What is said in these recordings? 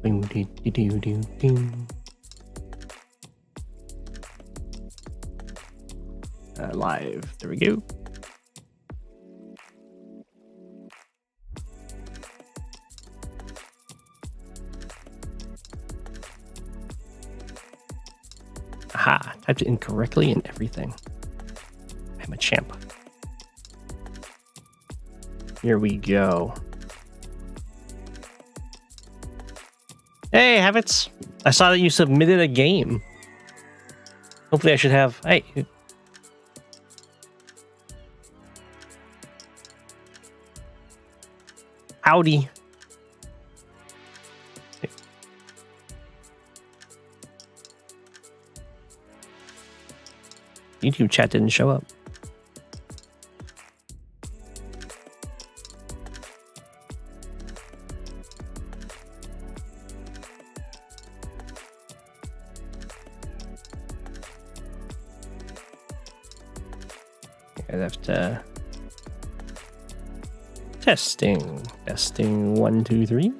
Boom, doo, doo, doo, doo, doo. Live. There we go. Aha, typed it incorrectly and everything. I'm a champ. Here we go. Hey, Habits. I saw that you submitted a game. Hopefully I should have... Hey. Howdy. YouTube chat didn't show up. I'd have to... Testing 1, 2, 3. Okay,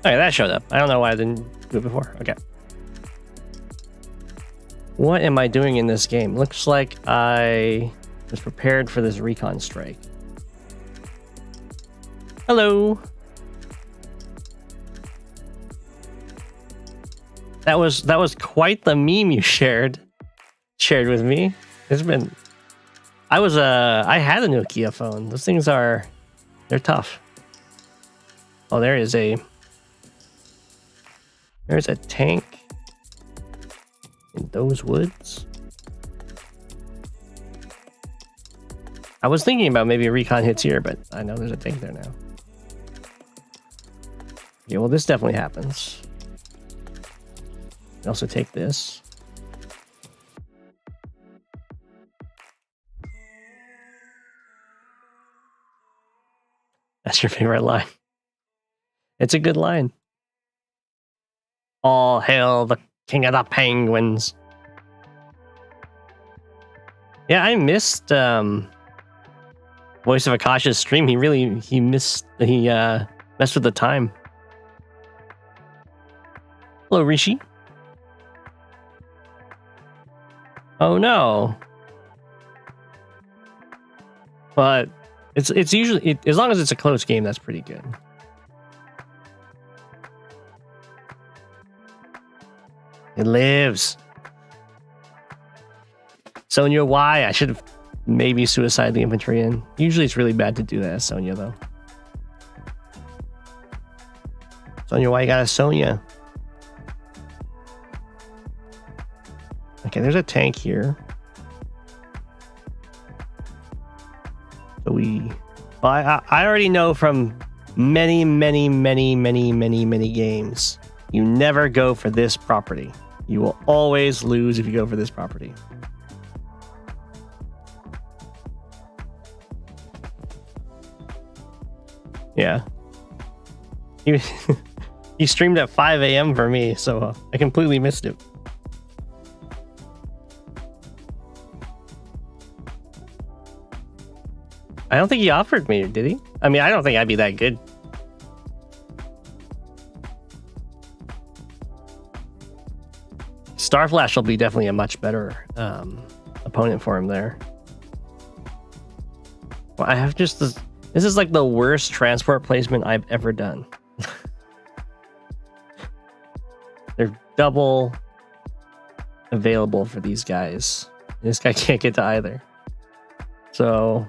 that showed up. I don't know why I didn't do it before. Okay. What am I doing in this game? Looks like I was prepared for this recon strike. Hello. That was quite the meme you shared with me. It's been... I had a Nokia phone. Those things they're tough. Oh, there's a tank in those woods. I was thinking about maybe a recon hits here, but I know there's a tank there now. Yeah, well, this definitely happens. I also take this. That's your favorite line. It's a good line. All hail the king of the penguins. Yeah, I missed Voice of Akasha's stream. He messed with the time. Hello, Rishi. Oh no. But it's usually as long as it's a close game, that's pretty good. It lives. Sonya, why? I should have maybe suicide the infantry in. Usually it's really bad to do that, Sonya, though. Sonya, why you got a Sonya? Okay, there's a tank here. So I already know from many games, you never go for this property. You will always lose if you go for this property. Yeah. You streamed at 5 a.m. for me, so I completely missed it. I don't think he offered me, did he? I mean, I don't think I'd be that good. Starflash will be definitely a much better opponent for him there. Well, I have just this. This is like the worst transport placement I've ever done. They're double available for these guys. This guy can't get to either. So...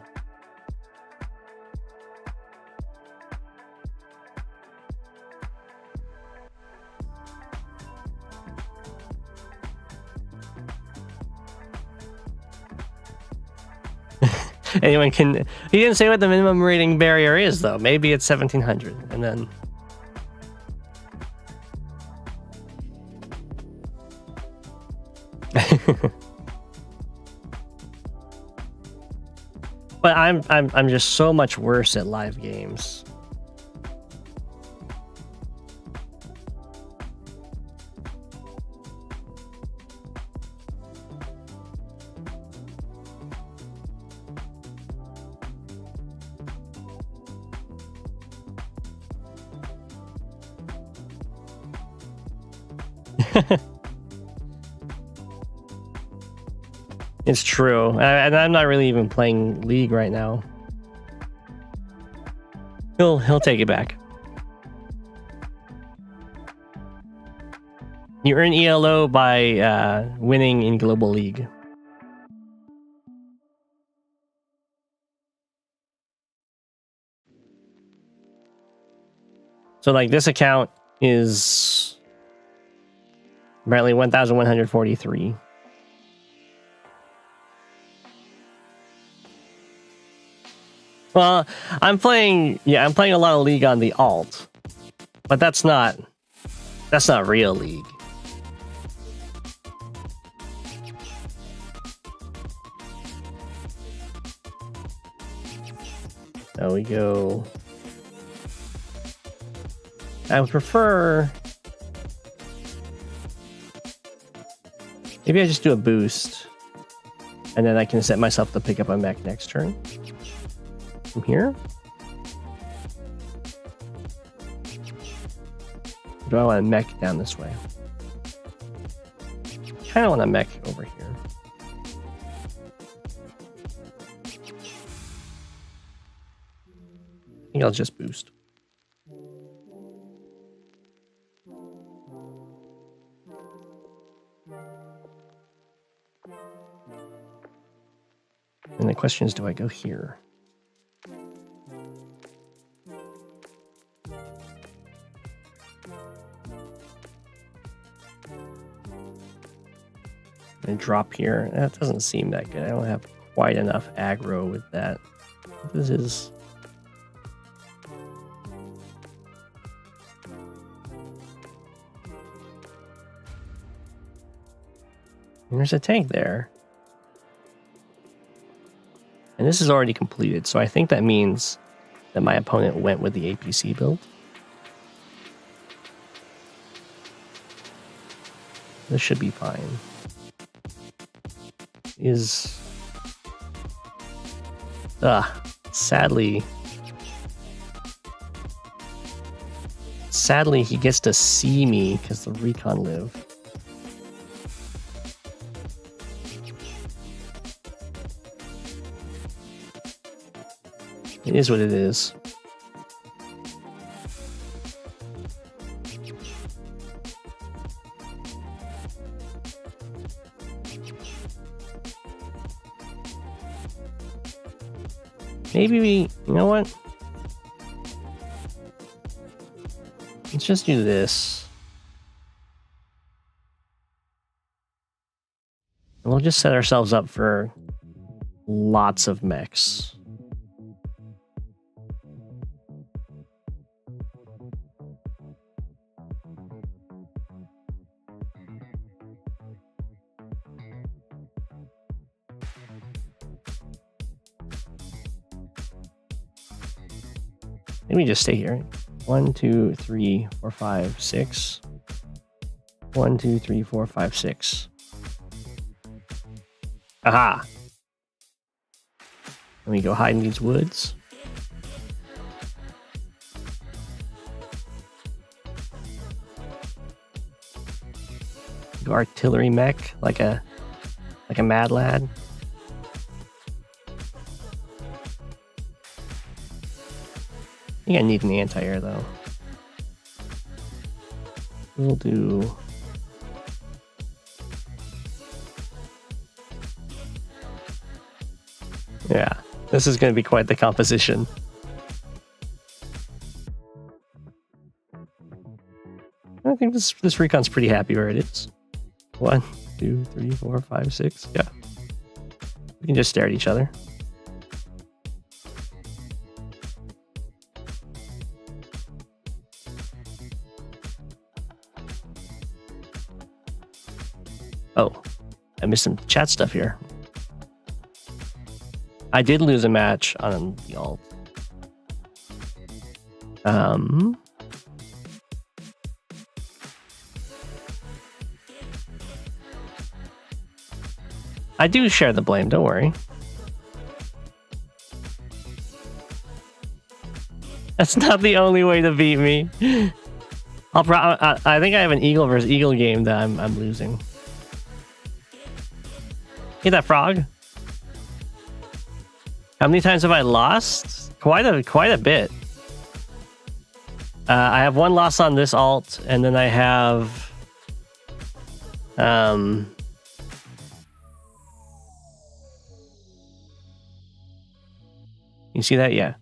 anyone can... He didn't say what the minimum rating barrier is, though. Maybe it's 1700, and then... But I'm just so much worse at live games. It's true. And I'm not really even playing League right now. He'll take it back. You earn ELO by winning in Global League. So like this account is apparently 1,143. Well, I'm playing a lot of League on the alt. But that's not real League. Now we go. I would prefer. Maybe I just do a boost. And then I can set myself to pick up a mech next turn. From here. Or do I want a mech down this way? I kind of want a mech over here. I think I'll just boost. And the question is, do I go here? And drop here. That doesn't seem that good. I don't have quite enough aggro with that. This is... And there's a tank there. And this is already completed, so I think that means that my opponent went with the APC build. This should be fine. Sadly he gets to see me because the recon live. It is what it is. Maybe we, you know what? Let's just do this. And we'll just set ourselves up for lots of mechs. Let me just stay here. 1, 2, 3, 4, 5, 6. 1, 2, 3, 4, 5, 6. Aha! Let me go hide in these woods. Go artillery mech like a mad lad. I think I need an anti-air though. We'll do... Yeah, this is going to be quite the composition. I think this recon's pretty happy where it is. 1, 2, 3, 4, 5, 6. Yeah. We can just stare at each other. Oh, I missed some chat stuff here. I did lose a match on the alt. I do share the blame, don't worry. That's not the only way to beat me. I think I have an eagle versus eagle game that I'm losing. Hey, that frog. How many times have I lost? Quite a bit. I have one loss on this alt, and then I have you see that? Yeah.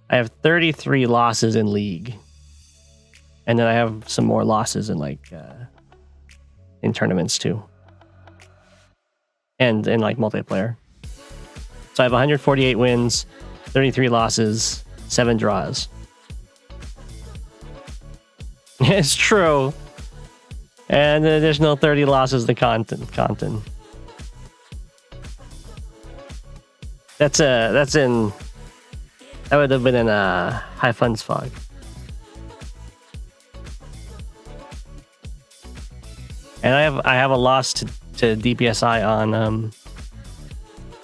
I have 33 losses in League. And then I have some more losses in in tournaments too. And in multiplayer. So I have 148 wins, 33 losses, 7 draws. It's true. And an additional 30 losses to Compton. That would have been in High Funds Fog. And I have a loss to DPSI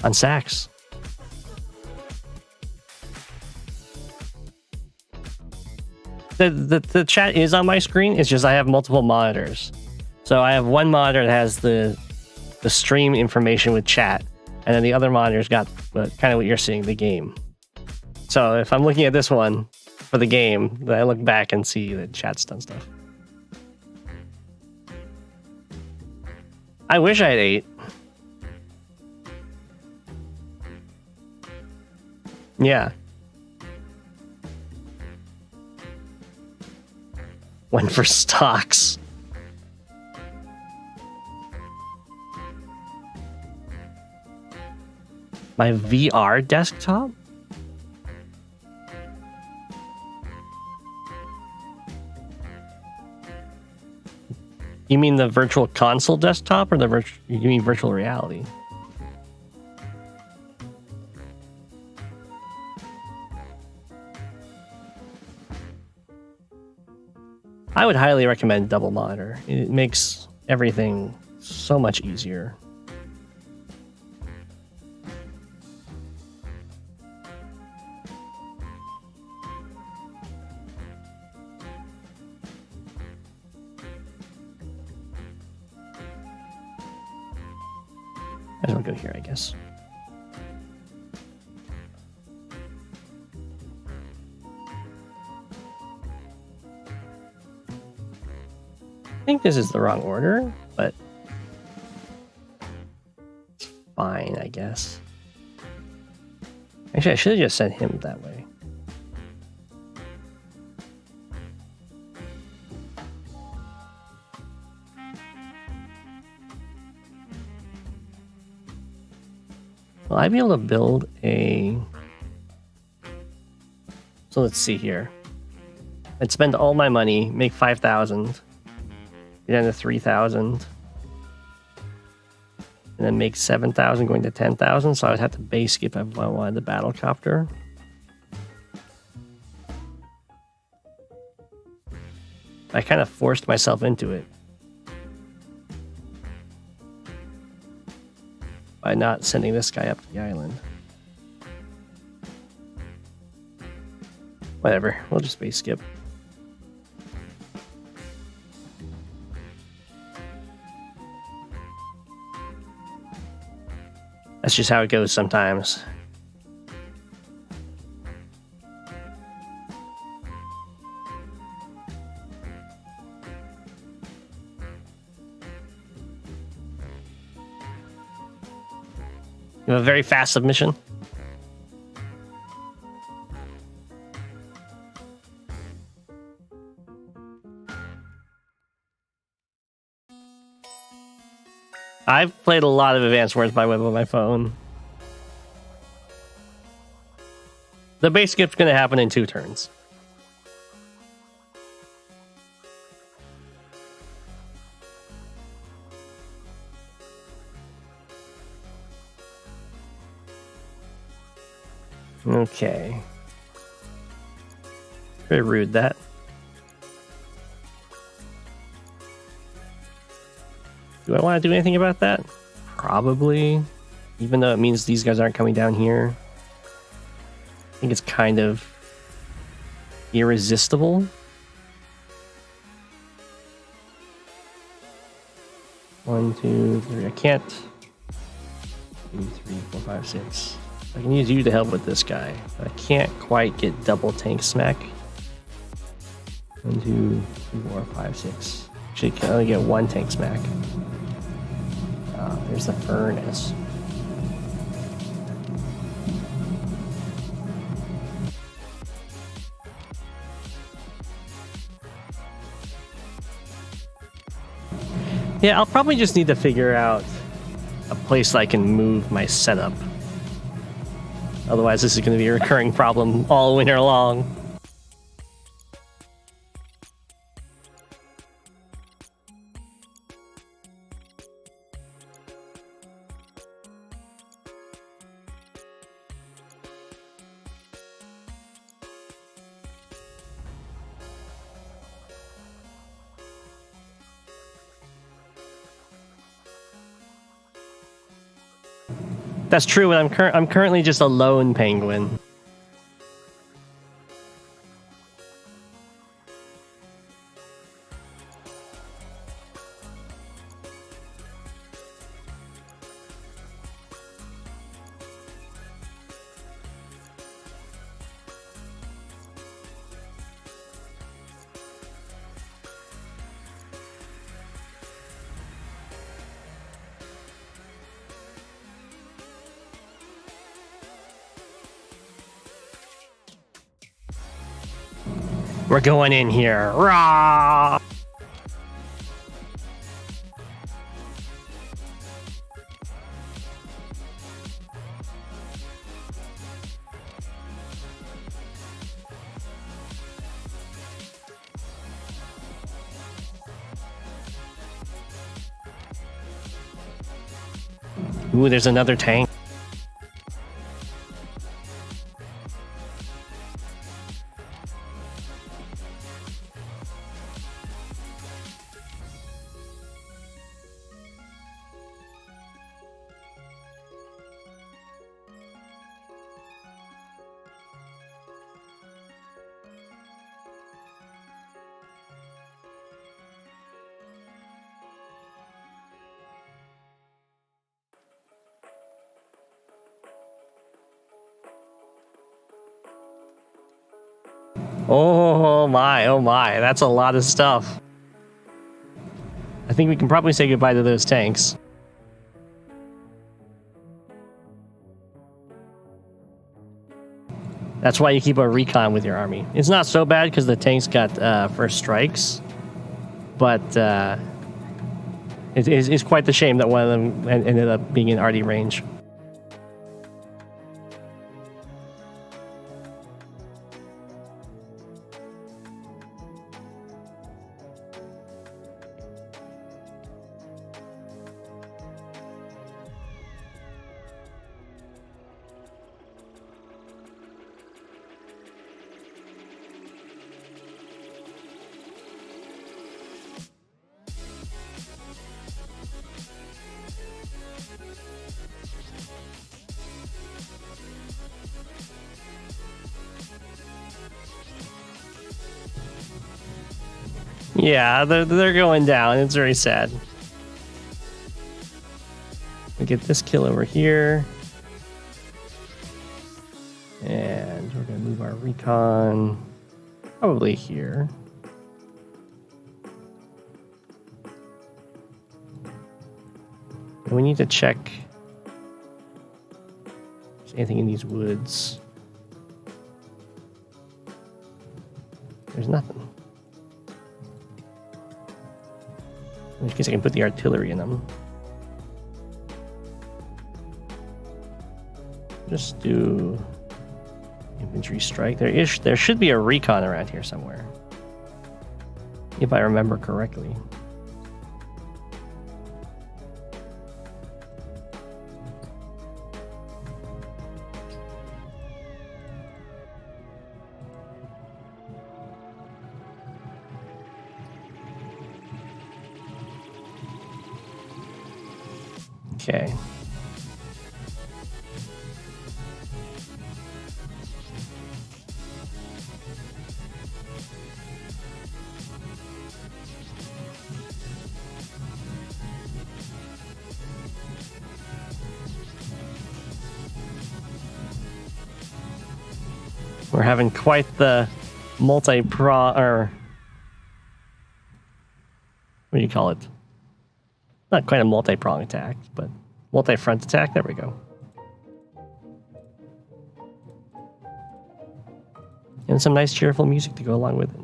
on Sax. The chat is on my screen. It's just I have multiple monitors. So I have one monitor that has the stream information with chat, and then the other monitor's got kind of what you're seeing, the game. So if I'm looking at this one for the game, then I look back and see the chat's done stuff. I wish I had 8. Yeah. One for stocks. My VR desktop? You mean the virtual console desktop or you mean virtual reality? I would highly recommend double monitor. It makes everything so much easier. Might as well go here, I guess. I think this is the wrong order, but it's fine, I guess. Actually, I should have just sent him that way. Will I be able to build a... So let's see here. I'd spend all my money, make 5,000. Down to 3,000. And then make 7,000 going to 10,000. So I would have to base skip if I wanted the battle copter. I kind of forced myself into it by not sending this guy up to the island. Whatever, we'll just base skip. That's just how it goes sometimes. You have a very fast submission. I've played a lot of Advanced Wars by Web on my phone. The base skip's going to happen in 2 turns. Okay. Very rude, that. Do I want to do anything about that? Probably. Even though it means these guys aren't coming down here. I think it's kind of irresistible. 1, 2, 3. I can't. 2, 3, 4, 5, 6. I can use you to help with this guy, but I can't quite get double tank smack. 1, 2, 3, 4, 5, 6. Actually, can only get 1 tank smack. There's the furnace. Yeah, I'll probably just need to figure out a place I can move my setup. Otherwise, this is going to be a recurring problem all winter long. That's true, and I'm currently just a lone penguin. We're going in here. Rah! Ooh, there's another tank. Oh my, that's a lot of stuff. I think we can probably say goodbye to those tanks. That's why you keep a recon with your army. It's not so bad because the tanks got first strikes, but it's quite the shame that one of them ended up being in RD range. Yeah, they're going down. It's very sad. We get this kill over here. And we're going to move our recon probably here. And we need to check if there's anything in these woods. There's nothing. In which case I can put the artillery in them. Just do infantry strike. There should be a recon around here somewhere, if I remember correctly. Okay. We're having quite the multi-prong, or what do you call it? Not quite a multi-prong attack, but multi-front attack. There we go. And some nice cheerful music to go along with it.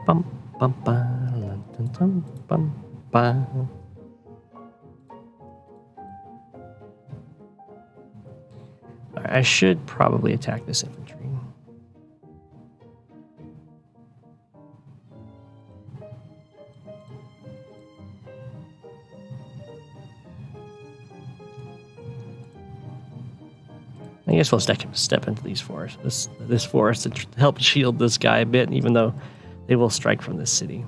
Bum bum ba dum dum bum ba. Alright, I should probably attack this infantry. I guess we'll step into these forests, this forest to help shield this guy a bit, even though they will strike from this city.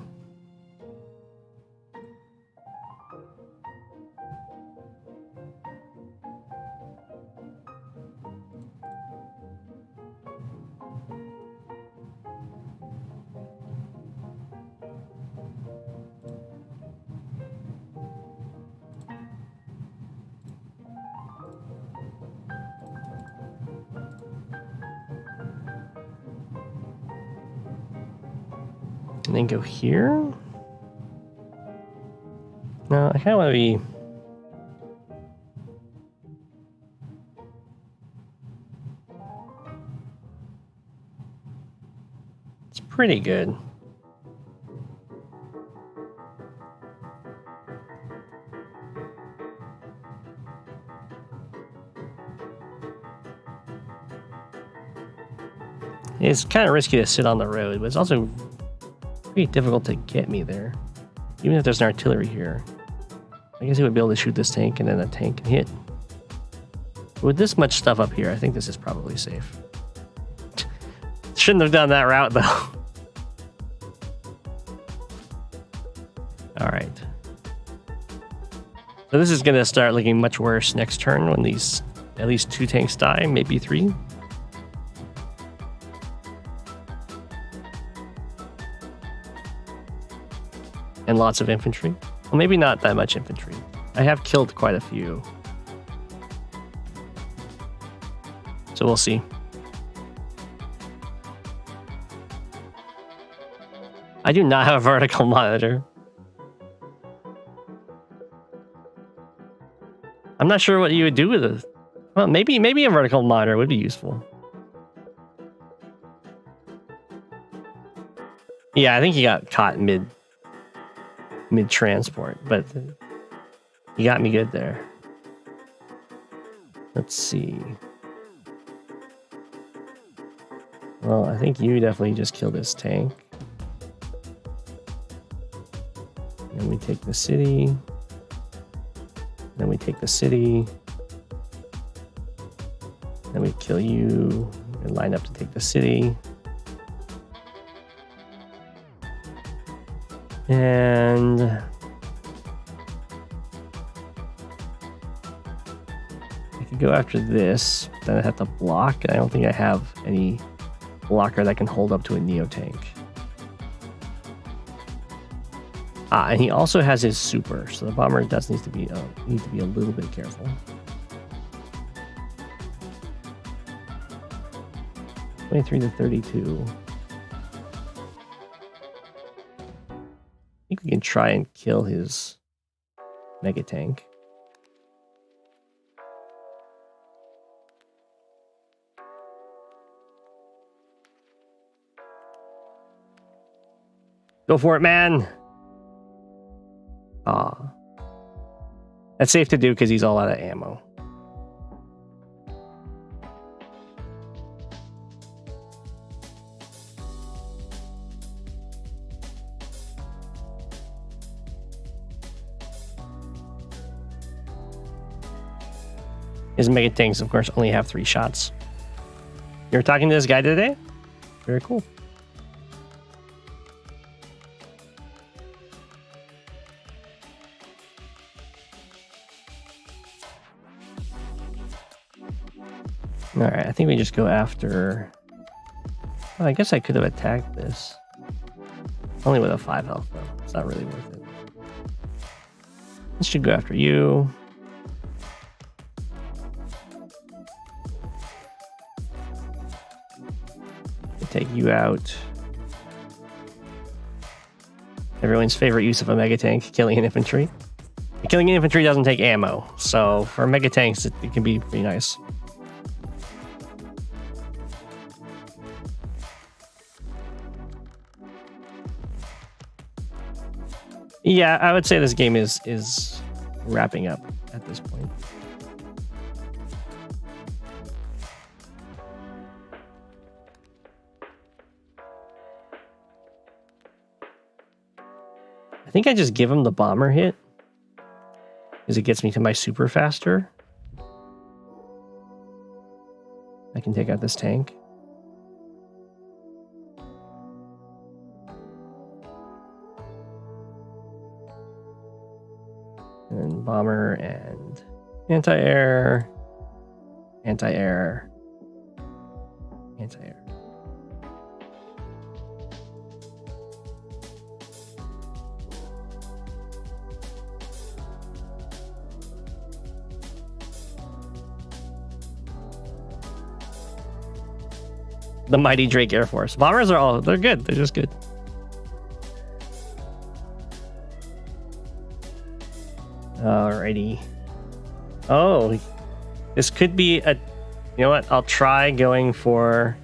And then go here. No, I kind of want to be... It's pretty good. It's kind of risky to sit on the road, but it's also pretty difficult to get me there. Even if there's an artillery here. I guess he would be able to shoot this tank and then a tank can hit. With this much stuff up here, I think this is probably safe. Shouldn't have done that route though. Alright. So this is going to start looking much worse next turn when these at least 2 tanks die, maybe 3. And lots of infantry. Well, maybe not that much infantry. I have killed quite a few. So we'll see. I do not have a vertical monitor. I'm not sure what you would do with it. Well, maybe a vertical monitor would be useful. Yeah, I think he got caught mid-transport, but you got me good there. Let's see. Well, I think you definitely just killed this tank. Then we take the city. Then we take the city. Then we kill you and line up to take the city. And I could go after this, then I have to block, and I don't think I have any blocker that can hold up to a Neo tank. And he also has his super, so the bomber does need to be a little bit careful. 23 to 32. I think we can try and kill his mega tank. Go for it, man! Aw. That's safe to do because he's all out of ammo. His mega tanks, of course, only have 3 shots. You were talking to this guy today? Very cool. Alright, I think we just go after Oh, I guess I could have attacked this. Only with a 5 health, though. It's not really worth it. This should go after you. Take you out. Everyone's favorite use of a mega tank, killing an infantry. Killing an infantry doesn't take ammo, so for mega tanks, it can be pretty nice. Yeah, I would say this game is wrapping up at this point. I think I just give him the bomber hit because it gets me to my super faster. I can take out this tank. And then bomber and anti-air, anti-air, anti-air. The Mighty Drake Air Force. Bombers are they're good. They're just good. Alrighty. Oh, this could be you know what? I'll try going for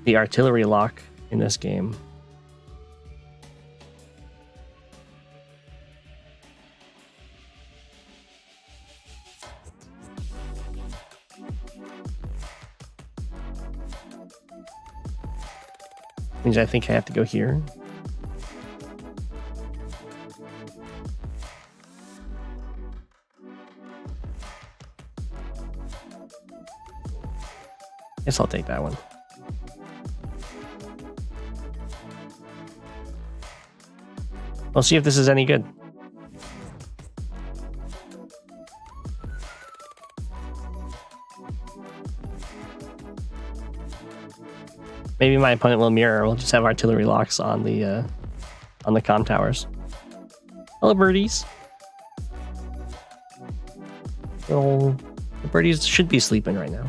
the artillery lock in this game. Means I think I have to go here. Guess I'll take that one. We'll see if this is any good. Maybe my opponent will mirror. We'll just have artillery locks on the comm towers. Hello, birdies. Well, the birdies should be sleeping right now.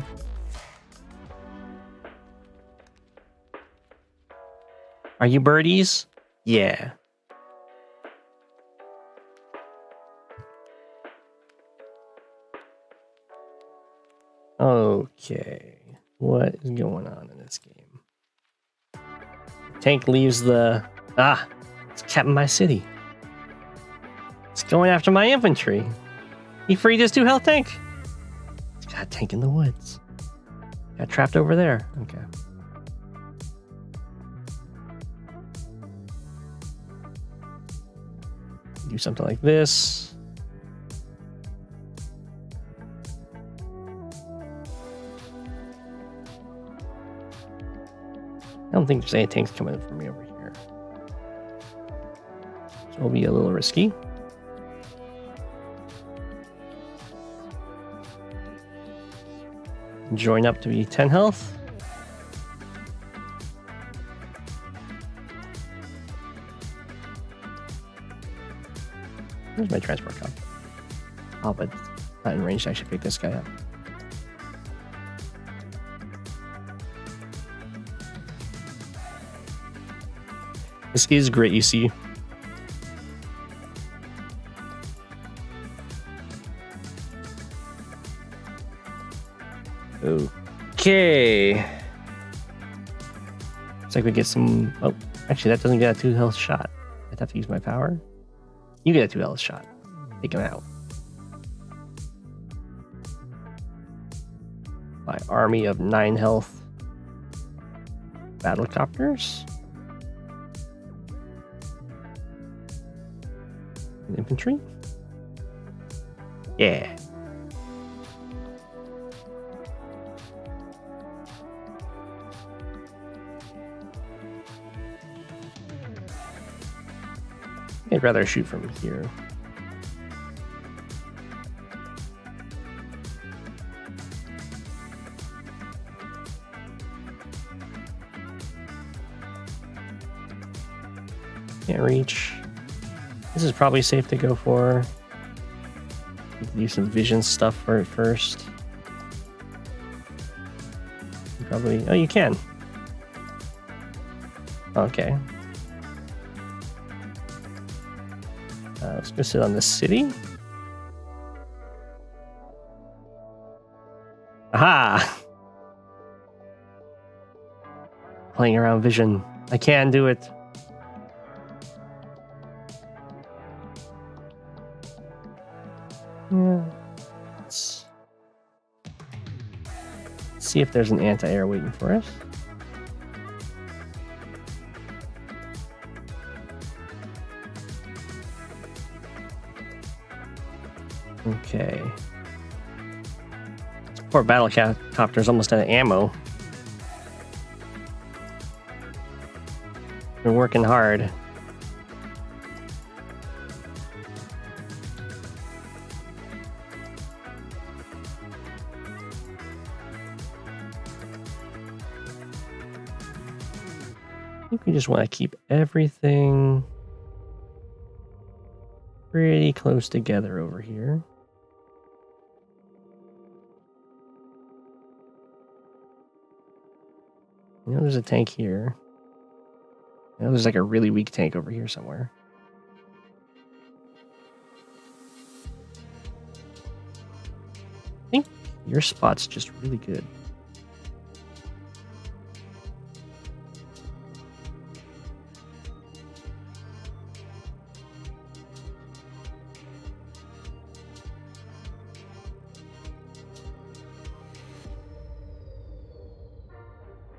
Are you birdies? Yeah. Okay. What is going on in this game? Tank leaves the... it's capping my city. It's going after my infantry. He freed his 2 health tank. He's got a tank in the woods. Got trapped over there. Okay. Do something like this. I don't think there's any tanks coming from me over here. So it'll be a little risky. Join up to be 10 health. Where's my transport car? Oh, but not in range to actually pick this guy up. This is great, you see. Okay. Looks like we get some... Oh, actually, that doesn't get a 2 health shot. I'd have to use my power. You get a 2 health shot. Take him out. My army of 9 health battlecopters. Infantry? Yeah. I'd rather shoot from here. Can't reach. This is probably safe to go for. We can do some vision stuff for it first. Probably. Oh, you can. Okay. Let's go sit on the city. Aha! Playing around vision. I can do it. Yeah. Let's see if there's an anti-air waiting for us. Okay. This poor battle copter's almost out of ammo. Been working hard. I think we just want to keep everything pretty close together over here. You know, there's a tank here. You know, there's like a really weak tank over here somewhere. I think your spot's just really good.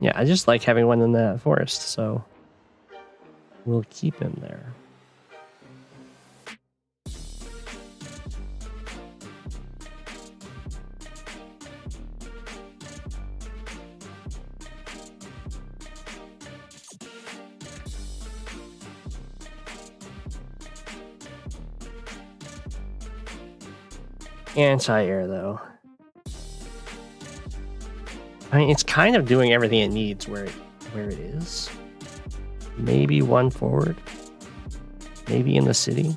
Yeah, I just like having one in the forest, so we'll keep him there. Anti-air, though. I mean, it's kind of doing everything it needs where it is. Maybe one forward. Maybe in the city.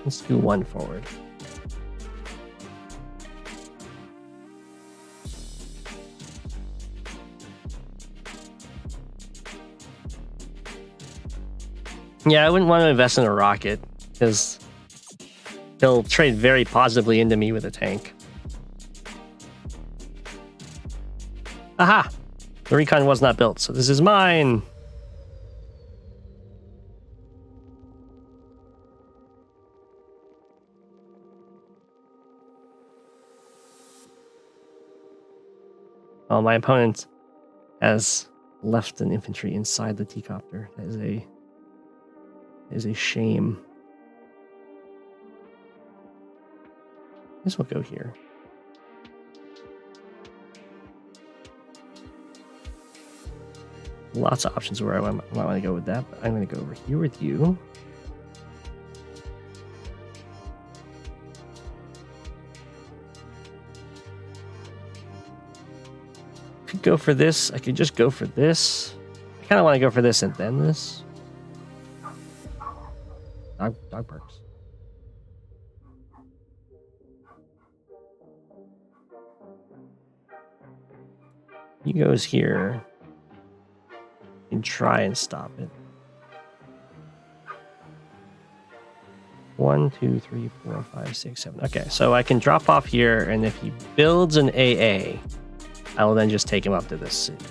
Let's do one forward. Yeah, I wouldn't want to invest in a rocket because he'll trade very positively into me with a tank. Aha! The recon was not built, so this is mine! Oh, my opponent has left an infantry inside the T-copter. That is a shame. I guess we'll go here. Lots of options where I might want to go with that, but I'm going to go over here with you. Could go for this. I could just go for this. I kind of want to go for this and then this. Dog barks. He goes here. And try and stop it. 1, 2, 3, 4, 5, 6, 7. Okay, so I can drop off here, and if he builds an AA, I will then just take him up to this city.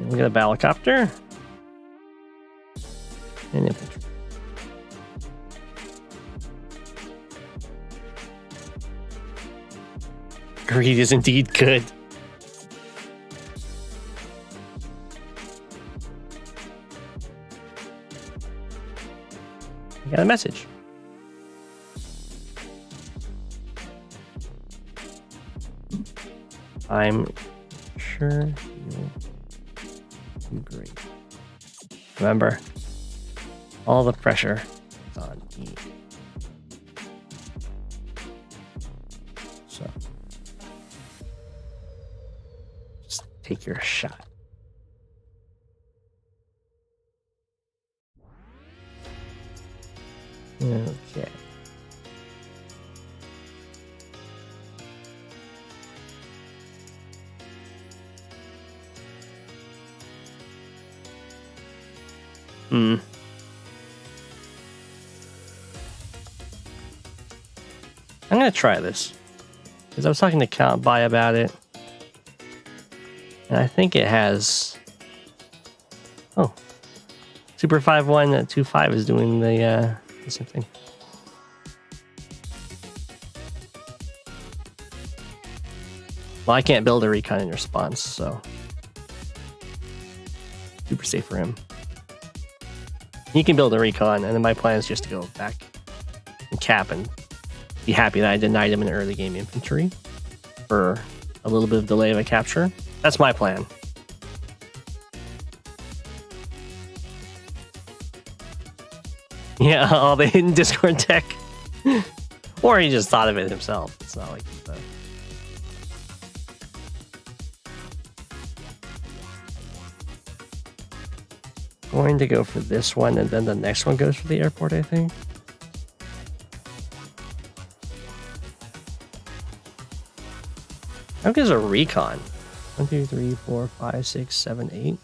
And we got a battlecopter and infantry. Greed is indeed good. I got a message. I'm sure you'll do great. Remember, all the pressure is on me. take your shot. Okay. I'm gonna try this because I was talking to Count By about it, and I think it has. Oh, Super 5125 is doing the same thing. Well, I can't build a recon in response, so super safe for him. He can build a recon, and then my plan is just to go back and cap and be happy that I denied him an early game infantry for a little bit of delay of a capture. That's my plan. Yeah, all the hidden Discord tech. Or he just thought of it himself. It's not like he's going to go for this one, and then the next one goes for the airport, I think. How good is a recon? 1, 2, 3, 4, 5, 6, 7, 8.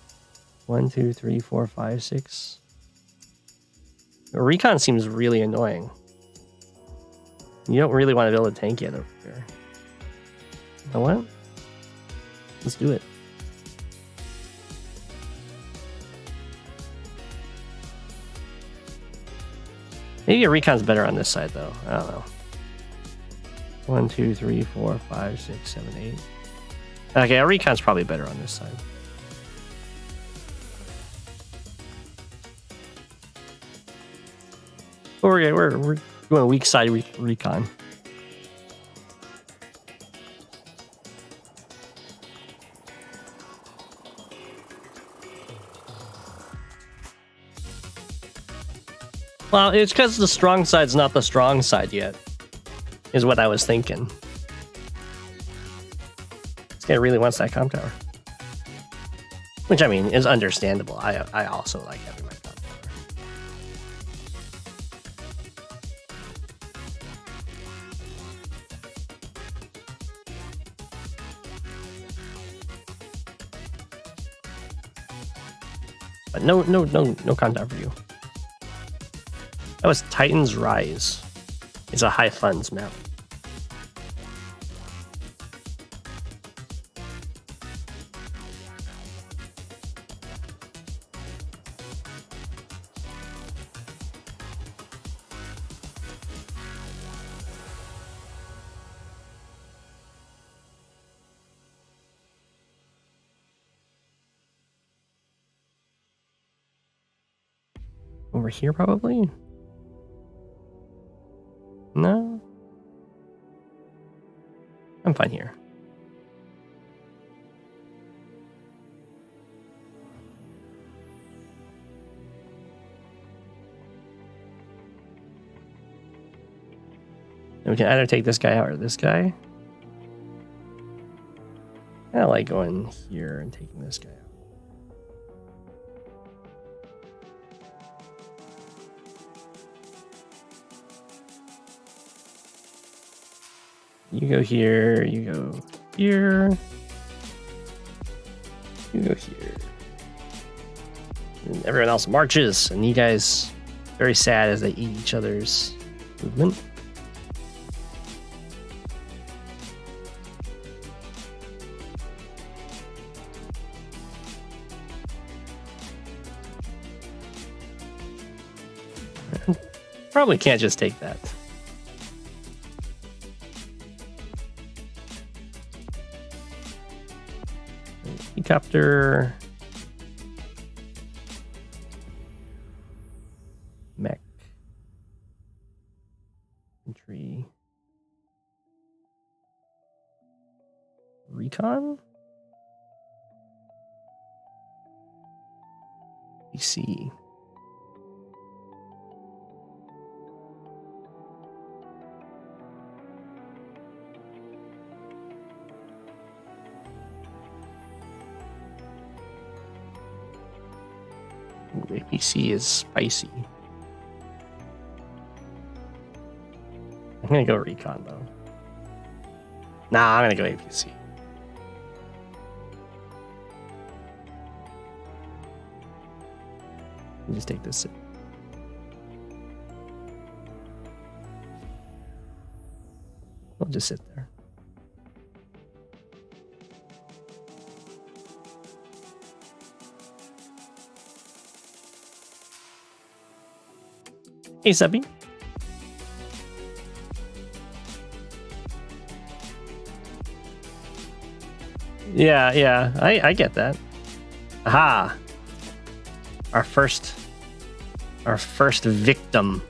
1, 2, 3, 4, 5, 6. A recon seems really annoying. You don't really want to build a tank yet over here. You know what? Let's do it. Maybe a recon's better on this side, though. I don't know. 1, 2, 3, 4, 5, 6, 7, 8. Okay, a recon's probably better on this side. We're going weak side recon. Well, it's because the strong side's not the strong side yet, is what I was thinking. This guy really wants that comp tower. Which, I mean, is understandable. I also like having my comp tower. But no comp tower for you. That was Titan's Rise. It's a high funds map. Over here, probably? No? I'm fine here. And we can either take this guy out or this guy. I like going here and taking this guy out. You go here, you go here, you go here. And everyone else marches, and you guys very sad as they eat each other's movement. Probably can't just take that. Helicopter. Mech. Infantry. Recon? PC. APC is spicy. I'm gonna go recon though. Nah, I'm gonna go APC. Let me just take this. I'll just sit there. Hey, Subby. Yeah, I get that. Aha! Our first victim.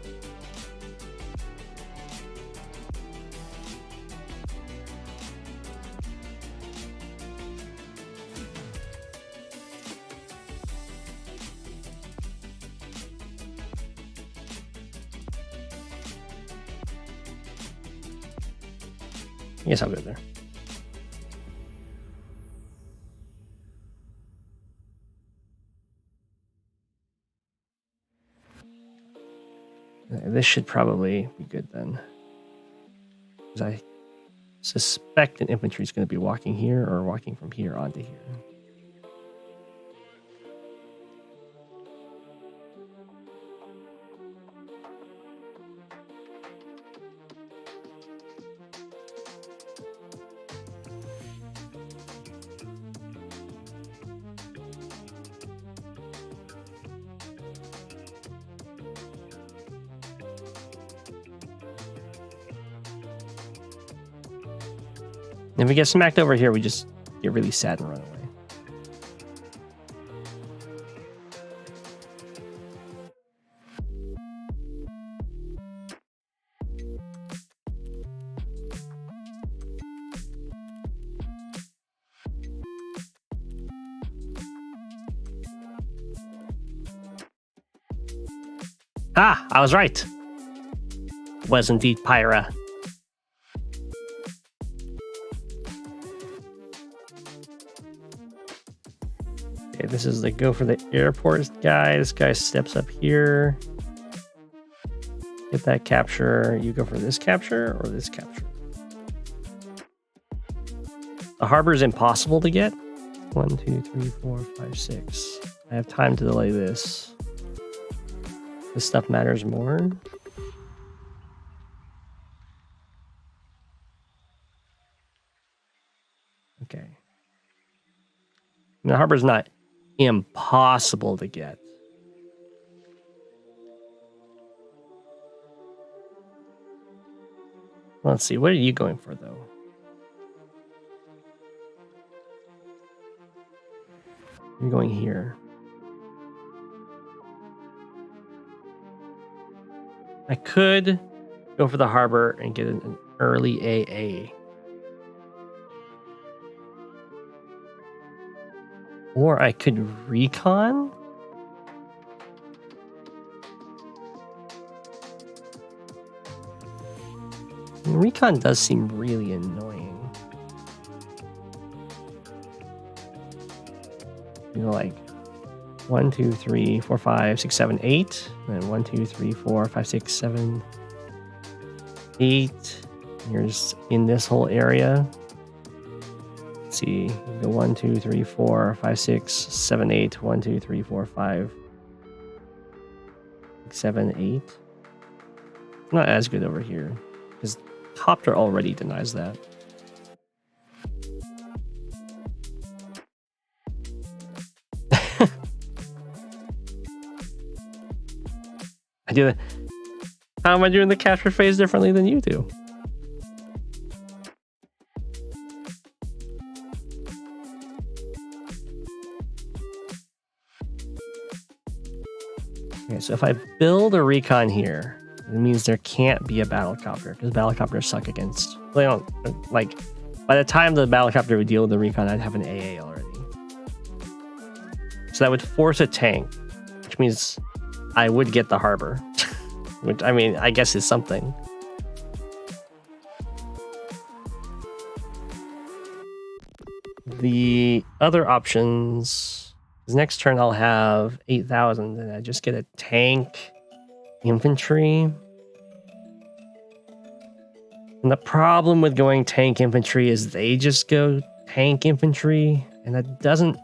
I guess I'll go there. This should probably be good then. Because I suspect an infantry is going to be walking here or walking from here onto here. If we get smacked over here, we just get really sad and run away. Ah, I was right. Was indeed Pyra. This is the go for the airport guy. This guy steps up here. Get that capture. You go for this capture or this capture. The harbor is impossible to get. 1, 2, 3, 4, 5, 6. I have time to delay this. This stuff matters more. Okay. The harbor's not impossible to get. Let's see, what are you going for though? You're going here. I could go for the harbor and get an early AA. Or I could recon. Recon does seem really annoying. You know, like 1, 2, 3, 4, 5, 6, 7, 8. And 1, 2, 3, 4, 5, 6, 7, 8. Here's in this whole area. See, the 1, 2, 3, 4, 5, 6, 7, 8. 1, 2, 3, 4, 5, 7, 8. Not as good over here because Copter already denies that. I do that. How am I doing the capture phase differently than you do? Okay, so if I build a recon here, it means there can't be a battlecopter because battlecopters suck against. They don't like. By the time the battlecopter would deal with the recon, I'd have an AA already. So that would force a tank, which means I would get the harbor, which I mean, I guess is something. The other options Because next turn I'll have 8,000, and I just get a tank, infantry. And the problem with going tank infantry is they just go tank infantry, and that doesn't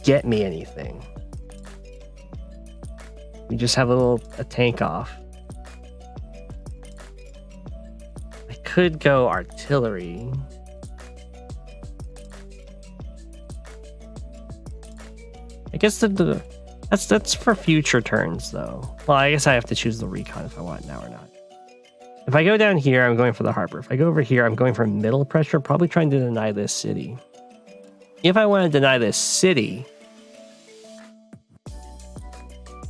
get me anything. We just have a tank off. I could go artillery. I guess that's for future turns though. Well, I guess I have to choose the recon if I want it now or not. If I go down here, I'm going for the harbor. If I go over here, I'm going for middle pressure, probably trying to deny this city. If I want to deny this city,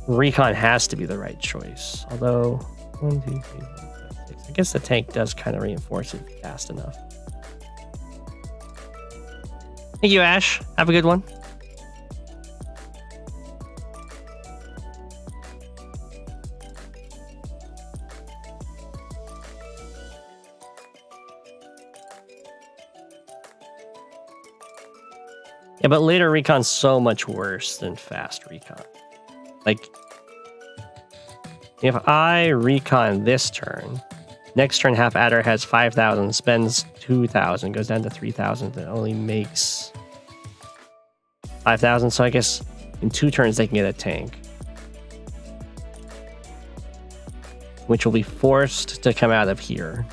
recon has to be the right choice. Although, 1, 2, 3, 4, 5, 6. I guess the tank does kind of reinforce it fast enough. Thank you, Ash. Have a good one. Yeah, but later recon's so much worse than fast recon. Like, if I recon this turn, next turn half adder has 5,000, spends 2,000, goes down to 3,000, that only makes 5,000. So I guess in 2 turns they can get a tank, which will be forced to come out of here.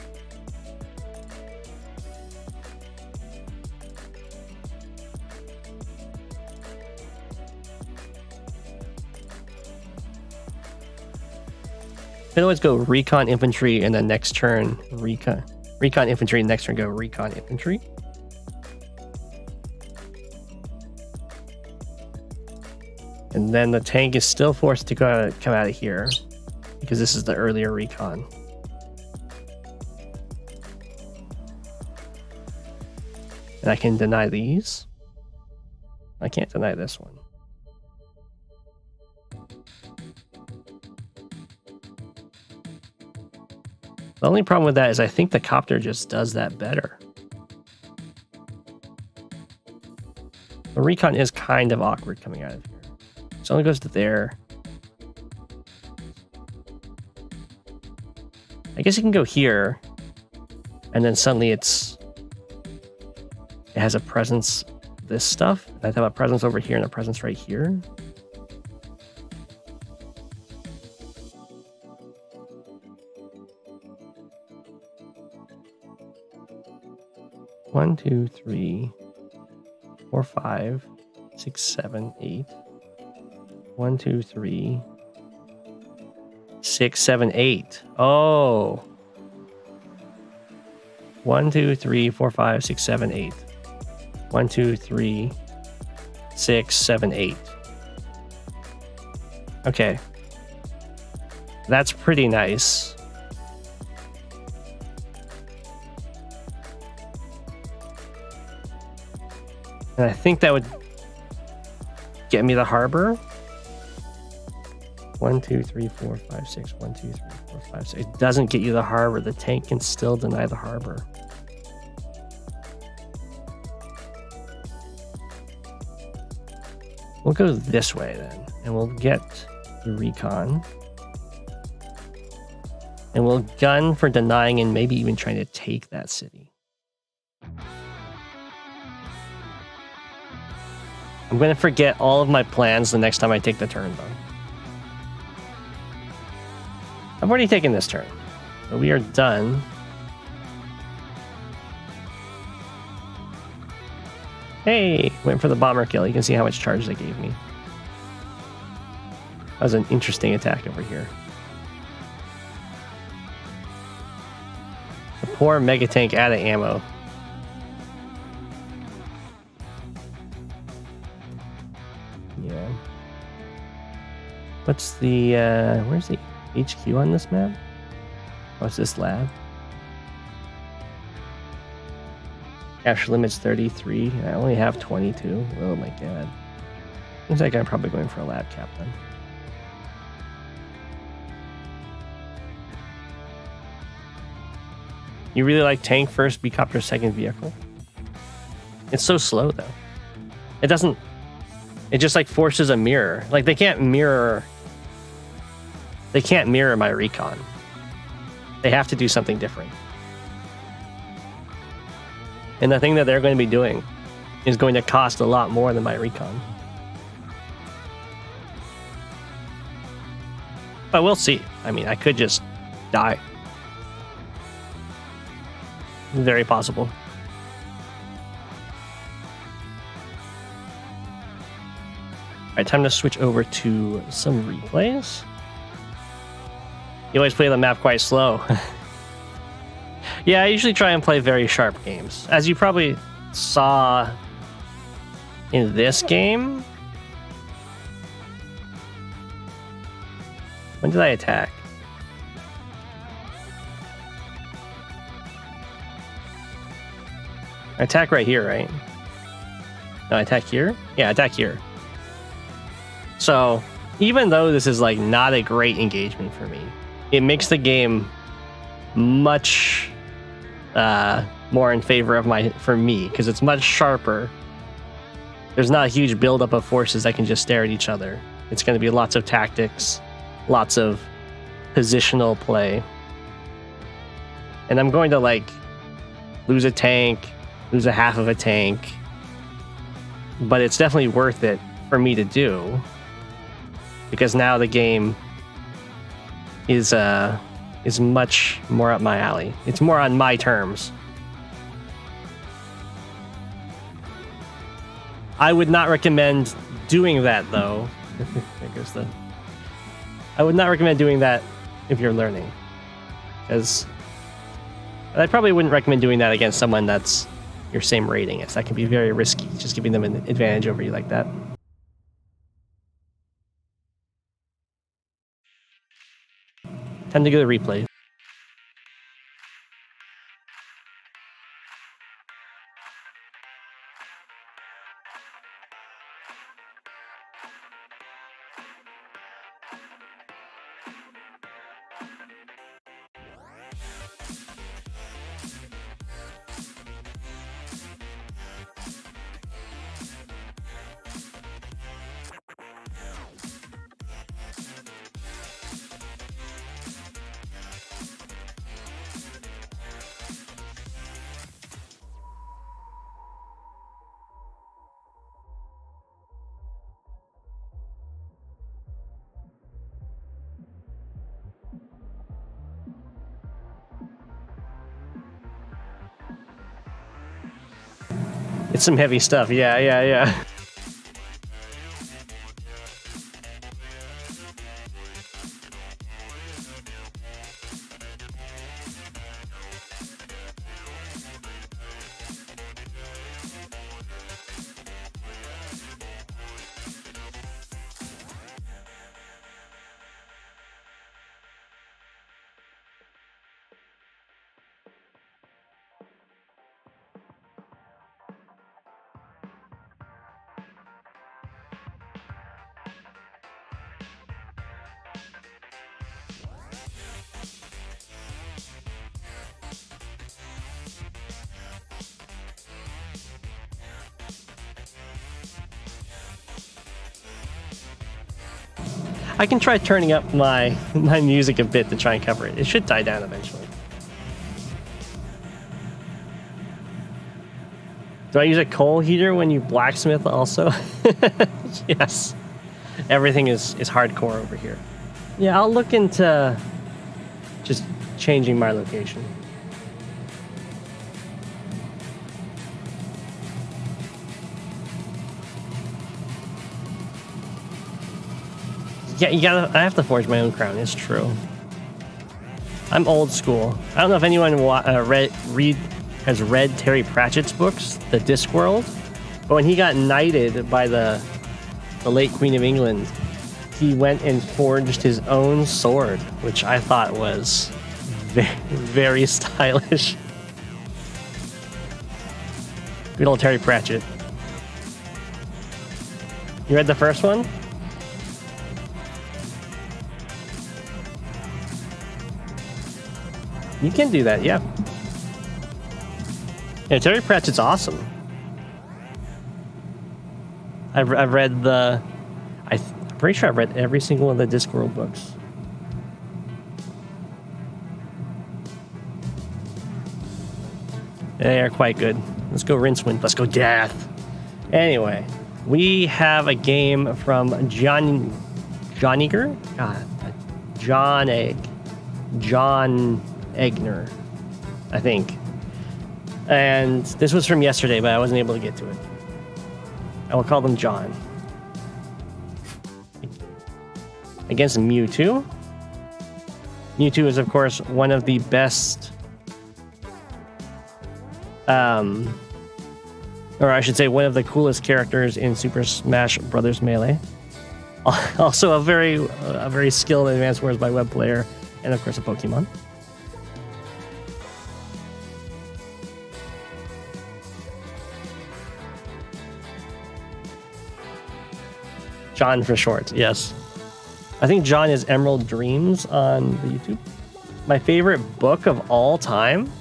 We can always go recon infantry, and then next turn recon infantry, and next turn go recon infantry. And then the tank is still forced to come out of here because this is the earlier recon. And I can deny these. I can't deny this one. The only problem with that is I think the copter just does that better. The recon is kind of awkward coming out of here. So it only goes to there. I guess you can go here, and then suddenly it has a presence, this stuff. I have a presence over here and a presence right here. One, 2, 3, 4, 5, 6, 7, 8. 1, 2, 3, 6, 7, 8. Oh. 1, 2, 3, 4, 5, 6, 7, 8. 1, 2, 3, 6, 7, 8. Okay. That's pretty nice. And I think that would get me the harbor. 1, 2, 3, 4, 5, 6. 1, 2, 3, 4, 5, 6. It doesn't get you the harbor. The tank can still deny the harbor. We'll go this way then, and we'll get the recon. And we'll gun for denying and maybe even trying to take that city. I'm going to forget all of my plans the next time I take the turn, though. I've already taken this turn, so we are done. Hey, went for the bomber kill. You can see how much charge they gave me. That was an interesting attack over here. The poor mega tank out of ammo. Yeah. What's the where's the HQ on this map? Oh, it's this lab. Capture limit's 33. I only have 22. Oh my god. Looks like I'm probably going for a lab cap then. You really like tank first, Beecopter second vehicle? It's so slow though. It It just like forces a mirror. Like they can't mirror my recon. They have to do something different. And the thing that they're going to be doing is going to cost a lot more than my recon. But we'll see. I mean, I could just die. Very possible. Alright, time to switch over to some replays. You always play the map quite slow. Yeah, I usually try and play very sharp games. As you probably saw in this game. When did I attack? I attack right here, right? No, I attack here? Yeah, I attack here. So, even though this is like not a great engagement for me, it makes the game much more in favor of for me, because it's much sharper. There's not a huge buildup of forces that can just stare at each other. It's going to be lots of tactics, lots of positional play. And I'm going to like lose a tank, lose a half of a tank, but it's definitely worth it for me to do, because now the game is much more up my alley. It's more on my terms. I would not recommend doing that though. There goes the. I would not recommend doing that if you're learning, because I probably wouldn't recommend doing that against someone that's your same rating as. That can be very risky, just giving them an advantage over you like that. Time to go to replay. It's some heavy stuff. Yeah. I can try turning up my music a bit to try and cover it. It should die down eventually. Do I use a coal heater when you blacksmith also? Yes. Everything is hardcore over here. Yeah, I'll look into just changing my location. Yeah, I have to forge my own crown. It's true. I'm old school. I don't know if anyone has read Terry Pratchett's books, The Discworld, but when he got knighted by the late Queen of England, he went and forged his own sword, which I thought was very, very stylish. Good old Terry Pratchett. You read the first one? You can do that, yeah. Yeah, Terry Pratchett's awesome. I've read the... I'm pretty sure I've read every single one of the Discworld books. They are quite good. Let's go Rincewind. Let's go Death. Anyway, we have a game from John Egner? God, John Egner, I think. And this was from yesterday, but I wasn't able to get to it. I will call them John. Against Mewtwo. Mewtwo is, of course, one of the best... or I should say one of the coolest characters in Super Smash Bros. Melee. Also a very skilled and advanced Words by Web player, and of course a Pokemon. John for short, yes. I think John is Emerald Dreams on the YouTube. My favorite book of all time?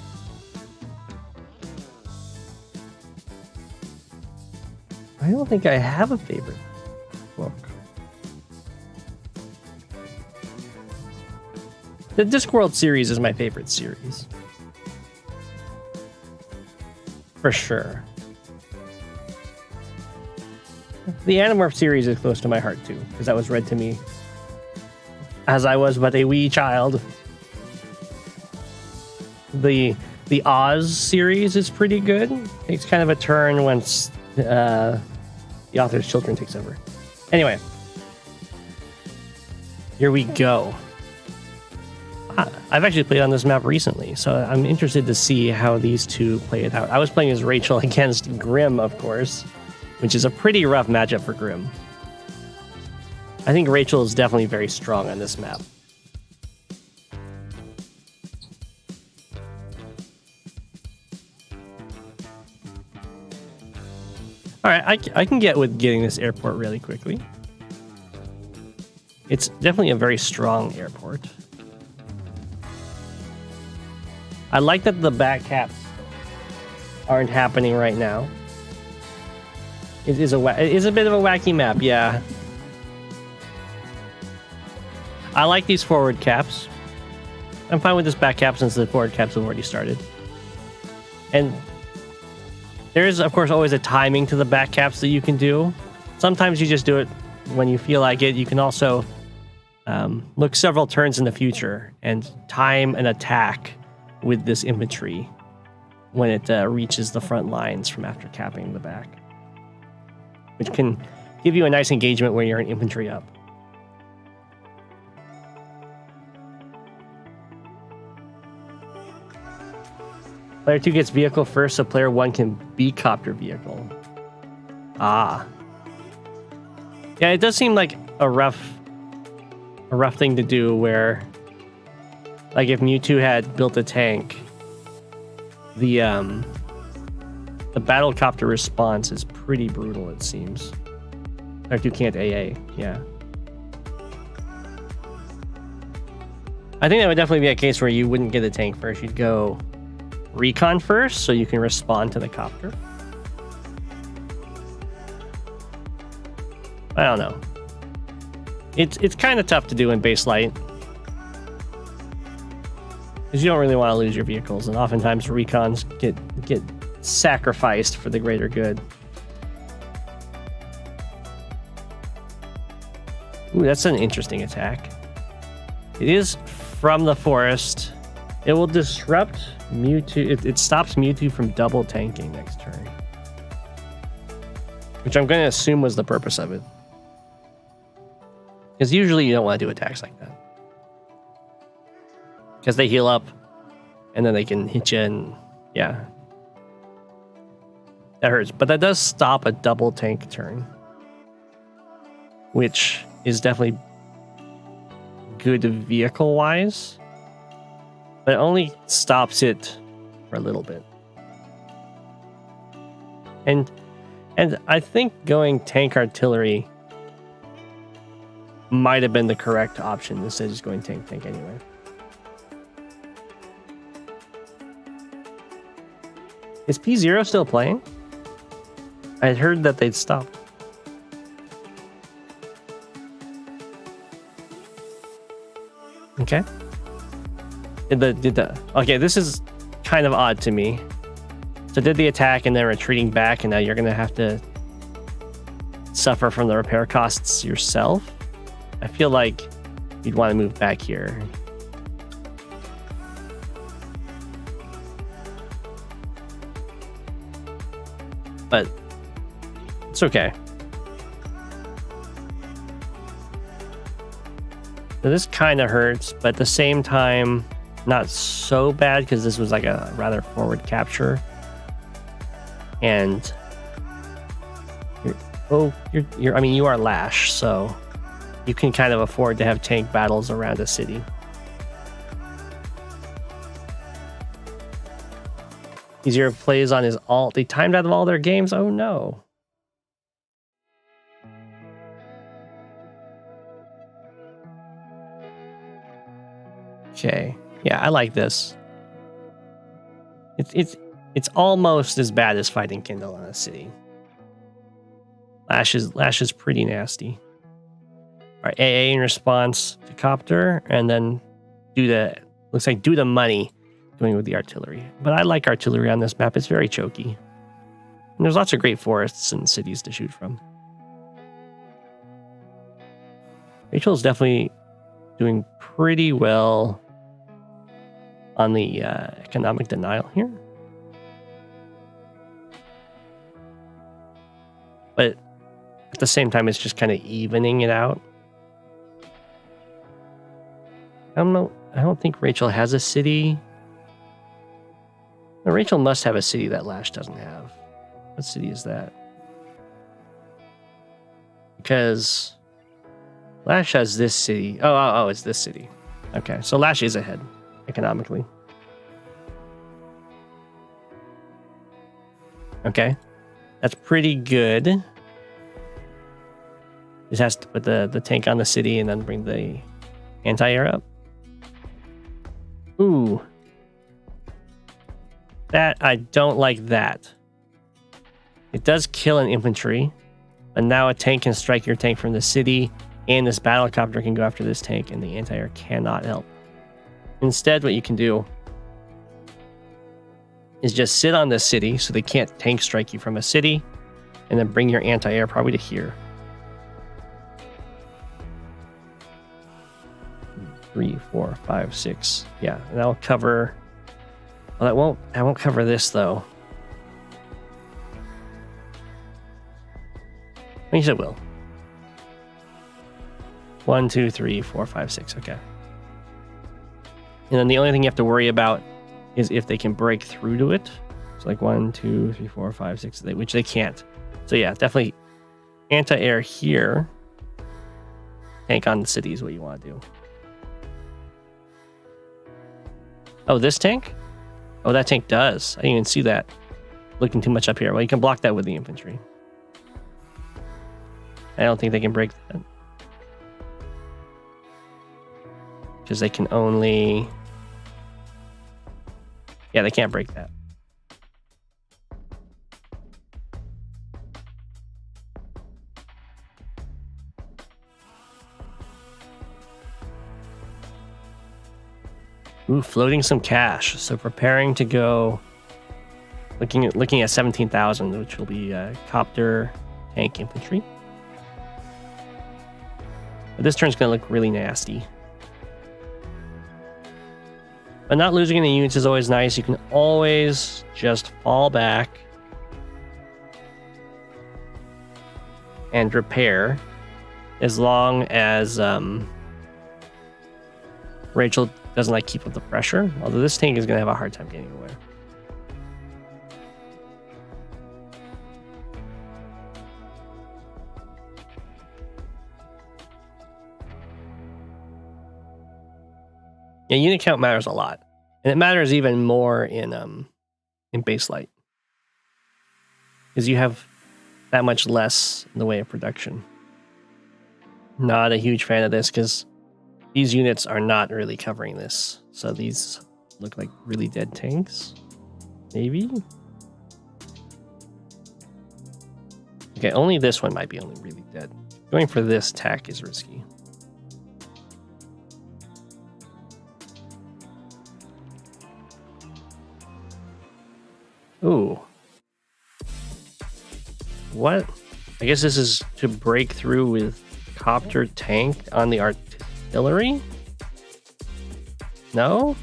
I don't think I have a favorite book. The Discworld series is my favorite series. For sure. The Animorph series is close to my heart too, because that was read to me as I was but a wee child. The Oz series is pretty good. Takes kind of a turn once the author's children takes over. Anyway, here we go. I've actually played on this map recently, so I'm interested to see how these two play it out. I was playing as Rachel against Grim, of course, which is a pretty rough matchup for Grim. I think Rachel is definitely very strong on this map. All right, I can get with getting this airport really quickly. It's definitely a very strong airport. I like that the back caps aren't happening right now. It is a bit of a wacky map, yeah. I like these forward caps. I'm fine with this back cap since the forward caps have already started. And there is, of course, always a timing to the back caps that you can do. Sometimes you just do it when you feel like it. You can also look several turns in the future and time an attack with this infantry when it reaches the front lines from after capping the back, which can give you a nice engagement when you're in infantry up. Player 2 gets vehicle first, so player 1 can be copter vehicle. Ah. Yeah, it does seem like a rough thing to do where, like, if Mewtwo had built a tank, the battlecopter response is pretty brutal, it seems. Player 2 can't AA, yeah. I think that would definitely be a case where you wouldn't get a tank first. You'd go recon first, so you can respond to the copter. I don't know. It's kind of tough to do in base light, because you don't really want to lose your vehicles, and oftentimes recons get sacrificed for the greater good. Ooh, that's an interesting attack. It is from the forest. It will disrupt Mewtwo. It stops Mewtwo from double tanking next turn, which I'm going to assume was the purpose of it. Because usually you don't want to do attacks like that, because they heal up and then they can hit you, and yeah, that hurts. But that does stop a double tank turn, which is definitely good vehicle wise, but it only stops it for a little bit. And I think going tank artillery might have been the correct option instead of just going tank anyway. Is P0 still playing? I had heard that they'd stopped. Okay. Okay, this is kind of odd to me. So did the attack and then retreating back, and now you're gonna have to suffer from the repair costs yourself. I feel like you'd want to move back here. But it's okay. So this kind of hurts, but at the same time, not so bad because this was like a rather forward capture. And I mean, you are Lash, so you can kind of afford to have tank battles around a city. Easier plays on his alt. They timed out of all their games. Oh no. Okay. Yeah, I like this. It's almost as bad as fighting Kindle on a city. Lash is pretty nasty. All right, AA in response to Copter, and then do the money going with the artillery. But I like artillery on this map. It's very choky. And there's lots of great forests and cities to shoot from. Rachel's definitely doing pretty well on the economic denial here. But at the same time, it's just kind of evening it out. I don't know. I don't think Rachel has a city. No, Rachel must have a city that Lash doesn't have. What city is that? Because Lash has this city. Oh, it's this city. Okay, so Lash is ahead economically. Okay, that's pretty good. Just has to put the tank on the city and then bring the anti-air up. Ooh. That, I don't like that. It does kill an infantry, but now a tank can strike your tank from the city, and this battlecopter can go after this tank, and the anti-air cannot help. Instead, what you can do is just sit on the city so they can't tank strike you from a city, and then bring your anti-air probably to here. 3, 4, 5, 6. Yeah, and that'll cover. Well, that won't cover this though. I think it will. 1, 2, 3, 4, 5, 6. Okay. And then the only thing you have to worry about is if they can break through to it. So like 1, 2, 3, 4, 5, 6, which they can't. So yeah, definitely anti-air here. Tank on the city is what you want to do. Oh, this tank? Oh, that tank does. I didn't even see that. Looking too much up here. Well, you can block that with the infantry. I don't think they can break that. Because they can only... Yeah, they can't break that. Ooh, floating some cash. So preparing to go, looking at 17,000, which will be copter, tank, infantry. But this turn's gonna look really nasty. But not losing any units is always nice. You can always just fall back and repair, as long as Rachel doesn't like keep up the pressure. Although this tank is gonna have a hard time getting away. Yeah, unit count matters a lot, and it matters even more in base light, because you have that much less in the way of production. Not a huge fan of this because these units are not really covering this. So these look like really dead tanks. Maybe? Okay, only this one might be only really dead. Going for this tack is risky. Ooh. What? I guess this is to break through with copter tank on the artillery? No?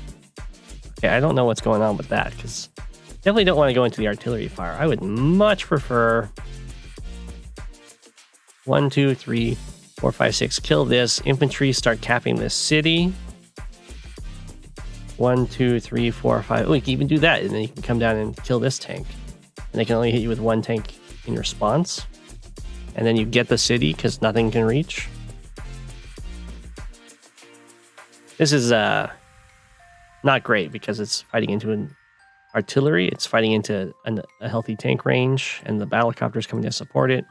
Okay, I don't know what's going on with that, because definitely don't want to go into the artillery fire. I would much prefer 1, 2, 3, 4, 5, 6. Kill this. Infantry start capping this city. 1, 2, 3, 4, 5. Oh, you can even do that, and then you can come down and kill this tank. And they can only hit you with one tank in response. And then you get the city because nothing can reach. This is not great because it's fighting into an artillery. It's fighting into a healthy tank range, and the battlecopter is coming to support it.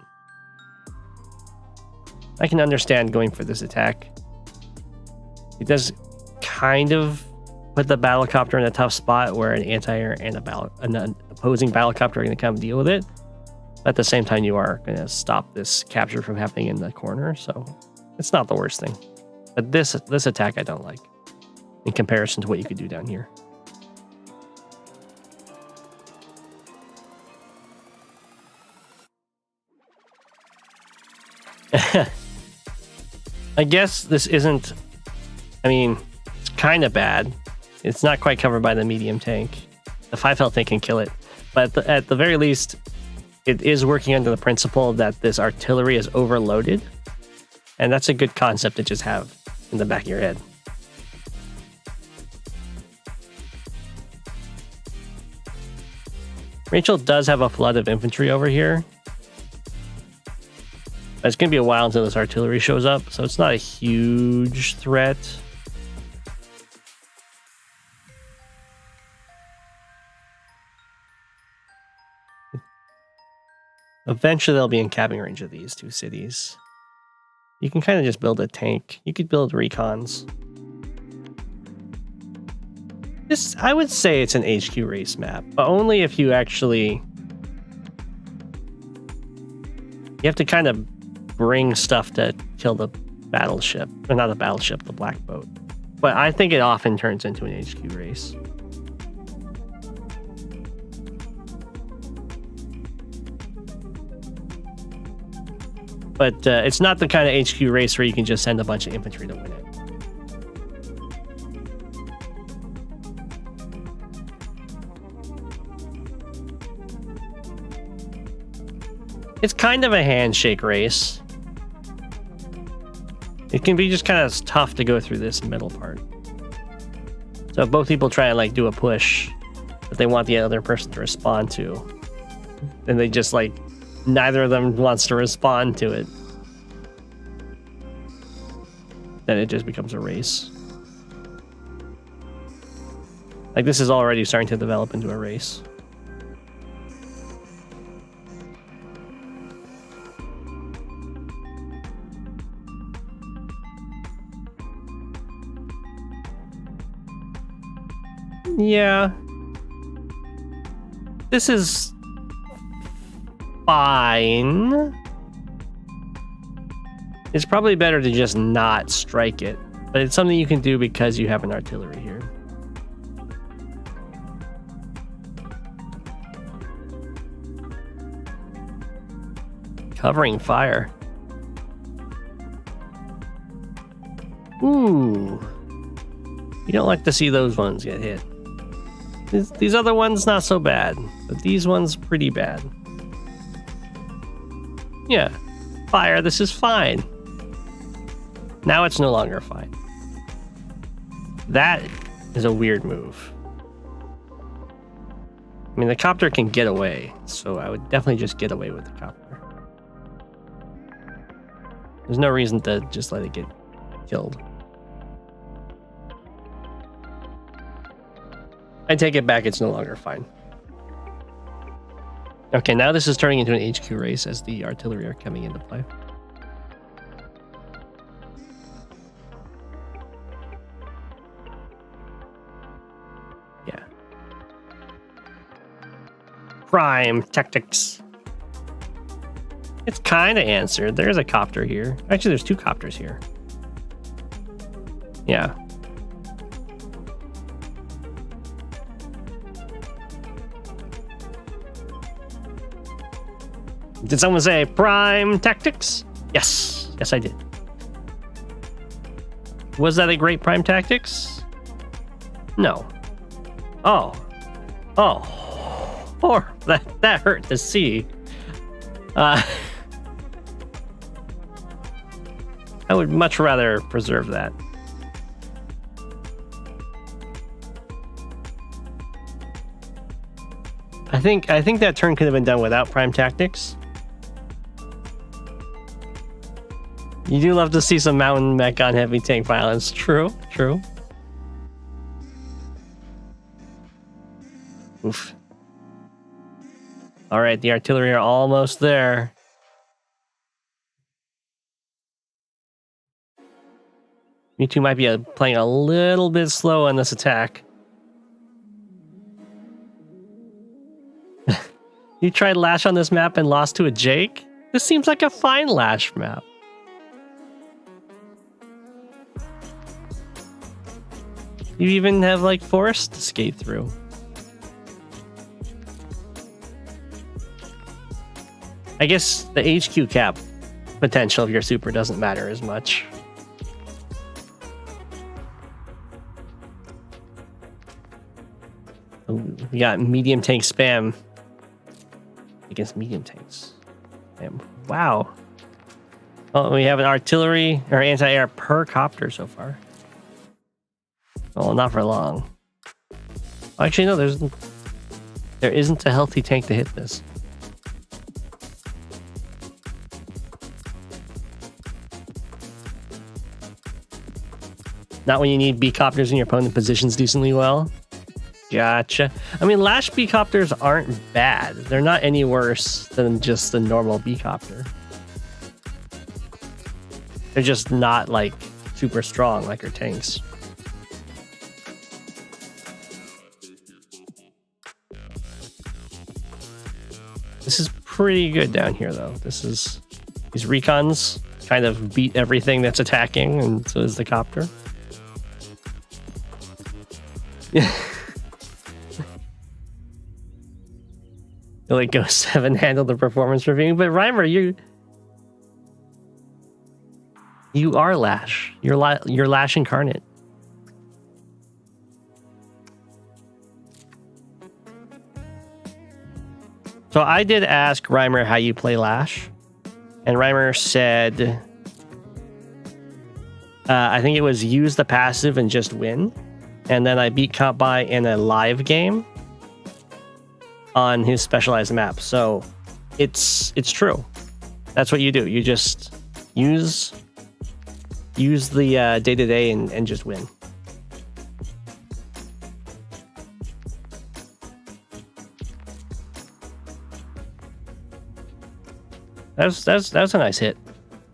I can understand going for this attack. It does kind of put the battlecopter in a tough spot where an anti-air and an opposing battlecopter are going to come deal with it. At the same time, you are going to stop this capture from happening in the corner, so it's not the worst thing. But this attack I don't like in comparison to what you could do down here. I guess this isn't... I mean, it's kind of bad. It's not quite covered by the medium tank. The 5 health tank can kill it. But at the very least, it is working under the principle that this artillery is overloaded. And that's a good concept to just have in the back of your head. Rachel does have a flood of infantry over here. But it's going to be a while until this artillery shows up, so it's not a huge threat. Eventually, they'll be in capping range of these two cities. You can kind of just build a tank. You could build recons. I would say it's an HQ race map, but only if you actually... You have to kind of bring stuff to kill the battleship. Or not the battleship, the black boat. But I think it often turns into an HQ race. But it's not the kind of HQ race where you can just send a bunch of infantry to win it. It's kind of a handshake race. It can be just kind of tough to go through this middle part. So if both people try and like do a push that they want the other person to respond to, then they just like neither of them wants to respond to it, then it just becomes a race. Like this is already starting to develop into a race. Yeah. This is fine. It's probably better to just not strike it, but it's something you can do because you have an artillery here. Covering fire. Ooh. You don't like to see those ones get hit. These other ones, not so bad, but these ones, pretty bad. Yeah. Fire, this is fine. Now it's no longer fine. That is a weird move. I mean, the copter can get away, so I would definitely just get away with the copter. There's no reason to just let it get killed. I take it back, it's no longer fine. Okay, now this is turning into an HQ race as the artillery are coming into play. Yeah. Prime tactics. It's kind of answered. There's a copter here. Actually, there's two copters here. Yeah. Did someone say Prime Tactics? Yes. Yes, I did. Was that a great Prime Tactics? No. Oh. Oh. Or that hurt to see. I would much rather preserve that. I think that turn could have been done without Prime Tactics. You do love to see some mountain mech on heavy tank violence. True. Oof. All right, the artillery are almost there. Mewtwo might be playing a little bit slow on this attack. You tried Lash on this map and lost to a Jake? This seems like a fine Lash map. You even have like forest to skate through. I guess the HQ cap potential of your super doesn't matter as much. We got medium tank spam against medium tanks. Damn. Wow. Oh, we have an artillery or anti-air per copter so far. Oh, not for long. Actually, no, there isn't a healthy tank to hit this. Not when you need B-copters and your opponent positions decently well. Gotcha. I mean, Lash B-copters aren't bad. They're not any worse than just the normal B-copter. They're just not, like, super strong like our tanks. This is pretty good down here, though. These recons kind of beat everything that's attacking, and so is the copter. Yeah. Like Go7 handled the performance review, but Rhymer, you are Lash. You're Lash incarnate. So I did ask Rhymer how you play Lash, and Rhymer said, I think it was use the passive and just win, and then I beat comp by in a live game on his specialized map. So it's true. That's what you do. You just use the day-to-day and just win. That's a nice hit.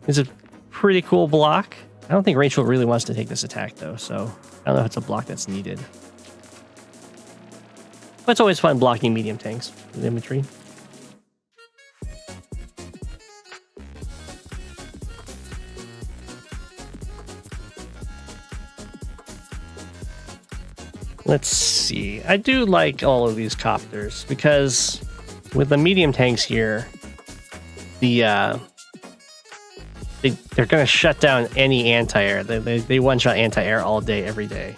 It's a pretty cool block. I don't think Rachel really wants to take this attack though, so I don't know if it's a block that's needed. But it's always fun blocking medium tanks with infantry. Let's see. I do like all of these copters because with the medium tanks here, they're going to shut down any anti-air. They one-shot anti-air all day, every day.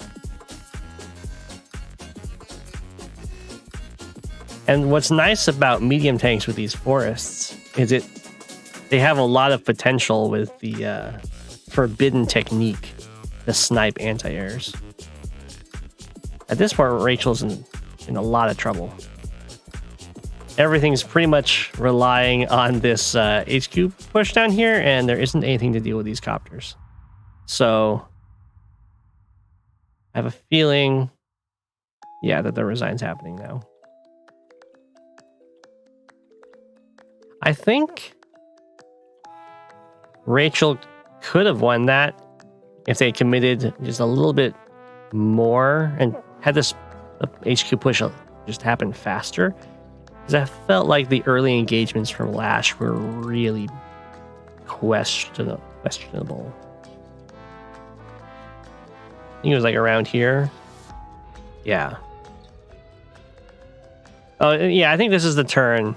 And what's nice about medium tanks with these forests is they have a lot of potential with the forbidden technique to snipe anti-airs. At this point, Rachel's in a lot of trouble. Everything's pretty much relying on this HQ push down here, and there isn't anything to deal with these copters. So I have a feeling, yeah, that the resign's happening now. I think Rachel could have won that if they committed just a little bit more and had this HQ push just happen faster. Because I felt like the early engagements from Lash were really questionable. I think it was like around here. Yeah. Oh, yeah, I think this is the turn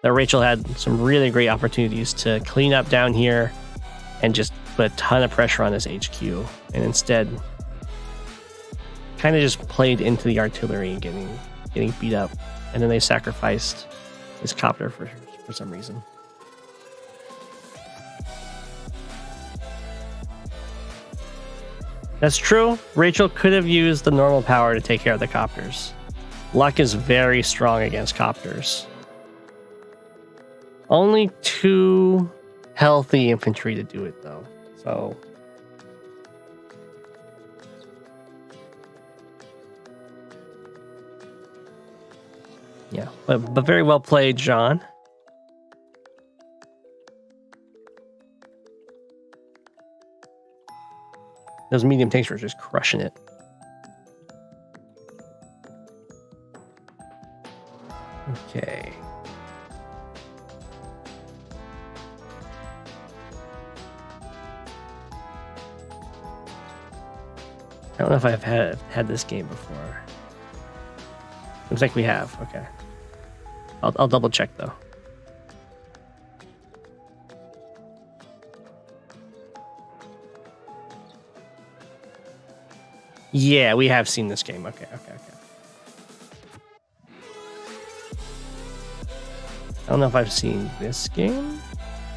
that Rachel had some really great opportunities to clean up down here and just put a ton of pressure on this HQ, and instead kind of just played into the artillery and getting beat up, and then they sacrificed this copter for some reason. That's true. Rachel could have used the normal power to take care of the copters. Luck is very strong against copters. Only 2 healthy infantry to do it, though. So yeah, but very well played, John. Those medium tanks were just crushing it. Okay. I don't know if I've had this game before. Looks like we have. Okay. I'll double check though. Yeah, we have seen this game. Okay. I don't know if I've seen this game.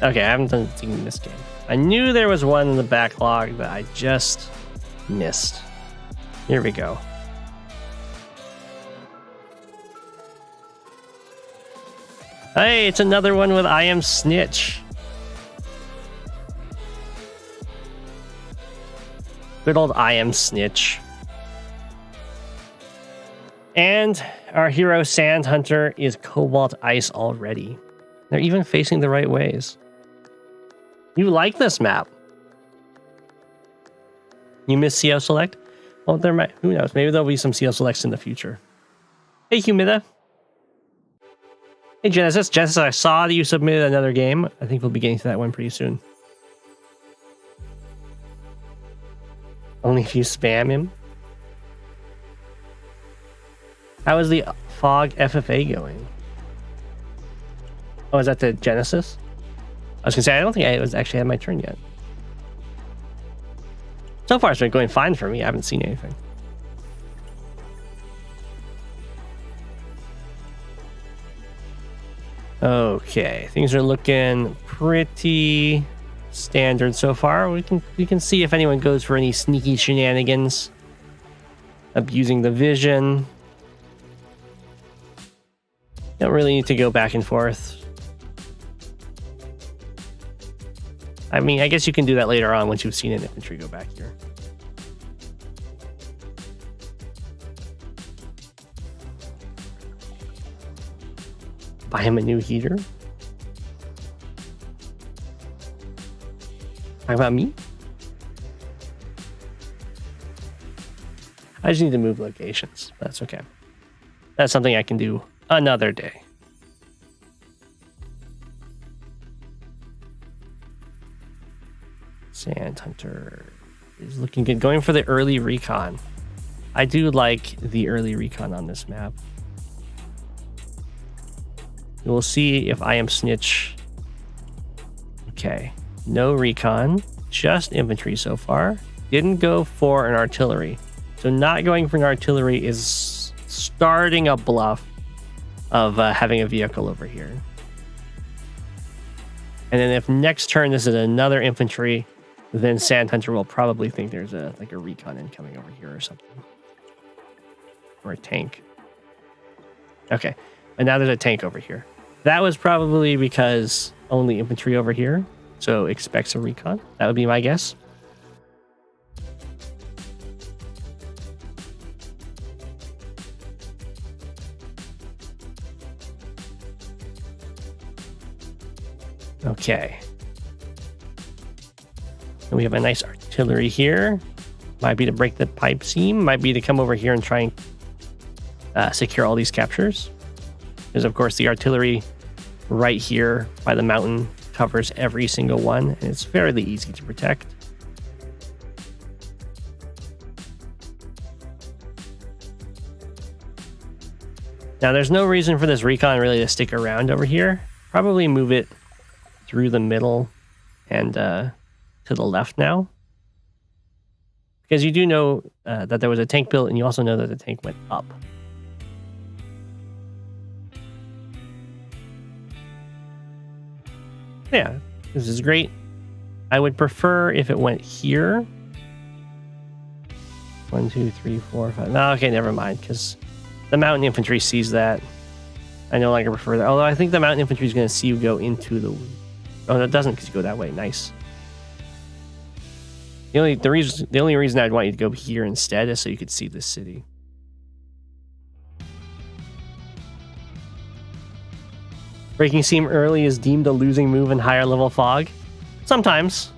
Okay, I haven't seen this game. I knew there was one in the backlog that I just missed. Here we go. Hey, it's another one with I Am Snitch. Good old I Am Snitch. And our hero Sand Hunter is Cobalt Ice already. They're even facing the right ways. You like this map? You miss CO Select? Well, there might. Who knows? Maybe there'll be some CO Selects in the future. Hey, Humida. Hey, Genesis. Genesis, I saw that you submitted another game. I think we'll be getting to that one pretty soon. Only if you spam him. How is the Fog FFA going? Oh, is that the Genesis? I was gonna say, I don't think I actually had my turn yet. So far, it's been going fine for me. I haven't seen anything. Okay, things are looking pretty standard so far. We can see if anyone goes for any sneaky shenanigans, abusing the vision. Don't really need to go back and forth. I mean, I guess you can do that later on once you've seen an infantry go back here. Buy him a new heater? Talk about me? I just need to move locations. That's okay. That's something I can do another day. Sand Hunter is looking good. Going for the early recon. I do like the early recon on this map. We'll see if I Am Snitch. Okay. No recon. Just infantry so far. Didn't go for an artillery. So not going for an artillery is starting a bluff of having a vehicle over here. And then if next turn this is another infantry, then Sand Hunter will probably think there's a recon incoming over here or something. Or a tank. Okay. And now there's a tank over here. That was probably because only infantry over here. So expects a recon. That would be my guess. Okay. And we have a nice artillery here. Might be to break the pipe seam. Might be to come over here and try and secure all these captures. Because, of course, the artillery right here by the mountain covers every single one. And it's fairly easy to protect. Now, there's no reason for this recon really to stick around over here. probably move it through the middle and to the left now. Because you do know that there was a tank built, and you also know that the tank went up. Yeah, this is great. I would prefer if it went here. 1, 2, 3, 4, 5. No, okay, never mind, because the mountain infantry sees that. I no longer prefer that. Although I think the mountain infantry is going to see you go into the... Oh, no, it doesn't, because you go that way. Nice. The only reason I'd want you to go here instead is so you could see this city. Breaking seam early is deemed a losing move in higher level fog. Sometimes.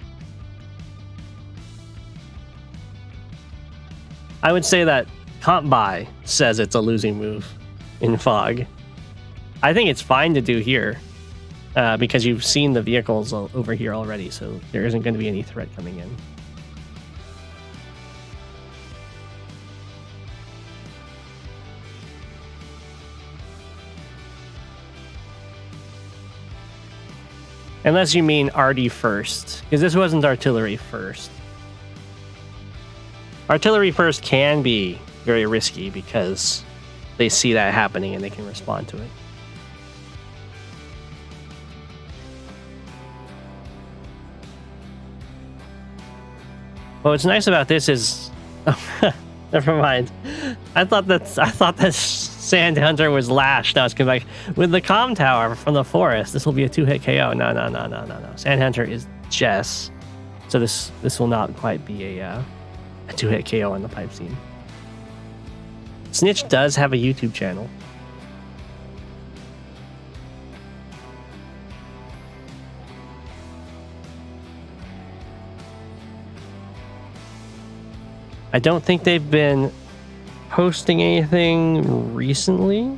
I would say that comp buy says it's a losing move in fog. I think it's fine to do here because you've seen the vehicles over here already, so there isn't going to be any threat coming in. Unless you mean RD first, because this wasn't artillery first. Artillery first can be very risky because they see that happening and they can respond to it. What's nice about this is, never mind. I thought that Sand Hunter was lashed. I was gonna be like, with the comm tower from the forest, this will be a 2-hit KO. No. Sand Hunter is Jess, so this will not quite be a 2-hit KO on the pipe scene. Snitch does have a YouTube channel. I don't think they've been posting anything recently.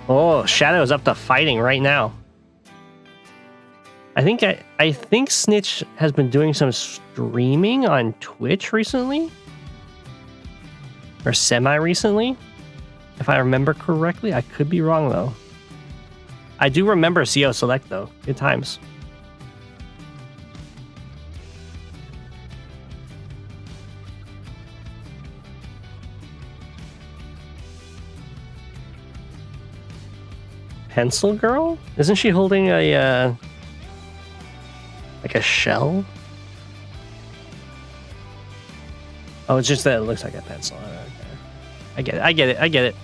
Oh, Shadow's up to fighting right now. I think Snitch has been doing some streaming on Twitch recently. Or semi-recently. If I remember correctly. I could be wrong, though. I do remember CO Select, though. Good times. Pencil Girl? Isn't she holding a like a shell? Oh, it's just that it looks like a pencil. I get it.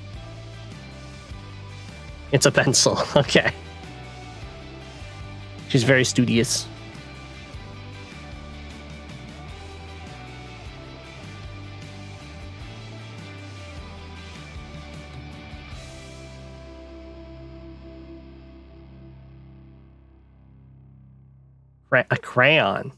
It's a pencil. Okay. She's very studious. A crayon.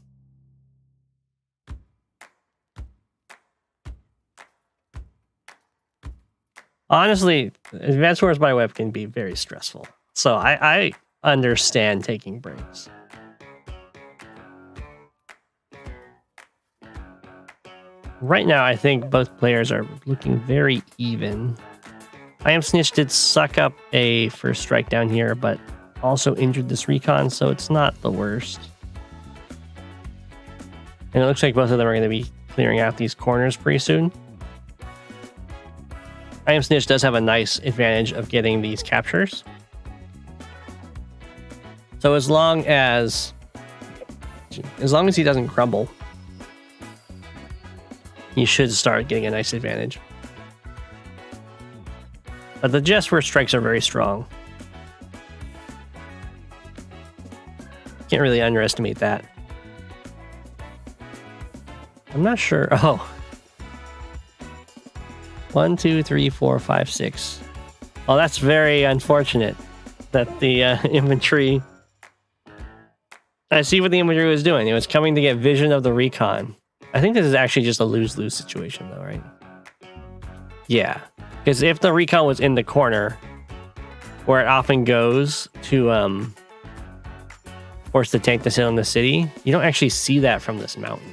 Honestly, Advanced Wars by Web can be very stressful. So I understand taking breaks. Right now, I think both players are looking very even. I Am Snitch did suck up a first strike down here, but also injured this recon, so it's not the worst. And it looks like both of them are going to be clearing out these corners pretty soon. I Am Snitch does have a nice advantage of getting these captures. So as long as he doesn't crumble, he should start getting a nice advantage. But the Jess first strikes are very strong. Can't really underestimate that. I'm not sure. Oh. 1, 2, 3, 4, 5, 6. Well, that's very unfortunate that the infantry... I see what the infantry was doing. It was coming to get vision of the recon. I think this is actually just a lose-lose situation, though, right? Yeah. Because if the recon was in the corner, where it often goes to force the tank to sit on the city, you don't actually see that from this mountain.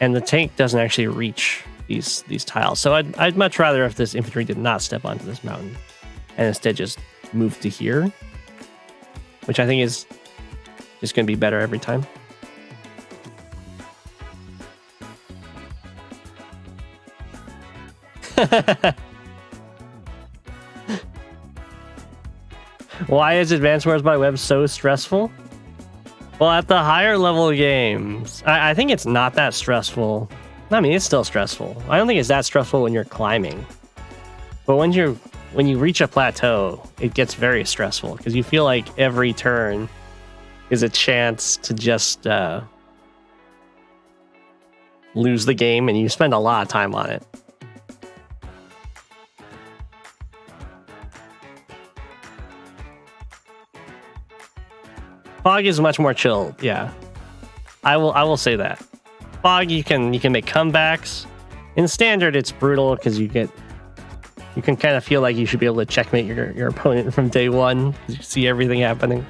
And the tank doesn't actually reach these tiles. So I'd much rather if this infantry did not step onto this mountain and instead just move to here, which I think is just going to be better every time. Why is Advanced Wars by Web so stressful? Well, at the higher level games, I think it's not that stressful. I mean, it's still stressful. I don't think it's that stressful when you're climbing. But when you reach a plateau, it gets very stressful because you feel like every turn is a chance to just lose the game, and you spend a lot of time on it. Fog is much more chill, yeah. I will say that. Fog, you can make comebacks. In standard, it's brutal because you can kind of feel like you should be able to checkmate your opponent from day one. You see everything happening.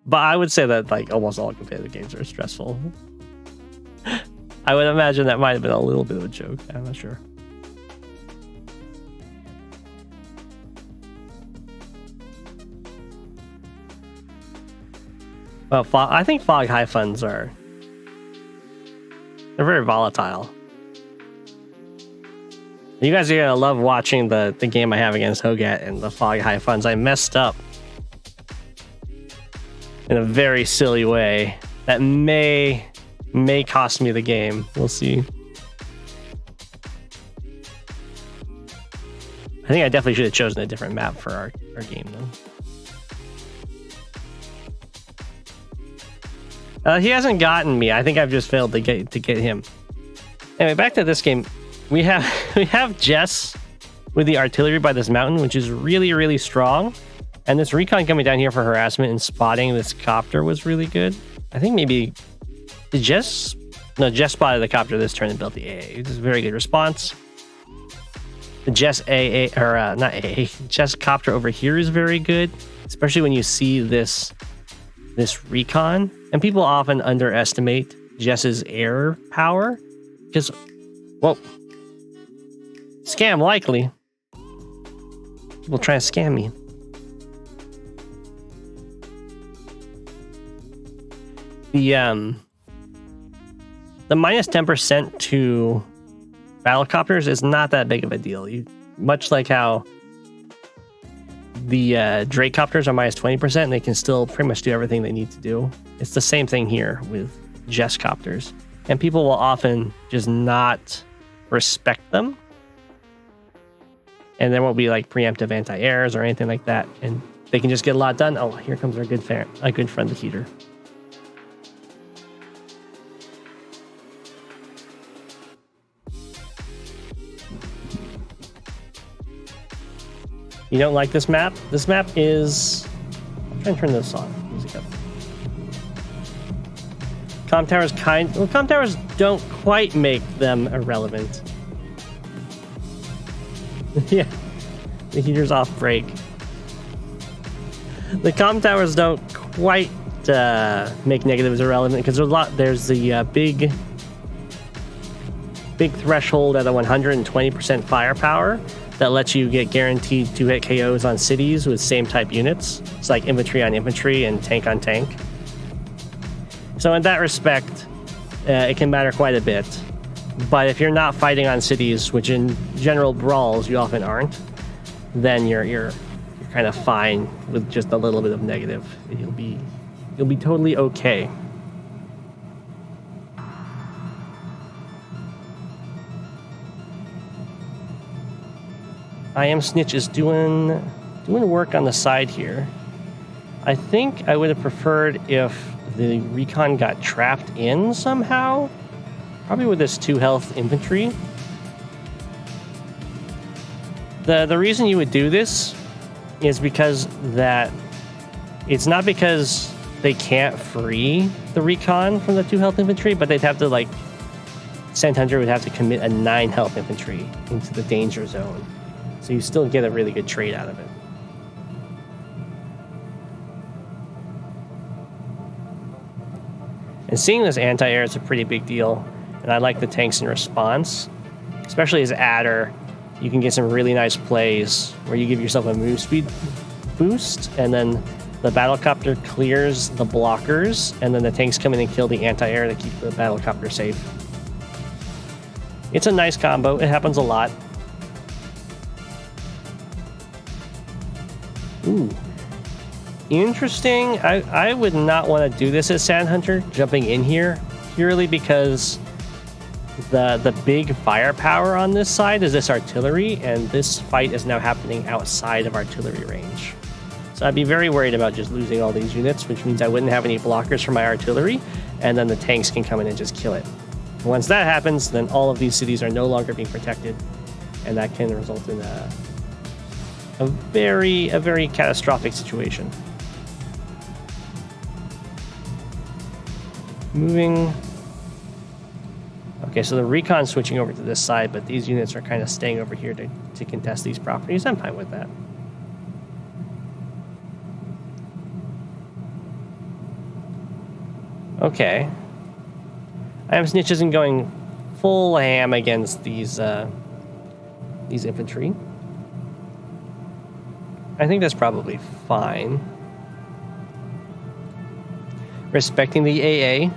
But I would say that like almost all competitive games are stressful. I would imagine that might have been a little bit of a joke. I'm not sure. Well, I think Fog High Funds they're very volatile. You guys are gonna love watching the game I have against Hogat and the Fog High Funds. I messed up in a very silly way that may cost me the game. We'll see. I think I definitely should have chosen a different map for our game though. He hasn't gotten me. I think I've just failed to get him. Anyway, back to this game. We have Jess with the artillery by this mountain, which is really, really strong. And this recon coming down here for harassment and spotting this copter was really good. I think maybe Jess spotted the copter this turn and built the AA. It's a very good response. The Jess Jess copter over here is very good, especially when you see this recon. And people often underestimate Jess's air power because, well, scam likely. People try to scam me. The minus 10% to battlecopters is not that big of a deal. Much like how the Drake copters are minus 20%, and they can still pretty much do everything they need to do. It's the same thing here with Jess copters. And people will often just not respect them. And there won't be like preemptive anti-airs or anything like that. And they can just get a lot done. Oh, here comes our good friend, the Heater. You don't like this map? This map is... I'm trying to turn this on. Music up. Comm towers don't quite make them irrelevant. Yeah. The Heater's off break. The comm towers don't quite make negatives irrelevant because there's the big threshold at a 120% firepower that lets you get guaranteed 2-hit KOs on cities with same type units. It's like infantry on infantry and tank on tank. So in that respect, it can matter quite a bit. But if you're not fighting on cities, which in general brawls you often aren't, then you're kind of fine with just a little bit of negative. You'll be totally okay. I Am Snitch is doing work on the side here. I think I would have preferred if the recon got trapped in somehow. Probably with this 2 health infantry. The reason you would do this is because that it's not because they can't free the recon from the 2 health infantry, but they'd have to like Sand Hunter would have to commit a 9 health infantry into the danger zone. So you still get a really good trade out of it. And seeing this anti-air is a pretty big deal. And I like the tanks in response. Especially as adder, you can get some really nice plays where you give yourself a move speed boost, and then the battlecopter clears the blockers, and then the tanks come in and kill the anti-air to keep the battlecopter safe. It's a nice combo. It happens a lot. Ooh. Interesting. I would not want to do this as Sand Hunter, jumping in here, purely because the big firepower on this side is this artillery, and this fight is now happening outside of artillery range. So I'd be very worried about just losing all these units, which means I wouldn't have any blockers for my artillery, and then the tanks can come in and just kill it. Once that happens, then all of these cities are no longer being protected, and that can result in a very catastrophic situation. Moving. Okay, so the recon's switching over to this side, but these units are kind of staying over here to contest these properties. I'm fine with that. Okay. I am Snitch isn't going full ham against these infantry. I think that's probably fine. Respecting the AA.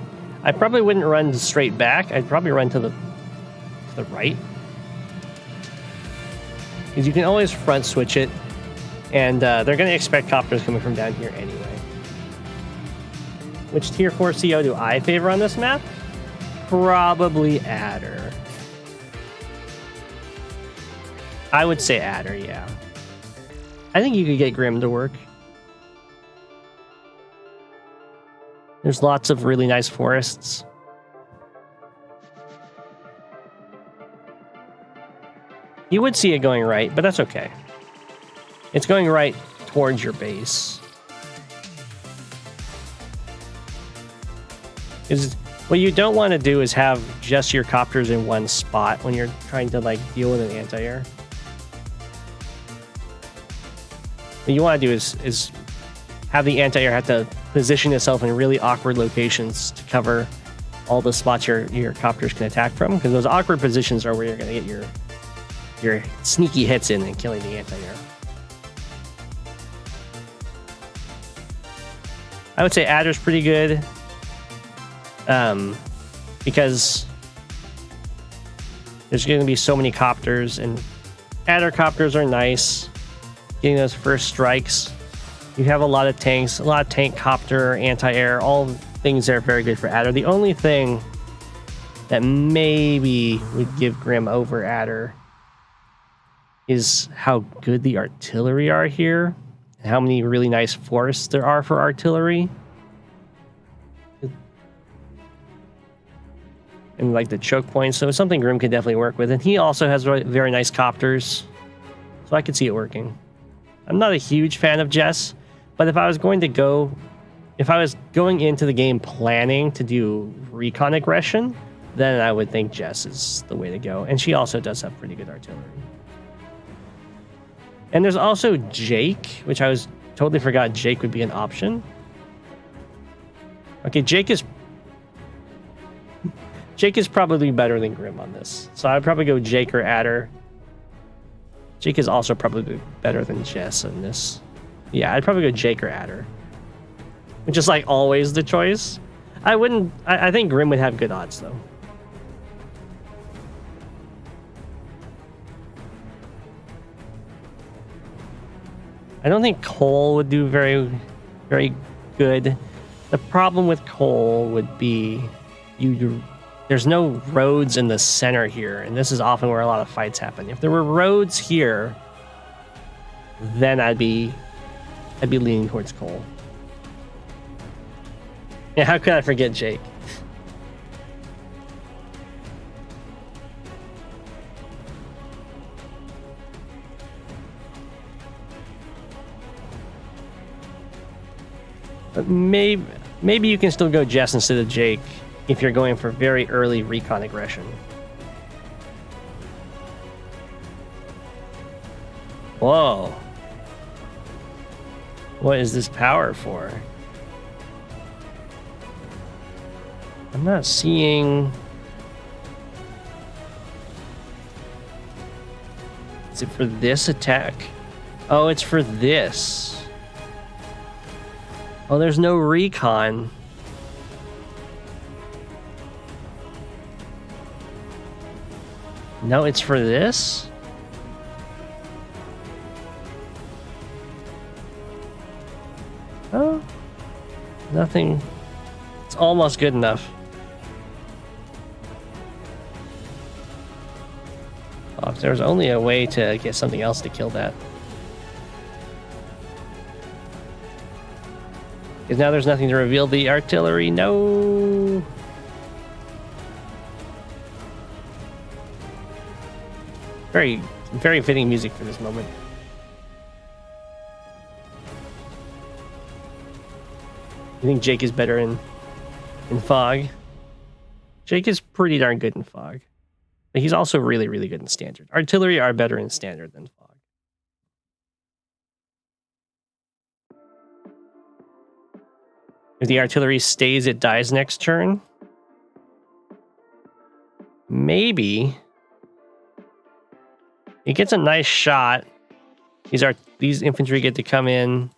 I probably wouldn't run straight back. I'd probably run to the right. Because you can always front switch it. And they're going to expect copters coming from down here anyway. Which tier 4 CO do I favor on this map? Probably Adder. I would say Adder, yeah. I think you could get Grim to work. There's lots of really nice forests. You would see it going right, but that's okay. It's going right towards your base. What you don't want to do is have just your copters in one spot when you're trying to like deal with an anti-air. What you want to do is have the anti-air have to position itself in really awkward locations to cover all the spots your copters can attack from, because those awkward positions are where you're going to get your sneaky hits in and killing the anti-air. I would say Adder's pretty good. Because there's going to be so many copters, and Adder copters are nice. Getting those first strikes. You have a lot of tanks, a lot of tank copter, anti-air, all things that are very good for Adder. The only thing that maybe would give Grim over Adder is how good the artillery are here, and how many really nice forests there are for artillery. And like the choke points, so it's something Grim could definitely work with. And he also has very nice copters, so I could see it working. I'm not a huge fan of Jess, but if I was going into the game planning to do recon aggression, then I would think Jess is the way to go. And she also does have pretty good artillery. And there's also Jake, which I was totally forgot Jake would be an option. Okay, Jake is probably better than Grim on this. So I'd probably go Jake or Adder. Jake is also probably better than Jess in this. Yeah, I'd probably go Jake or Adder. Which is like always the choice. I think Grim would have good odds though. I don't think Cole would do very, very good. The problem with Cole would be there's no roads in the center here, and this is often where a lot of fights happen. If there were roads here, then I'd be leaning towards Cole. Yeah, how could I forget Jake? But maybe you can still go Jess instead of Jake if you're going for very early recon aggression. Whoa. What is this power for? I'm not seeing... Is it for this attack? Oh, it's for this. Oh, there's no recon. No, it's for this? Oh, nothing. It's almost good enough. Oh, if there's only a way to get something else to kill that. Because now there's nothing to reveal the artillery. No. Very, very fitting music for this moment. I think Jake is better in Fog. Jake is pretty darn good in Fog. But he's also really, really good in Standard. Artillery are better in Standard than Fog. If the artillery stays, it dies next turn. Maybe. It gets a nice shot. These infantry get to come in.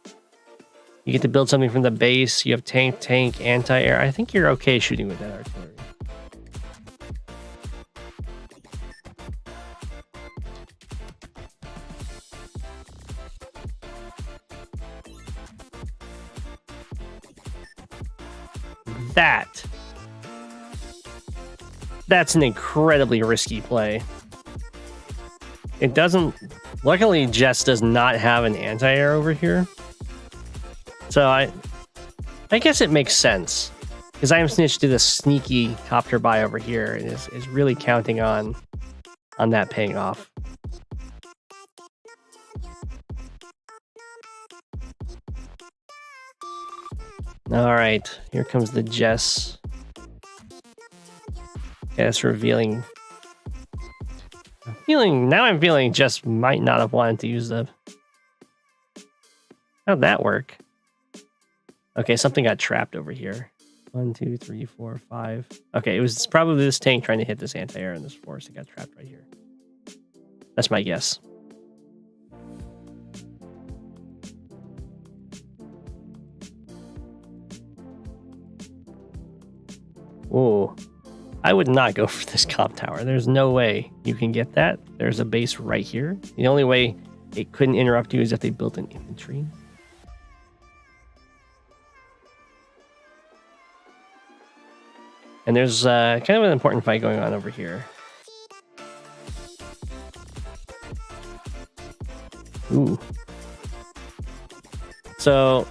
You get to build something from the base. You have tank, anti-air. I think you're okay shooting with that artillery. That's an incredibly risky play. It doesn't... Luckily, Jess does not have an anti-air over here. So I guess it makes sense. Because I am Snitch did a sneaky copter buy over here and is really counting on that paying off. Alright, here comes the Jess. Yeah, it's revealing. I'm feeling Jess might not have wanted to use the... How'd that work? Okay, something got trapped over here. 1, 2, 3, 4, 5. Okay, it was probably this tank trying to hit this anti-air in this force. It got trapped right here. That's my guess. Whoa. I would not go for this comp tower. There's no way you can get that. There's a base right here. The only way it couldn't interrupt you is if they built an infantry. And there's kind of an important fight going on over here. Ooh. So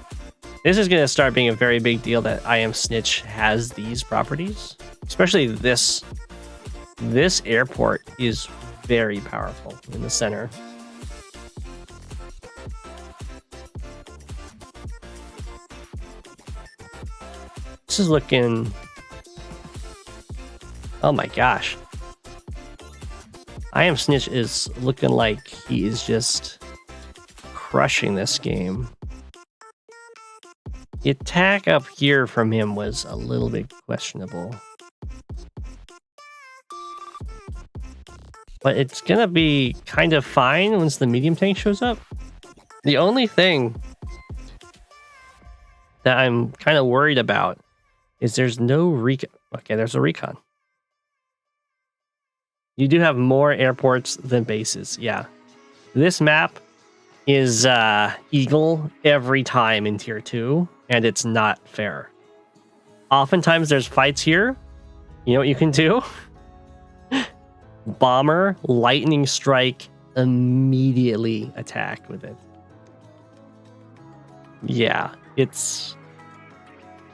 this is going to start being a very big deal that I Am Snitch has these properties. Especially this airport is very powerful in the center. This is looking... Oh my gosh. I Am Snitch is looking like he is just crushing this game. The attack up here from him was a little bit questionable. But it's gonna be kind of fine once the medium tank shows up. The only thing that I'm kind of worried about is there's no recon. Okay, there's a recon. You do have more airports than bases, yeah. This map is Eagle every time in Tier 2, and it's not fair. Oftentimes there's fights here. You know what you can do? Bomber, lightning strike, immediately attack with it. Yeah, it's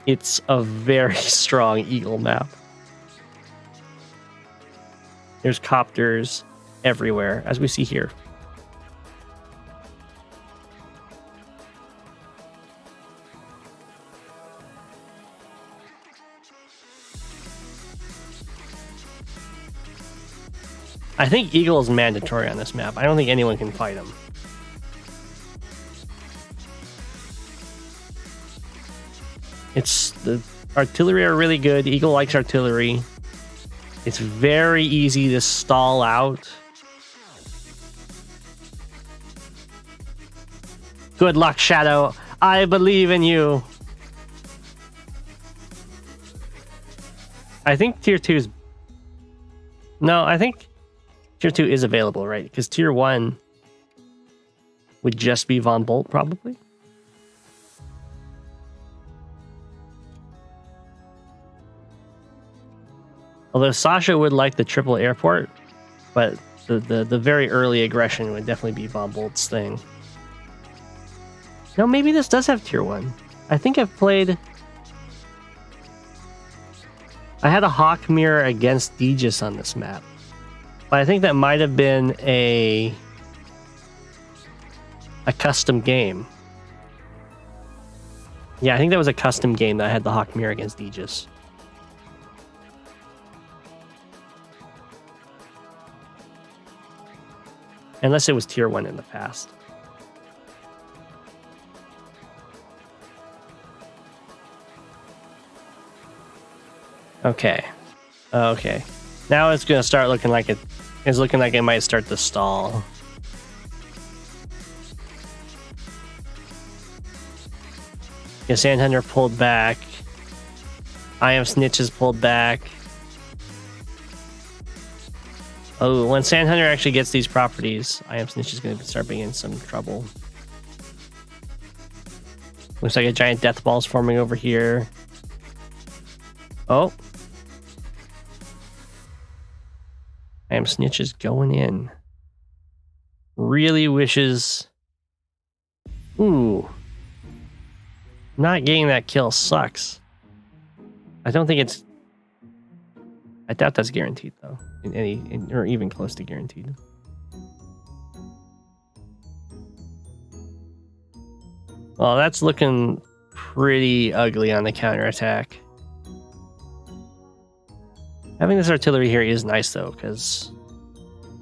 a very strong Eagle map. There's copters everywhere, as we see here. I think Eagle is mandatory on this map. I don't think anyone can fight him. It's Artillery are really good. Eagle likes artillery. It's very easy to stall out. Good luck, Shadow. I believe in you. I think tier 2 is... No, I think tier 2 is available, right? Because tier 1 would just be Von Bolt, probably. Although Sasha would like the triple airport, but the very early aggression would definitely be Von Bolt's thing. No, maybe this does have tier 1. I think I've played... I had a Hawk Mirror against Aegis on this map. But I think that might have been a custom game. Yeah, I think that was a custom game that I had the Hawk Mirror against Aegis. Unless it was tier 1 in the past. Okay. Okay. Now it's gonna start looking like it's looking like it might start to stall. Yeah, Sandhunter pulled back. I Am Snitch is pulled back. Oh, when Sandhunter actually gets these properties, I Am Snitch is going to start being in some trouble. Looks like a giant death ball's forming over here. Oh. I Am Snitch is going in. Really wishes... Ooh. Not getting that kill sucks. I don't think it's... I doubt that's guaranteed, though. Or even close to guaranteed. Well, that's looking pretty ugly on the counterattack. Having this artillery here is nice, though, because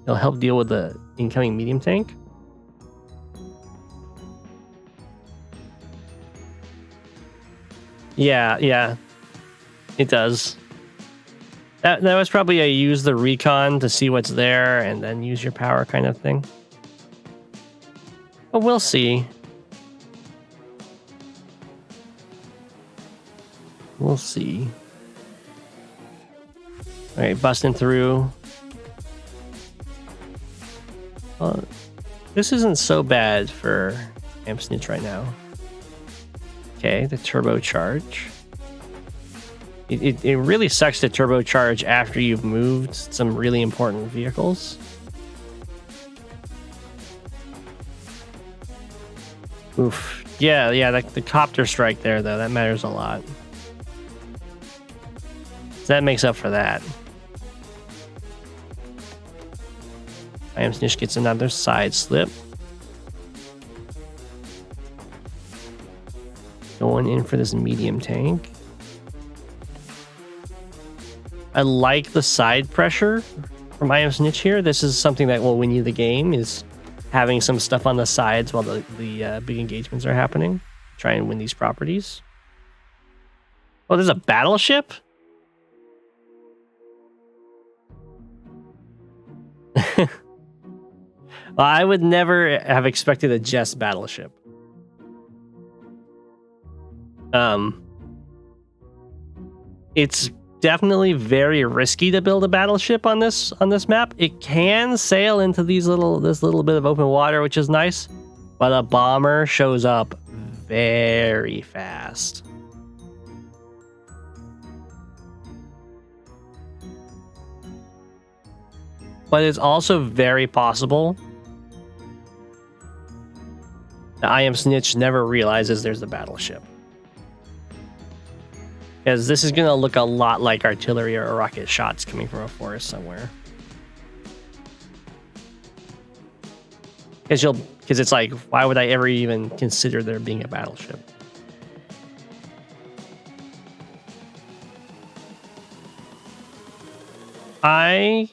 it'll help deal with the incoming medium tank. Yeah, it does. That was probably a use the recon to see what's there and then use your power kind of thing. But we'll see. We'll see. All right, busting through. Well, this isn't so bad for Am Snitch right now. Okay, the turbocharge. It really sucks to turbocharge after you've moved some really important vehicles. Oof. Yeah, the copter strike there, though, that matters a lot. So that makes up for that. I Am Snitch gets another side slip. Going in for this medium tank. I like the side pressure from I Am Snitch here. This is something that will win you the game, is having some stuff on the sides while the big engagements are happening. Try and win these properties. Oh, there's a battleship? Well, I would never have expected a Jess battleship. It's definitely very risky to build a battleship on this map. It can sail into this little bit of open water, which is nice, but a bomber shows up very fast. But it's also very possible that I Am Snitch never realizes there's a battleship. Because this is going to look a lot like artillery or rocket shots coming from a forest somewhere. Because it's like, why would I ever even consider there being a battleship? I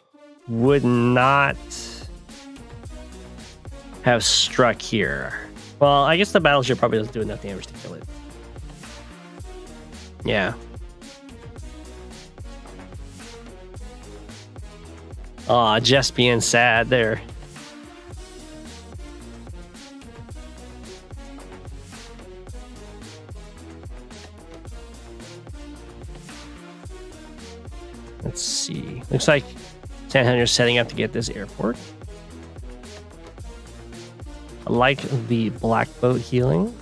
would not have struck here. Well, I guess the battleship probably doesn't do enough damage to kill it. Yeah. Aw, just being sad there. Let's see. Looks like Sandhunter's setting up to get this airport. I like the black boat healing.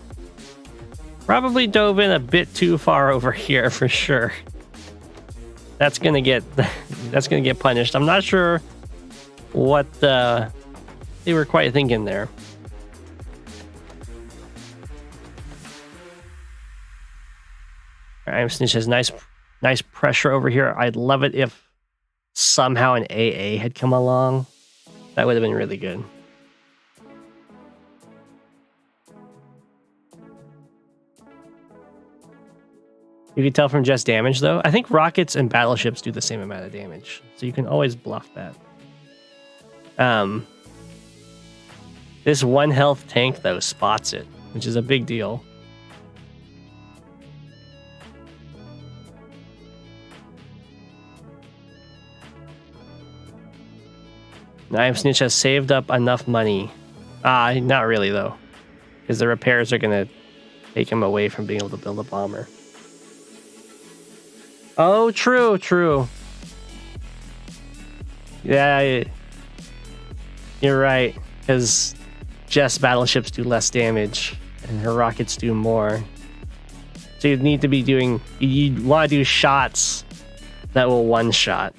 Probably dove in a bit too far over here for sure. That's gonna get punished. I'm not sure what they were quite thinking there. Alright, Snitch has nice pressure over here. I'd love it if somehow an AA had come along. That would have been really good. You can tell from just damage, though. I think rockets and battleships do the same amount of damage, so you can always bluff that. This 1 health tank, though, spots it, which is a big deal. Now Snitch has saved up enough money. Not really, though, because the repairs are going to take him away from being able to build a bomber. Oh, true. Yeah, you're right, because Jess battleships do less damage, and her rockets do more. So you'd need to be doing... You'd want to do shots that will one-shot.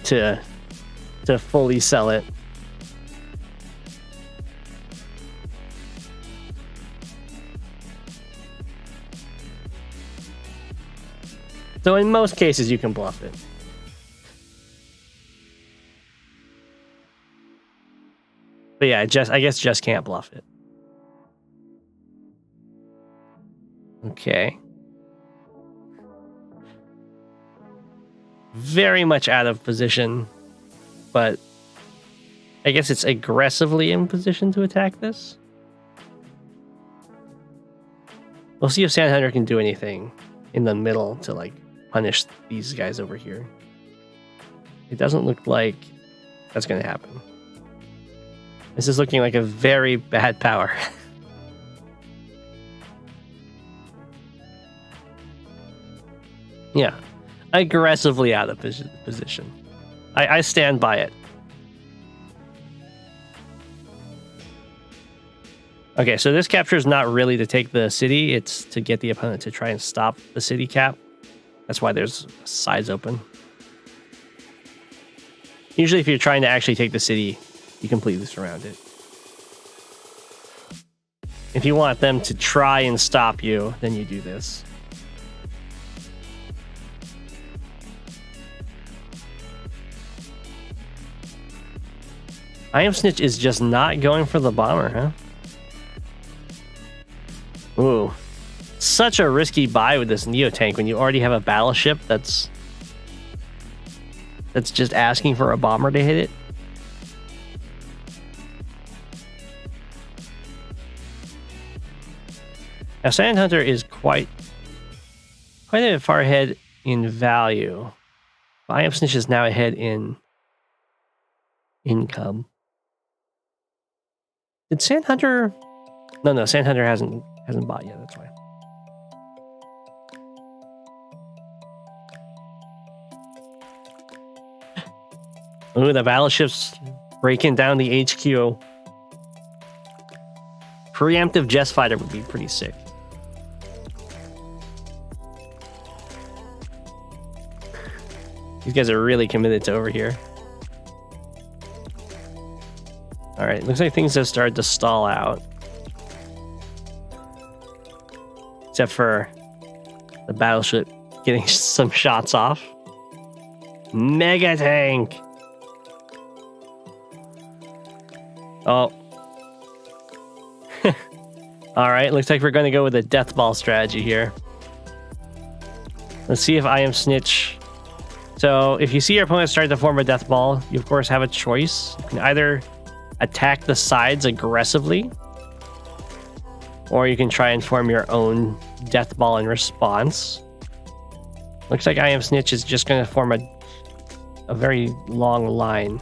To fully sell it. So in most cases, you can bluff it. But yeah, I guess just can't bluff it. Okay. Very much out of position, but I guess it's aggressively in position to attack this. We'll see if Sandhunter can do anything in the middle to like punish these guys over here. It doesn't look like that's going to happen. This is looking like a very bad power. Yeah. Aggressively out of position. I stand by it. Okay, so this capture is not really to take the city. It's to get the opponent to try and stop the city cap. That's why there's sides open. Usually if you're trying to actually take the city, you completely surround it. If you want them to try and stop you, then you do this. Snitch is just not going for the bomber, huh? Ooh. Such a risky buy with this Neo tank when you already have a battleship that's just asking for a bomber to hit it. Now Sandhunter is quite a bit far ahead in value. Snitch is now ahead in income. Did Sandhunter? No, Sandhunter hasn't bought yet, that's why. Ooh, the battleship's breaking down the HQ. Preemptive Jess fighter would be pretty sick. These guys are really committed to over here. Alright, looks like things have started to stall out. Except for the battleship getting some shots off. Mega tank! Oh. Alright, looks like we're going to go with a death ball strategy here. Let's see if Snitch... So, if you see your opponent start to form a death ball, you of course have a choice. You can either attack the sides aggressively, or you can try and form your own death ball in response. Looks like I Am Snitch is just going to form a very long line.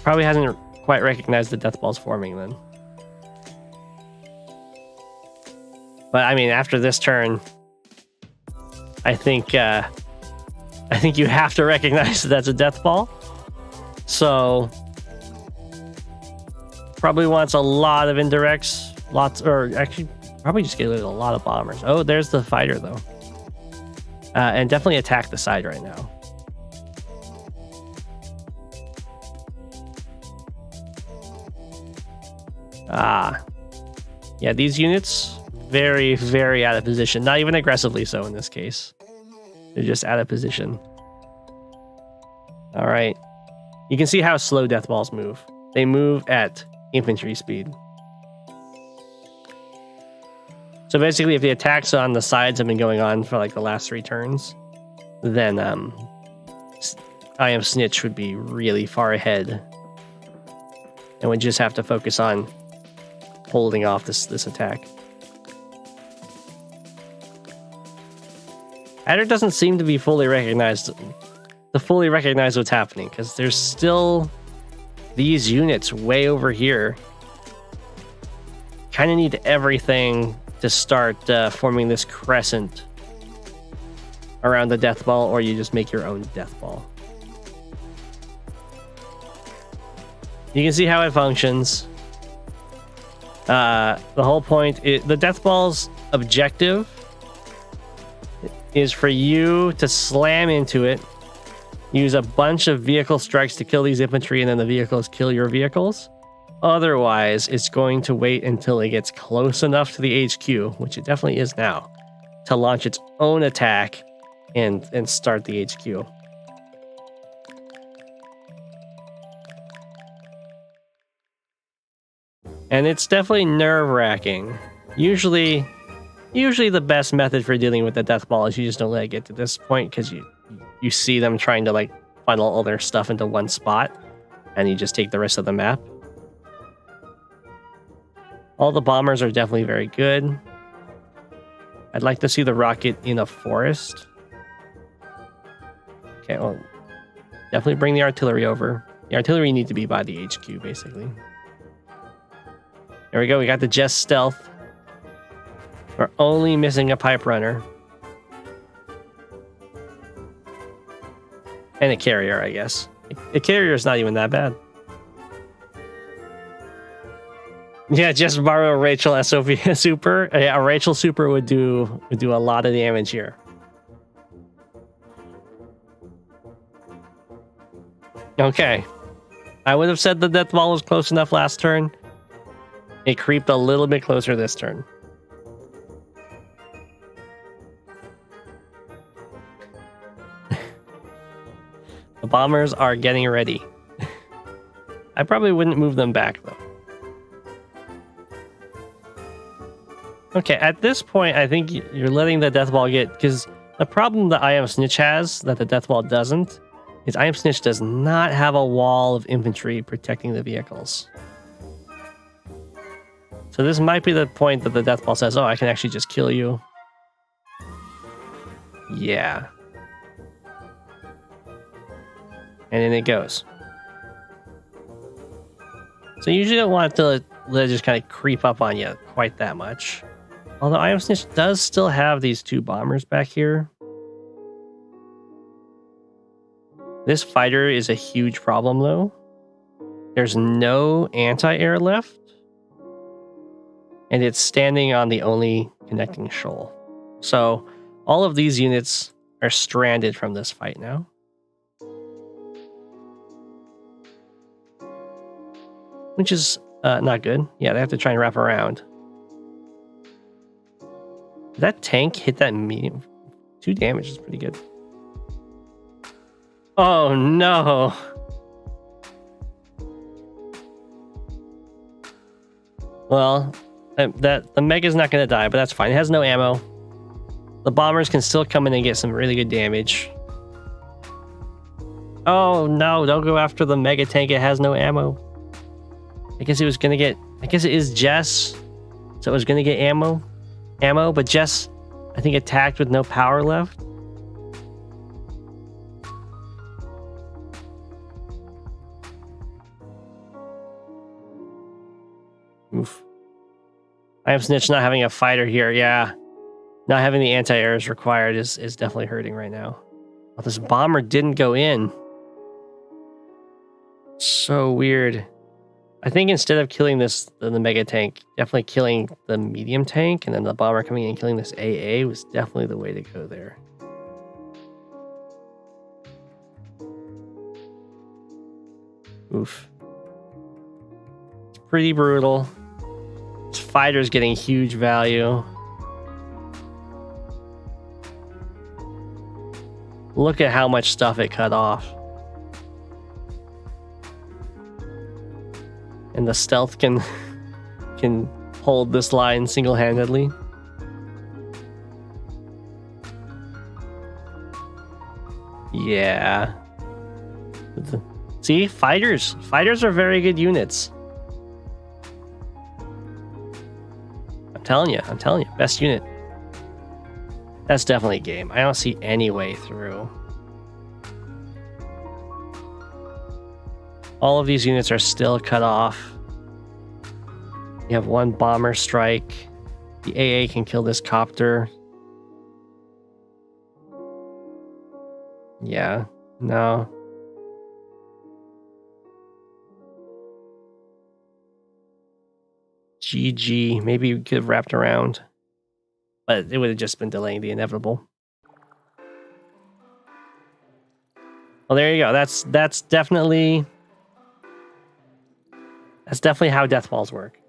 Probably hasn't quite recognized the death ball's forming then. But I mean, after this turn, I think you have to recognize that that's a death ball. So probably wants a lot of indirects, or actually probably just get a lot of bombers. Oh, there's the fighter though. And definitely attack the side right now. Yeah, these units, very, very out of position. Not even aggressively so in this case. They're just out of position. All right. You can see how slow death balls move. They move at infantry speed. So basically, if the attacks on the sides have been going on for like the last 3 turns, then I Am Snitch would be really far ahead. And would just have to focus on holding off this attack. Adder doesn't seem to be fully recognized what's happening, because there's still these units way over here. Kind of need everything to start forming this crescent around the death ball, or you just make your own death ball. You can see how it functions. The whole point is, the death ball's objective is for you to slam into it, use a bunch of vehicle strikes to kill these infantry, and then the vehicles kill your vehicles. Otherwise, it's going to wait until it gets close enough to the HQ, which it definitely is now, to launch its own attack and start the HQ. And it's definitely nerve-wracking. Usually the best method for dealing with the death ball is you just don't let it get to this point, because you see them trying to like funnel all their stuff into one spot, and you just take the rest of the map. All the bombers are definitely very good. I'd like to see the rocket in a forest. Okay, well, definitely bring the artillery over. The artillery need to be by the HQ, basically. There we go, we got the Jess stealth. We're only missing a pipe runner. And a carrier, I guess. A carrier is not even that bad. Yeah, just borrow a Rachel SOP super. Yeah, a Rachel super would do a lot of damage here. Okay. I would have said the death ball was close enough last turn. It creeped a little bit closer this turn. The bombers are getting ready. I probably wouldn't move them back, though. Okay, at this point, I think you're letting the death ball get... Because the problem that I Am Snitch has, that the death ball doesn't, is I Am Snitch does not have a wall of infantry protecting the vehicles. So this might be the point that the death ball says, oh, I can actually just kill you. Yeah. And then it goes. So you usually don't want to let it just kind of creep up on you quite that much. Although I Am Snitch does still have these 2 bombers back here. This fighter is a huge problem, though. There's no anti-air left. And it's standing on the only connecting shoal. So all of these units are stranded from this fight now. Which is not good. Yeah, they have to try and wrap around. Did that tank hit that medium? 2 damage is pretty good. Oh no! Well, the Mega's not going to die, but that's fine. It has no ammo. The bombers can still come in and get some really good damage. Oh no, don't go after the Mega tank. It has no ammo. I guess it was going to get... I guess it is Jess. So it was going to get ammo, but Jess, I think, attacked with no power left. Oof. I am Snitch not having a fighter here. Yeah. Not having the anti-airs required is definitely hurting right now. Oh, this bomber didn't go in. So weird. I think instead of killing the mega tank, definitely killing the medium tank and then the bomber coming in and killing this AA was definitely the way to go there. Oof. It's pretty brutal. This fighter's getting huge value. Look at how much stuff it cut off. And the stealth can hold this line single-handedly. Yeah. See, fighters are very good units. I'm telling you, best unit. That's definitely a game. I don't see any way through. All of these units are still cut off. You have one bomber strike. The AA can kill this copter. Yeah, no. GG. Maybe we could have wrapped around. But it would have just been delaying the inevitable. Well, there you go. That's definitely how death balls work.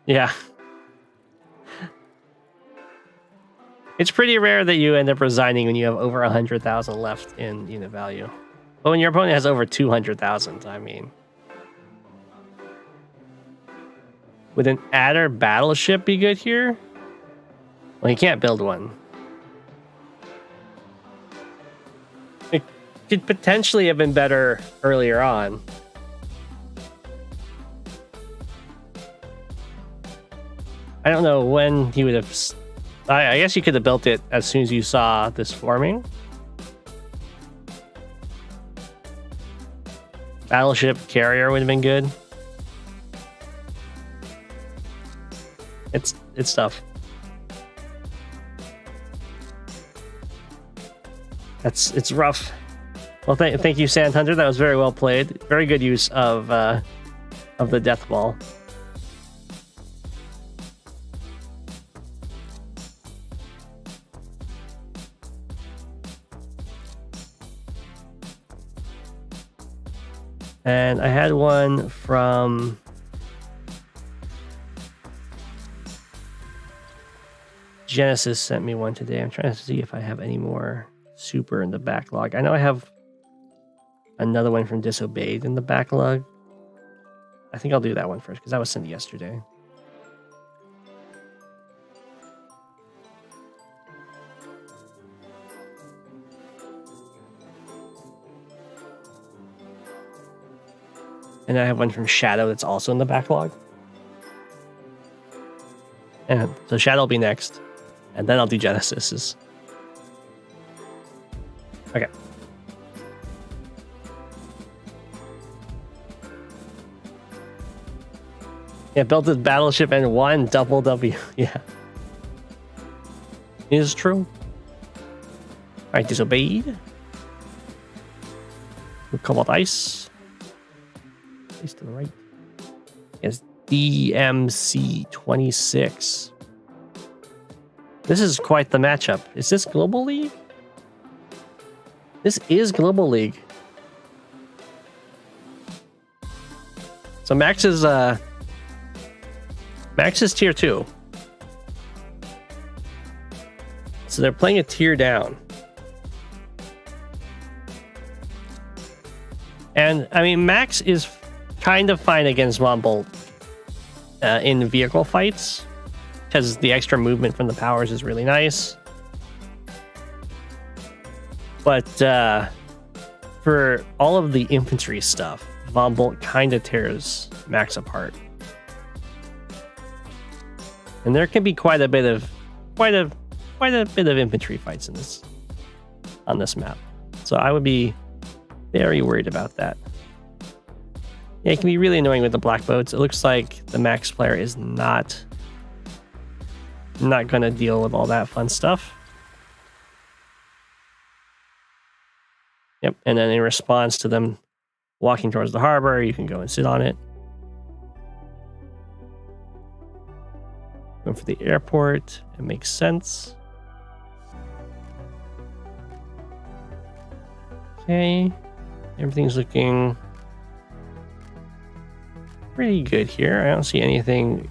Yeah. It's pretty rare that you end up resigning when you have over 100,000 left in unit value. But when your opponent has over 200,000, I mean. Would an adder battleship be good here? Well, you can't build one. It could potentially have been better earlier on. I don't know when he would have... I guess you could have built it as soon as you saw this forming. Battleship carrier would have been good. It's tough. It's rough. Well, thank you, Sand Hunter. That was very well played. Very good use of the death ball. And I had one from Genesis sent me one today. I'm trying to see if I have any more super in the backlog. I know I have another one from Disobeyed in the backlog. I think I'll do that one first because that was sent yesterday. And I have one from Shadow that's also in the backlog. And so Shadow will be next. And then I'll do Genesis's. Okay. Yeah, built a battleship and one double W. Yeah. It is true. Alright, Disobeyed. Cobalt Ice. Ice to the right. Yes, DMC 26. This is quite the matchup. Is this Global League? This is Global League. So Max is tier 2. So they're playing a tier down. And I mean, Max is kind of fine against Wombolt in vehicle fights because the extra movement from the powers is really nice. But for all of the infantry stuff, Wombolt kind of tears Max apart. And there can be quite a bit of infantry fights on this map. So I would be very worried about that. Yeah, it can be really annoying with the black boats. It looks like the Max player is not going to deal with all that fun stuff. Yep, and then in response to them walking towards the harbor, you can go and sit on it. Going for the airport, it makes sense. Okay, everything's looking pretty good here. I don't see anything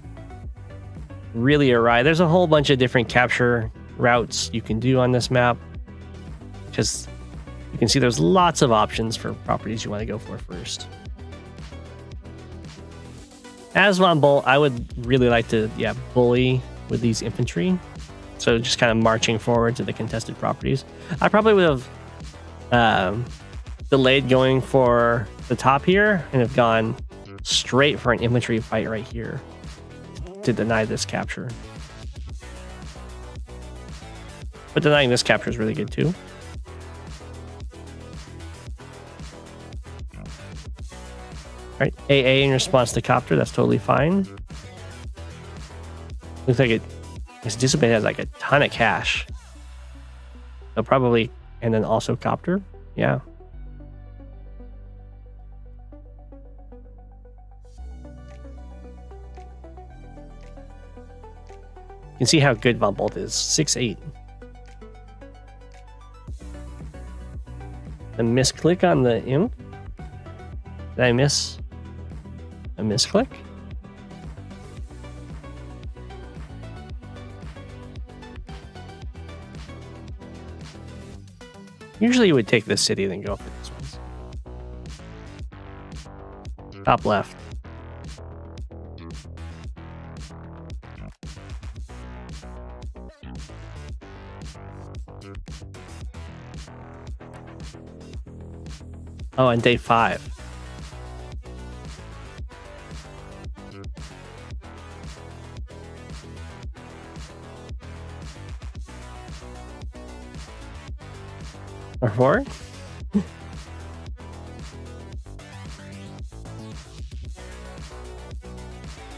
really awry. There's a whole bunch of different capture routes you can do on this map, because you can see there's lots of options for properties you want to go for first. As Von Bolt, I would really like to, bully with these infantry. So just kind of marching forward to the contested properties. I probably would have delayed going for the top here and have gone straight for an infantry fight right here to deny this capture. But denying this capture is really good too. All right, AA in response to copter, that's totally fine. Looks like this Disobeyed has like a ton of cash. So probably, and then also copter, yeah. You can see how good Von Bolt is, 6'8". A misclick on the imp? Did I miss a misclick? Usually you would take this city and then go for this one. Top left. Oh, and day 5. Or 4?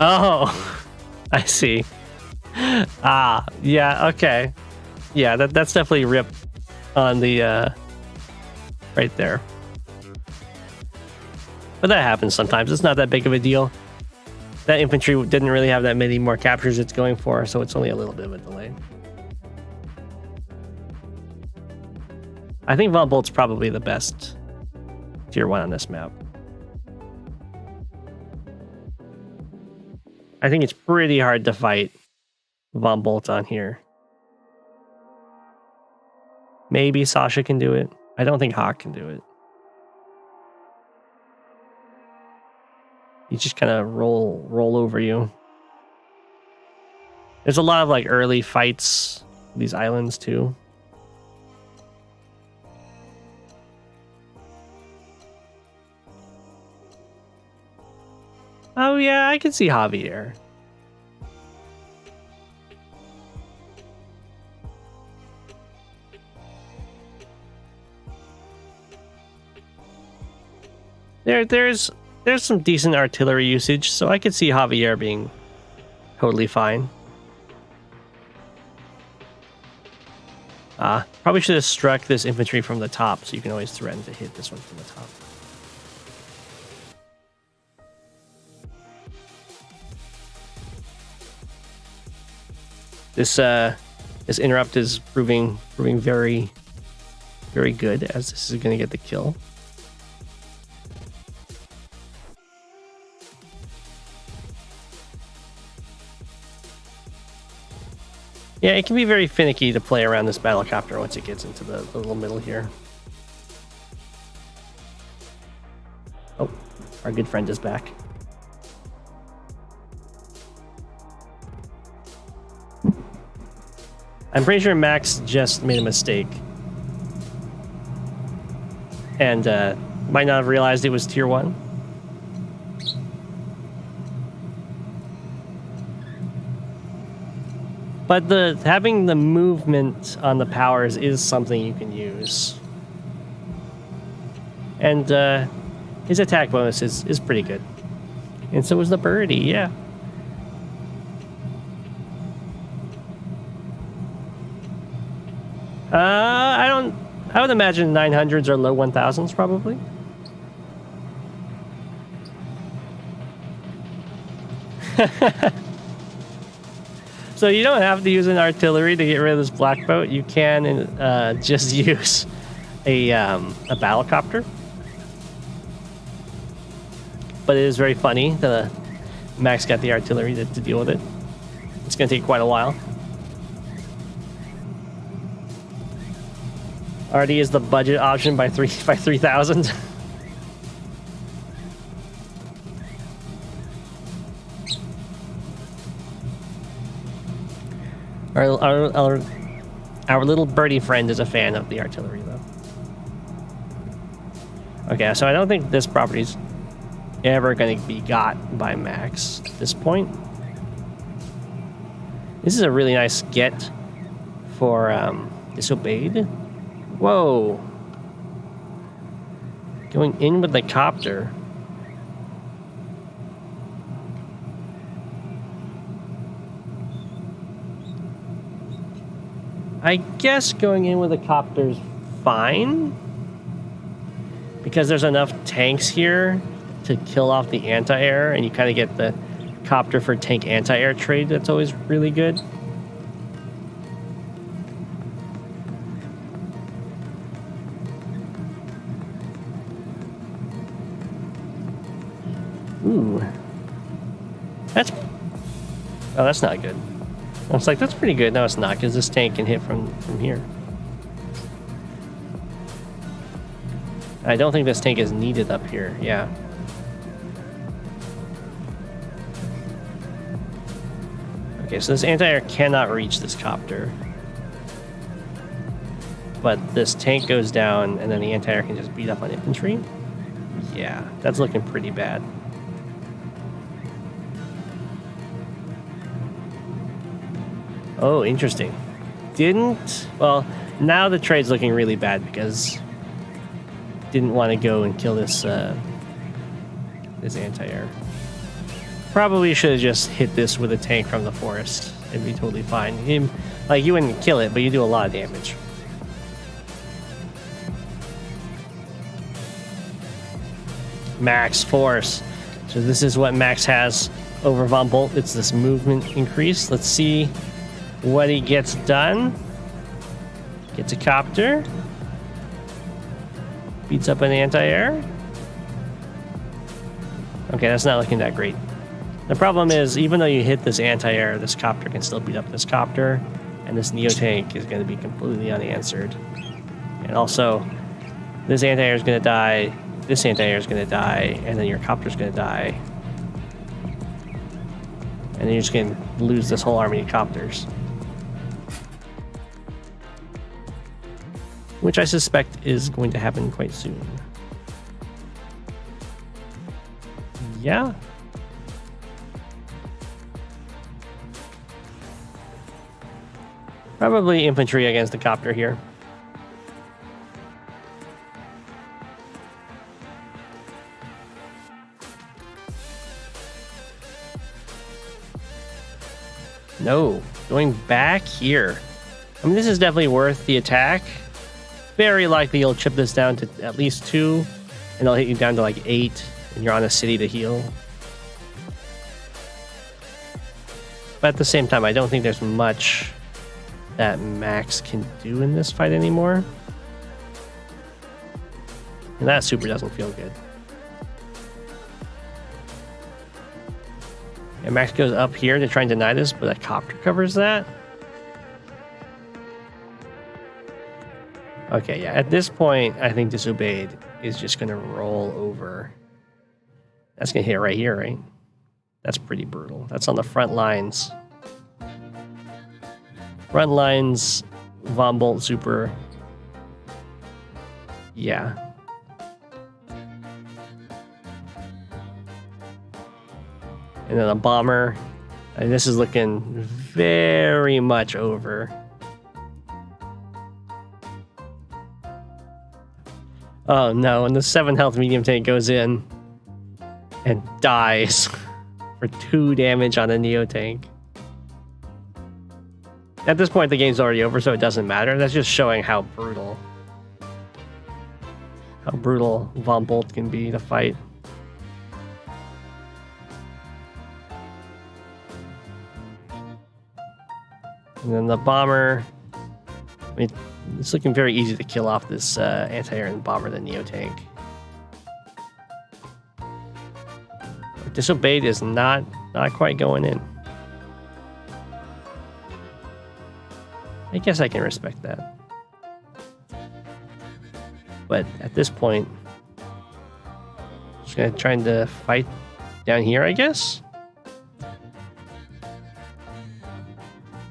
Oh, I see. Ah, yeah, okay. Yeah, that's definitely ripped on the right there. But that happens sometimes. It's not that big of a deal. That infantry didn't really have that many more captures it's going for, so it's only a little bit of a delay. I think Von Bolt's probably the best tier 1 on this map. I think it's pretty hard to fight Von Bolt on here. Maybe Sasha can do it. I don't think Hawk can do it. You just kind of roll over you. There's a lot of like early fights with these islands too. Oh yeah, I can see Javier. There's some decent artillery usage, so I could see Javier being totally fine. Probably should have struck this infantry from the top, so you can always threaten to hit this one from the top. This interrupt is proving very, very good, as this is going to get the kill. Yeah, it can be very finicky to play around this battlecopter once it gets into the little middle here. Oh, our good friend is back. I'm pretty sure Max just made a mistake. And might not have realized it was tier 1. But having the movement on the powers is something you can use. And his attack bonus is pretty good. And so is the birdie, yeah. I would imagine 900s or low 1000s probably. So you don't have to use an artillery to get rid of this black boat. You can just use a battlecopter. But it is very funny that Max got the artillery to deal with it. It's going to take quite a while. Already is the budget option by 3,000. Our little birdie friend is a fan of the artillery, though. Okay, so I don't think this property's ever going to be got by Max at this point. This is a really nice get for Disobeyed. Whoa. Going in with the copter. I guess going in with the copter's fine. Because there's enough tanks here to kill off the anti-air, and you kind of get the copter for tank anti-air trade. That's always really good. Ooh. That's not good. I was like, that's pretty good. No, it's not, because this tank can hit from here. I don't think this tank is needed up here. Yeah. Okay, so this anti-air cannot reach this copter. But this tank goes down, and then the anti-air can just beat up on infantry. Yeah, that's looking pretty bad. Oh, interesting. Well, now the trade's looking really bad because didn't want to go and kill this this anti-air. Probably should have just hit this with a tank from the forest. It'd be totally fine. You wouldn't kill it, but you do a lot of damage. Max force. So this is what Max has over Von Bolt. It's this movement increase. Let's see what he gets done. Gets a copter. Beats up an anti-air. Okay, that's not looking that great. The problem is, even though you hit this anti-air, this copter can still beat up this copter, and this Neo tank is going to be completely unanswered. And also, this anti-air is going to die, this anti-air is going to die, and then your copter is going to die. And then you're just going to lose this whole army of copters. Which I suspect is going to happen quite soon. Yeah. Probably infantry against the copter here. No, going back here. I mean, this is definitely worth the attack. Very likely you'll chip this down to at least 2, and it'll hit you down to like 8, and you're on a city to heal. But at the same time, I don't think there's much that Max can do in this fight anymore. And that super doesn't feel good. And Max goes up here to try and deny this, but a copter covers that. Okay, yeah, at this point, I think Disobeyed is just going to roll over. That's going to hit right here, right? That's pretty brutal. That's on the front lines. Front lines, Von Bolt super. Yeah. And then a bomber. And this is looking very much over. Oh no, and the 7 health medium tank goes in and dies for 2 damage on a Neo tank. At this point, the game's already over, so it doesn't matter. That's just showing how brutal Von Bolt can be to fight. And then the bomber, I mean, it's looking very easy to kill off this anti-air and bomber, the Neo tank. Disobeyed is not quite going in. I guess I can respect that. But at this point, just gonna try to fight down here, I guess.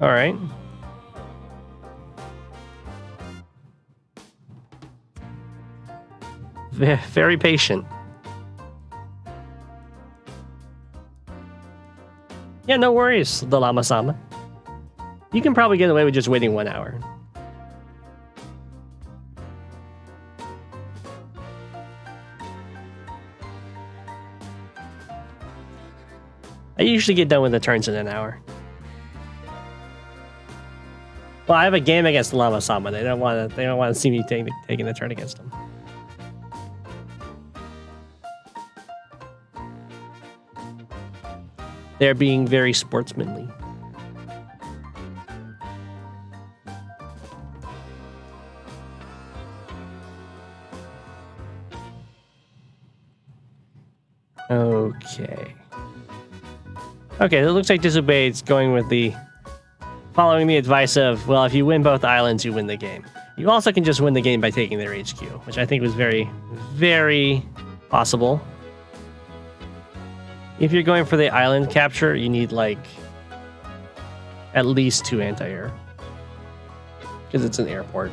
All right. Very patient. Yeah, no worries, the Llama-sama. You can probably get away with just waiting 1 hour. I usually get done with the turns in an hour. Well, I have a game against the Llama-sama. They don't want to see me taking the turn against them. They're being very sportsmanly. Okay. Okay, it looks like Disobeyed's going with following the advice of, well, if you win both islands, you win the game. You also can just win the game by taking their HQ, which I think was very, very possible. If you're going for the island capture, you need like at least 2 anti-air because it's an airport.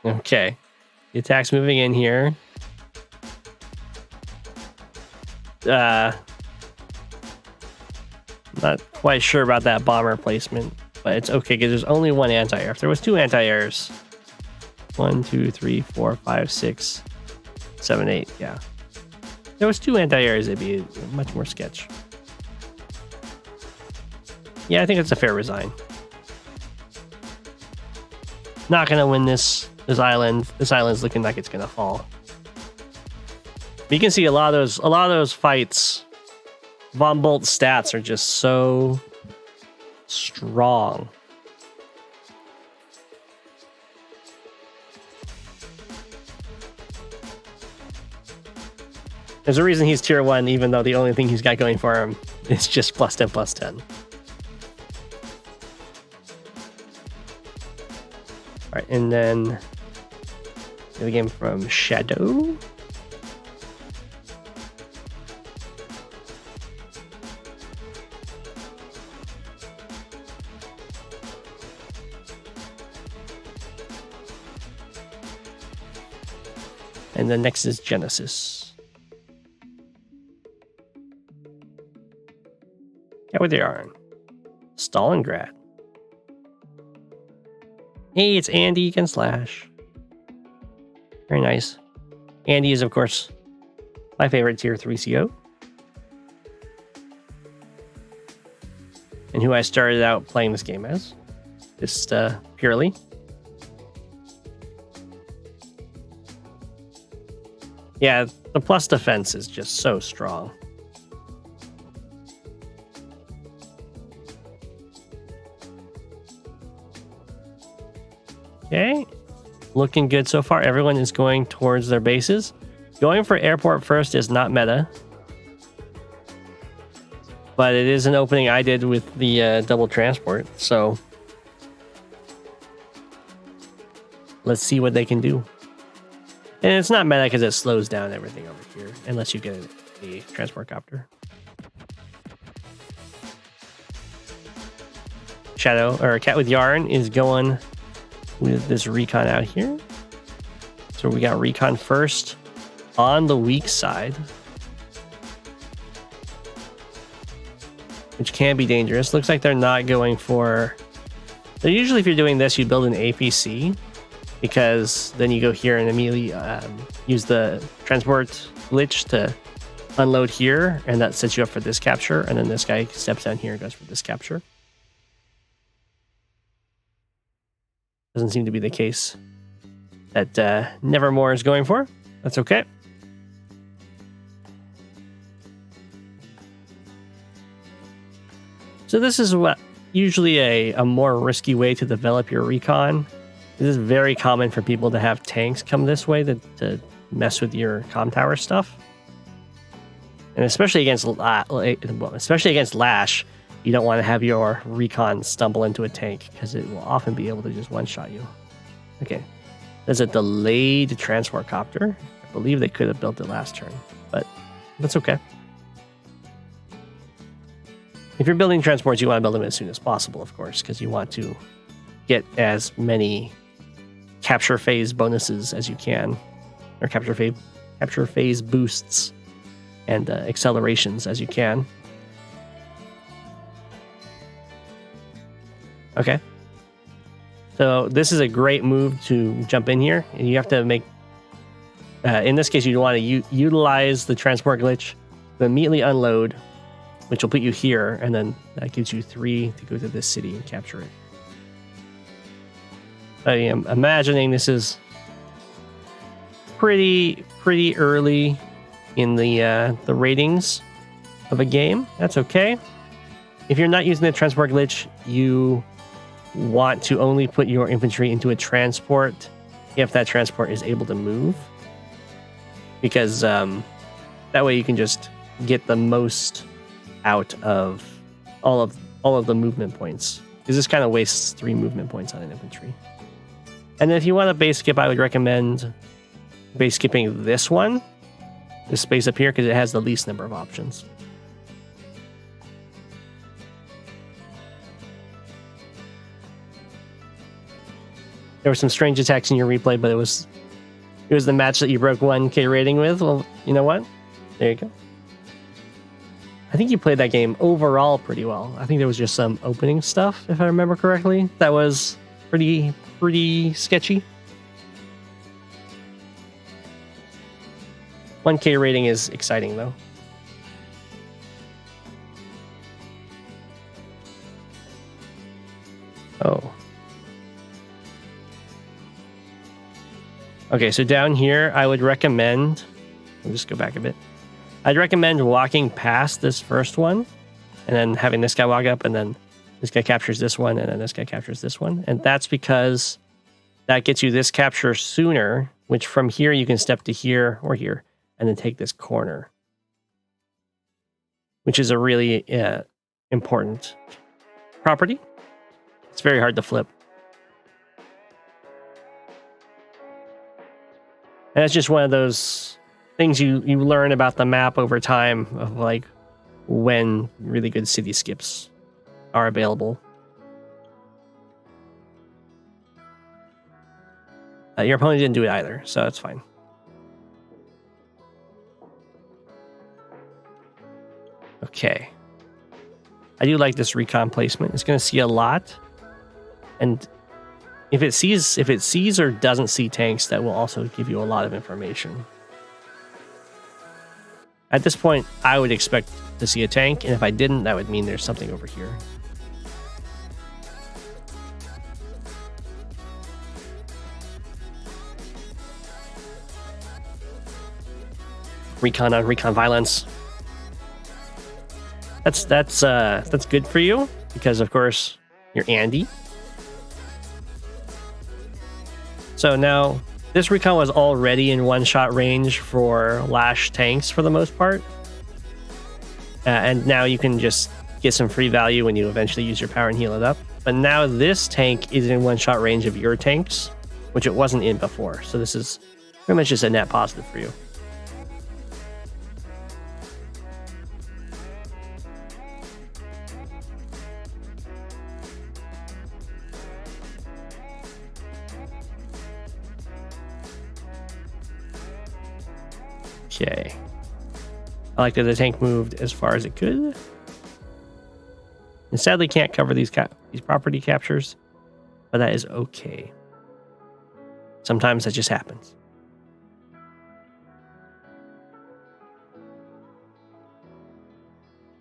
Okay, the attack's moving in here. Not quite sure about that bomber placement, but it's okay because there's only 1 anti-air. If there was 2 anti-airs, 1, 2, 3, 4, 5, 6, 7, 8, yeah. If there was 2 anti-airs, it'd be much more sketch. Yeah, I think it's a fair resign. Not gonna win this island. This island's looking like it's gonna fall. But you can see a lot of those fights. Von Bolt's stats are just so strong. There's a reason he's tier 1, even though the only thing he's got going for him is just +10, +10. All right, and then the game from Shadow. And then next is Genesis. Yeah, where they are. Stalingrad. Hey, it's Andy against Slash. Very nice. Andy is, of course, my favorite tier 3 CO. And who I started out playing this game as. Just purely. Yeah, the plus defense is just so strong. Okay, looking good so far. Everyone is going towards their bases. Going for airport first is not meta. But it is an opening I did with the double transport, so let's see what they can do. And it's not meta because it slows down everything over here, unless you get a transport copter. Shadow, or Cat with Yarn, is going with this recon out here. So we got recon first on the weak side, which can be dangerous. Looks like they're not going for... So usually if you're doing this, you build an APC, because then you go here and immediately use the transport glitch to unload here, and that sets you up for this capture, and then this guy steps down here and goes for this capture. Doesn't seem to be the case that Nevermore is going for. That's okay. So this is what usually a more risky way to develop your recon. This is very common for people to have tanks come this way to mess with your comm tower stuff. And especially against Lash, you don't want to have your recon stumble into a tank, because it will often be able to just one-shot you. Okay. There's a delayed transport copter. I believe they could have built it last turn, but that's okay. If you're building transports, you want to build them as soon as possible, of course, because you want to get as many capture phase bonuses as you can, or capture phase boosts and accelerations as you can. Okay. So this is a great move to jump in here, and you have to make, in this case, you want to utilize the transport glitch to immediately unload, which will put you here, and then that gives you 3 to go to this city and capture it. I am imagining this is pretty early in the ratings of a game. That's okay. If you're not using the transport glitch, you want to only put your infantry into a transport if that transport is able to move, because that way you can just get the most out of all of the movement points, because this kind of wastes 3 movement points on an infantry. And if you want a base skip, I would recommend base skipping this one, this space up here, because it has the least number of options. There were some strange attacks in your replay, but it was the match that you broke 1K rating with. Well, you know what? There you go. I think you played that game overall pretty well. I think there was just some opening stuff, if I remember correctly, that was pretty sketchy. 1K rating is exciting, though. Oh. Okay, so down here, I would recommend... I'll just go back a bit. I'd recommend walking past this first one, and then having this guy walk up, and then this guy captures this one, and then this guy captures this one. And that's because that gets you this capture sooner, which from here you can step to here or here, and then take this corner, which is a really important property. It's very hard to flip. And it's just one of those things you learn about the map over time, of like when really good city skips are available. Your opponent didn't do it either, so that's fine. Okay. I do like this recon placement. It's going to see a lot. And if it sees or doesn't see tanks, that will also give you a lot of information. At this point, I would expect to see a tank, and if I didn't, that would mean there's something over here. Recon on recon violence. That's good for you, because of course you're Andy. So now this recon was already in one-shot range for Lash tanks for the most part, and now you can just get some free value when you eventually use your power and heal it up. But now this tank is in one-shot range of your tanks, which it wasn't in before. So this is pretty much just a net positive for you. Okay. I like that the tank moved as far as it could. And sadly can't cover these property captures, but that is okay. Sometimes that just happens.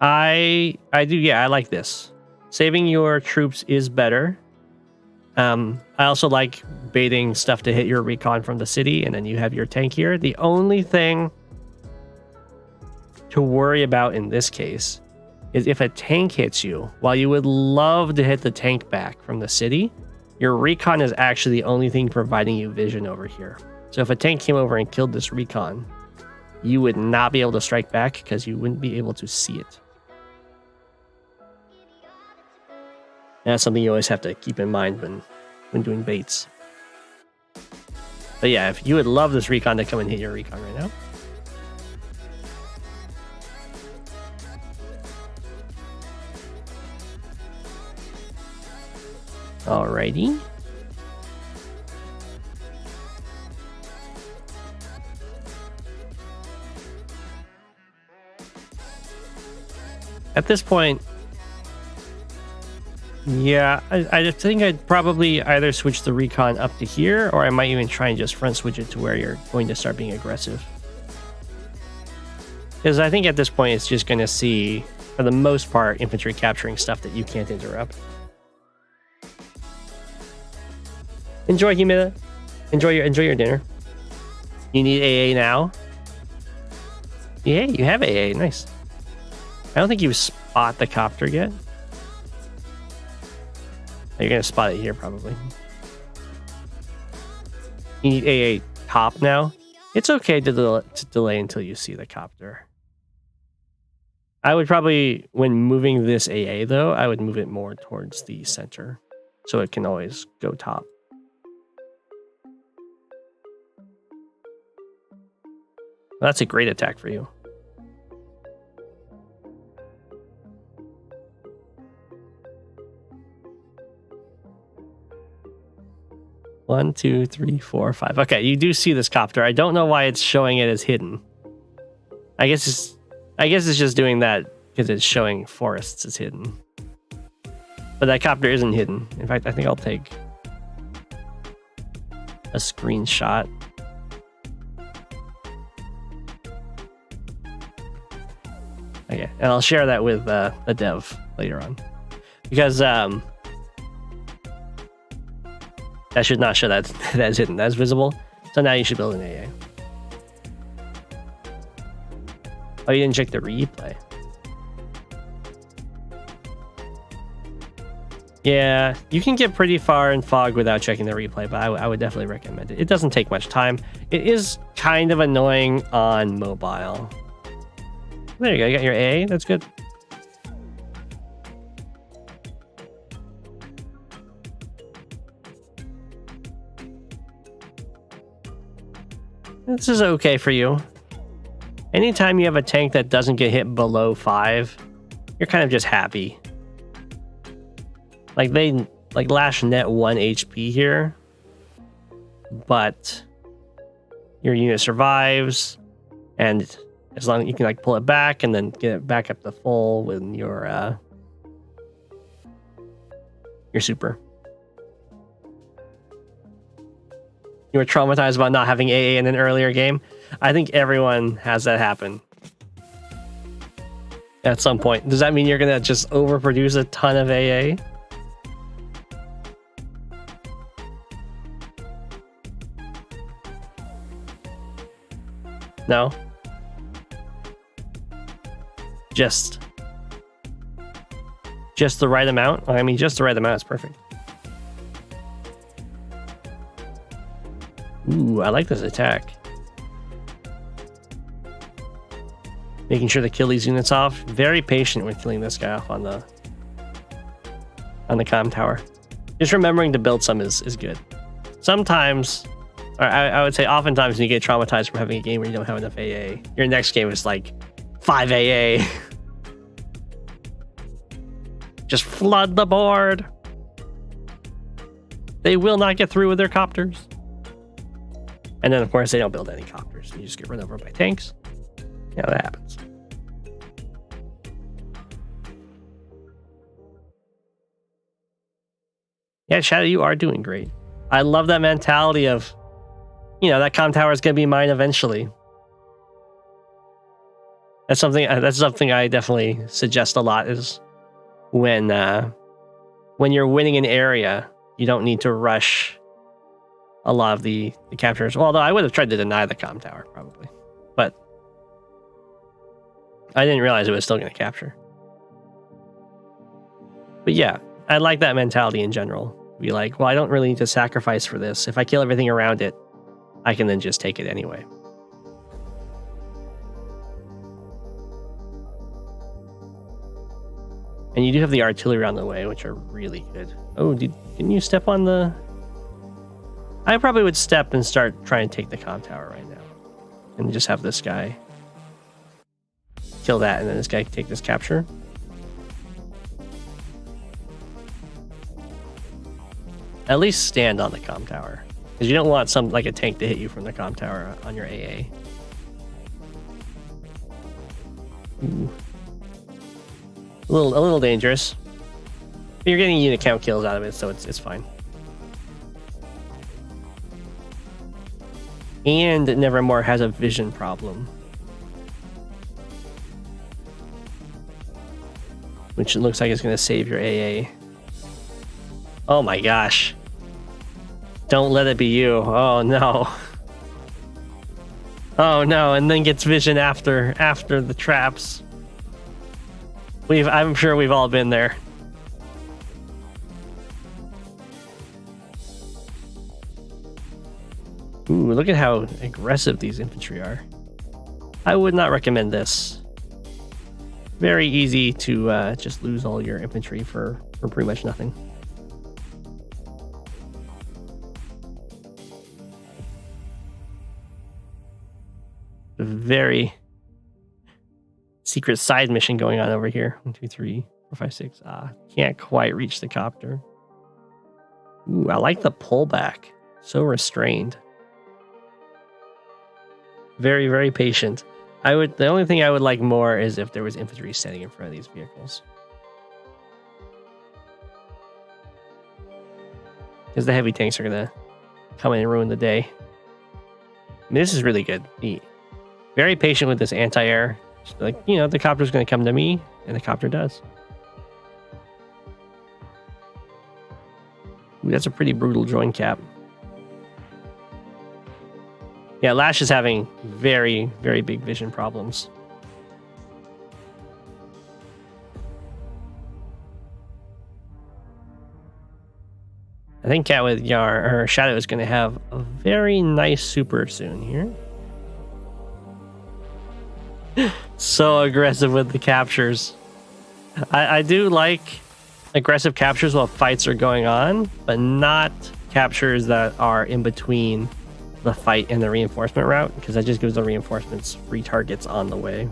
I do, yeah, I like this. Saving your troops is better. I also like baiting stuff to hit your recon from the city, and then you have your tank here. The only thing to worry about in this case is if a tank hits you, while you would love to hit the tank back from the city, your recon is actually the only thing providing you vision over here. So if a tank came over and killed this recon, you would not be able to strike back because you wouldn't be able to see it. And that's something you always have to keep in mind when doing baits. But yeah, if you would love this recon to come and hit your recon right now. Alrighty. At this point, yeah, I think I'd probably either switch the recon up to here, or I might even try and just front switch it to where you're going to start being aggressive. Because I think at this point it's just going to see, for the most part, infantry capturing stuff that you can't interrupt. Enjoy, Humida. Enjoy your dinner. You need AA now? Yeah, you have AA. Nice. I don't think you spot the copter yet. You're going to spot it here, probably. You need AA top now. It's okay to delay until you see the copter. I would probably, when moving this AA, though, I would move it more towards the center, so it can always go top. That's a great attack for you. One, two, three, four, five. Okay, you do see this copter. I don't know why it's showing it as hidden. I guess it's just doing that because it's showing forests as hidden. But that copter isn't hidden. In fact, I think I'll take a screenshot. Okay, and I'll share that with the dev later on, because that should not show that that's hidden. That's visible. So now you should build an AA. Oh, you didn't check the replay. Yeah, you can get pretty far in fog without checking the replay, but I would definitely recommend it. It doesn't take much time. It is kind of annoying on mobile. There you go, you got your AA, that's good. This is okay for you. Anytime you have a tank that doesn't get hit below 5, you're kind of just happy. Like Lash net 1 HP here, but your unit survives, and as long as you can like pull it back and then get it back up to full with your super. You were traumatized about not having AA in an earlier game. I think everyone has that happen at some point. Does that mean you're gonna just overproduce a ton of AA? No? Just the right amount? I mean, just the right amount is perfect. Ooh, I like this attack. Making sure to kill these units off. Very patient with killing this guy off on the comm tower. Just remembering to build some is good. Sometimes, or I would say oftentimes, when you get traumatized from having a game where you don't have enough AA, your next game is like 5 AA. Just flood the board. They will not get through with their copters. And then, of course, they don't build any copters. You just get run over by tanks. Yeah, that happens. Yeah, Shadow, you are doing great. I love that mentality of, you know, that comm tower is going to be mine eventually. That's something I definitely suggest a lot, is when you're winning an area, you don't need to rush a lot of the captures. Well, although I would have tried to deny the comm tower probably, but I didn't realize it was still going to capture. But yeah, I like that mentality in general. Be like, well, I don't really need to sacrifice for this. If I kill everything around it, I can then just take it anyway. And you do have the artillery on the way, which are really good. Oh, didn't you step on the... I probably would step and start trying to take the comm tower right now. And just have this guy kill that, and then this guy take this capture. At least stand on the comm tower, because you don't want some like a tank to hit you from the comm tower on your AA. Ooh. A little dangerous. But you're getting unit count kills out of it, so it's fine. And Nevermore has a vision problem, which it looks like it's going to save your AA. Oh my gosh. Don't let it be you. Oh no. Oh no, and then gets vision after the traps. I'm sure we've all been there. Ooh, look at how aggressive these infantry are. I would not recommend this. Very easy to just lose all your infantry for pretty much nothing. A very secret side mission going on over here. 1, 2, 3, 4, 5, 6. Can't quite reach the copter. Ooh, I like the pullback. So restrained. Very, very patient. The only thing I would like more is if there was infantry standing in front of these vehicles, because the heavy tanks are gonna come in and ruin the day. I mean, this is really good. Very patient with this anti-air. Just like, you know, the copter's gonna come to me, and the copter does. Ooh, that's a pretty brutal join cap. Yeah, Lash is having very, very big vision problems. I think Cat with Shadow is going to have a very nice super soon here. So aggressive with the captures. I do like aggressive captures while fights are going on, but not captures that are in between the fight and the reinforcement route, because that just gives the reinforcements free targets on the way.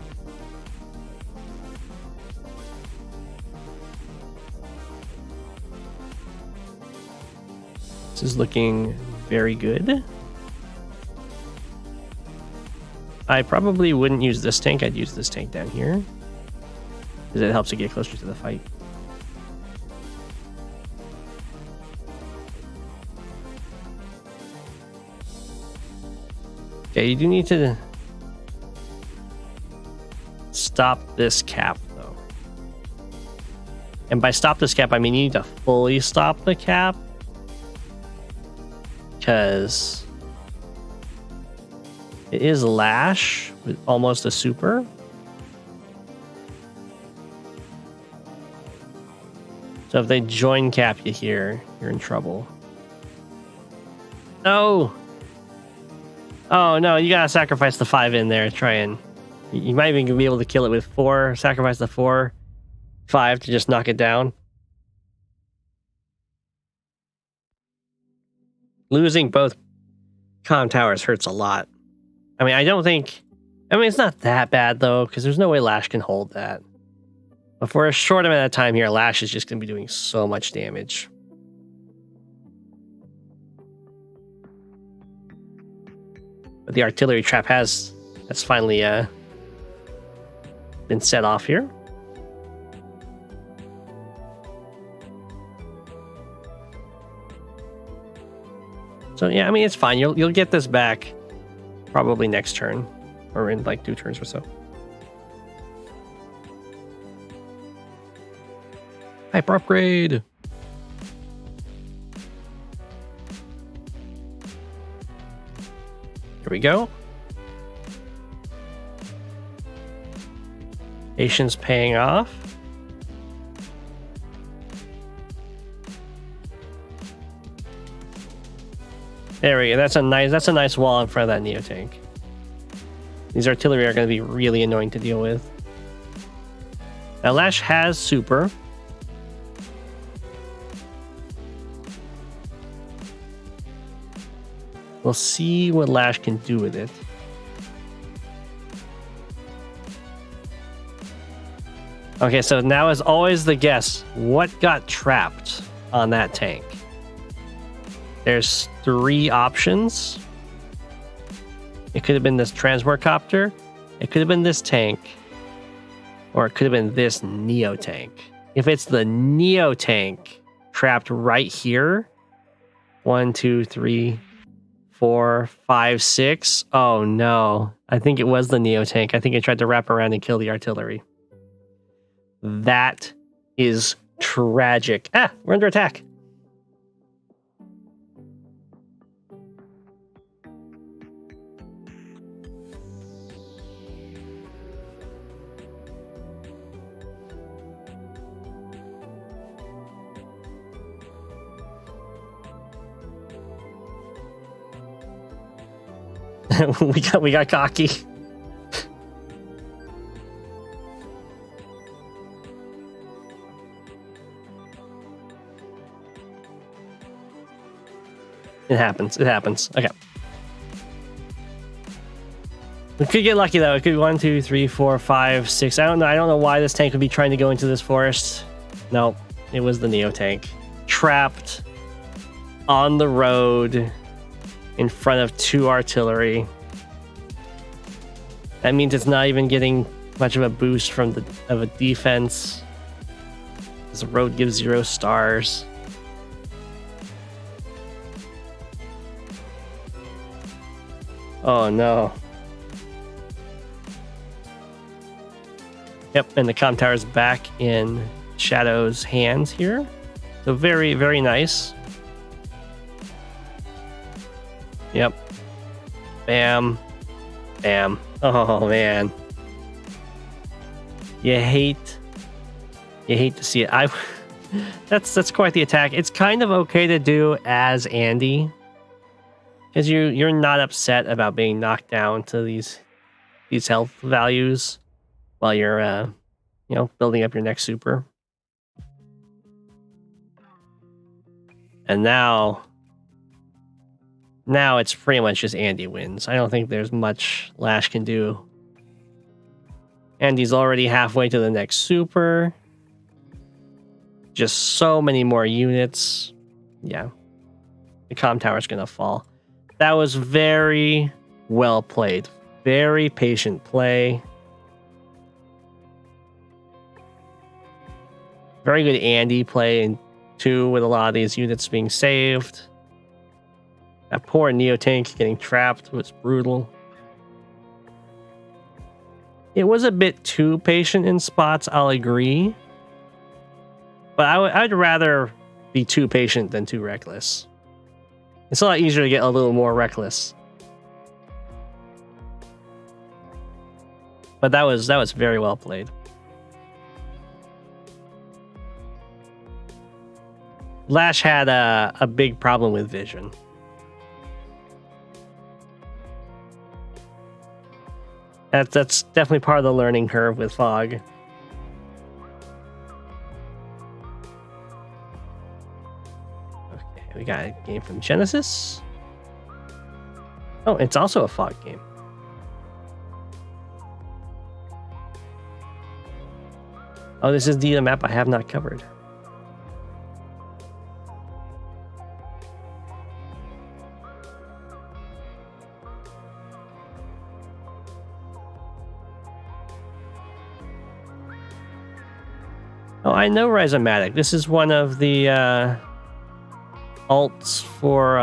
This is looking very good. I probably wouldn't use this tank. I'd use this tank down here, because it helps to get closer to the fight. Okay, you do need to stop this cap, though. And by stop this cap, I mean you need to fully stop the cap, because it is Lash with almost a super. So if they join cap you here, you're in trouble. No! Oh no, you gotta sacrifice the 5 in there. Try and... You might even be able to kill it with 4. Sacrifice the 4, 5 to just knock it down. Losing both comm towers hurts a lot. I mean, it's not that bad though, because there's no way Lash can hold that. But for a short amount of time here, Lash is just going to be doing so much damage. But the artillery trap has finally been set off here. So yeah, I mean, it's fine. You'll get this back probably next turn, or in like 2 turns or so. Hyper upgrade. Here we go. Patience paying off. There we go. That's a nice wall in front of that Neo tank. These artillery are going to be really annoying to deal with. Now Lash has super. We'll see what Lash can do with it. Okay, so now is always the guess. What got trapped on that tank? There's 3 options. It could have been this transport copter. It could have been this tank. Or it could have been this Neo tank. If it's the Neo tank trapped right here. 1, 2, 3, 4, 5, 6. Oh no. I think it was the Neo tank. I think it tried to wrap around and kill the artillery. That is tragic. Ah, we're under attack. we got cocky. It happens. It happens. Okay. We could get lucky though. It could be 1, 2, 3, 4, 5, 6. I don't know. I don't know why this tank would be trying to go into this forest. No, it was the Neo tank. Trapped on the road in front of 2 artillery. That means it's not even getting much of a boost from a defense. The road gives 0 stars. Oh no. Yep, and the comm tower is back in Shadow's hands here. So very, very nice. Yep. Bam. Bam. Oh man. You hate to see it. That's quite the attack. It's kind of okay to do as Andy. Because you're not upset about being knocked down to these health values while you're building up your next super. And now it's pretty much just Andy wins. I don't think there's much Lash can do. Andy's already halfway to the next super. Just so many more units. Yeah. The comm tower's gonna fall. That was very well played. Very patient play. Very good Andy play too, with a lot of these units being saved. That poor Neo tank getting trapped was brutal. It was a bit too patient in spots, I'll agree. But I'd rather be too patient than too reckless. It's a lot easier to get a little more reckless. But that was very well played. Lash had a big problem with vision. That's definitely part of the learning curve with Fog. Okay, we got a game from Genesis. Oh, it's also a Fog game. Oh, this is the map I have not covered. Oh, I know Rhizomatic. This is one of the alts for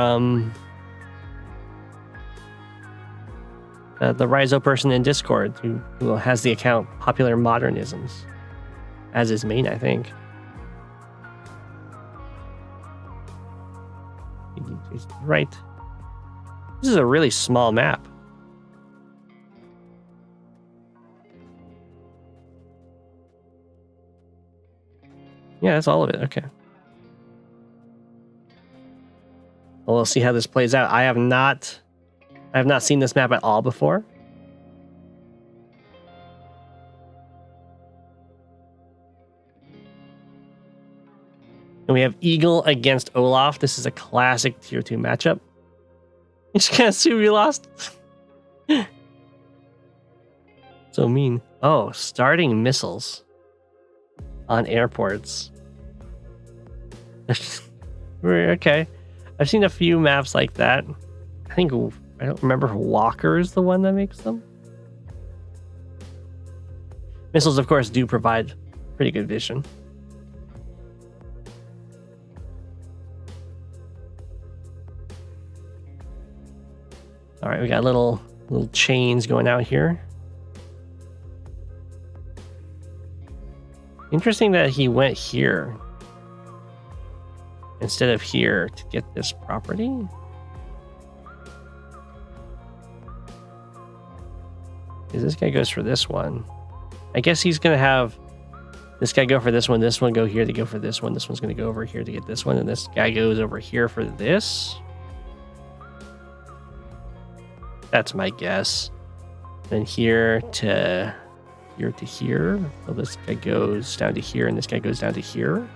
the Rhizo person in Discord who has the account Popular Modernisms as his main, I think. Right. This is a really small map. Yeah, that's all of it. Okay. Well, we'll see how this plays out. I have not seen this map at all before. And we have Eagle against Olaf. This is a classic tier 2 matchup. You just can't see we lost. So mean. Oh, starting missiles on airports. Okay. I've seen a few maps like that. I don't remember if Walker is the one that makes them. Missiles, of course, do provide pretty good vision. All right, we got little chains going out here. Interesting that he went here instead of here to get this property. Because this guy goes for this one. I guess he's going to have this guy go for this one go here to go for this one. This one's going to go over here to get this one, and this guy goes over here for this. That's my guess. Then here to here. So this guy goes down to here, and this guy goes down to here.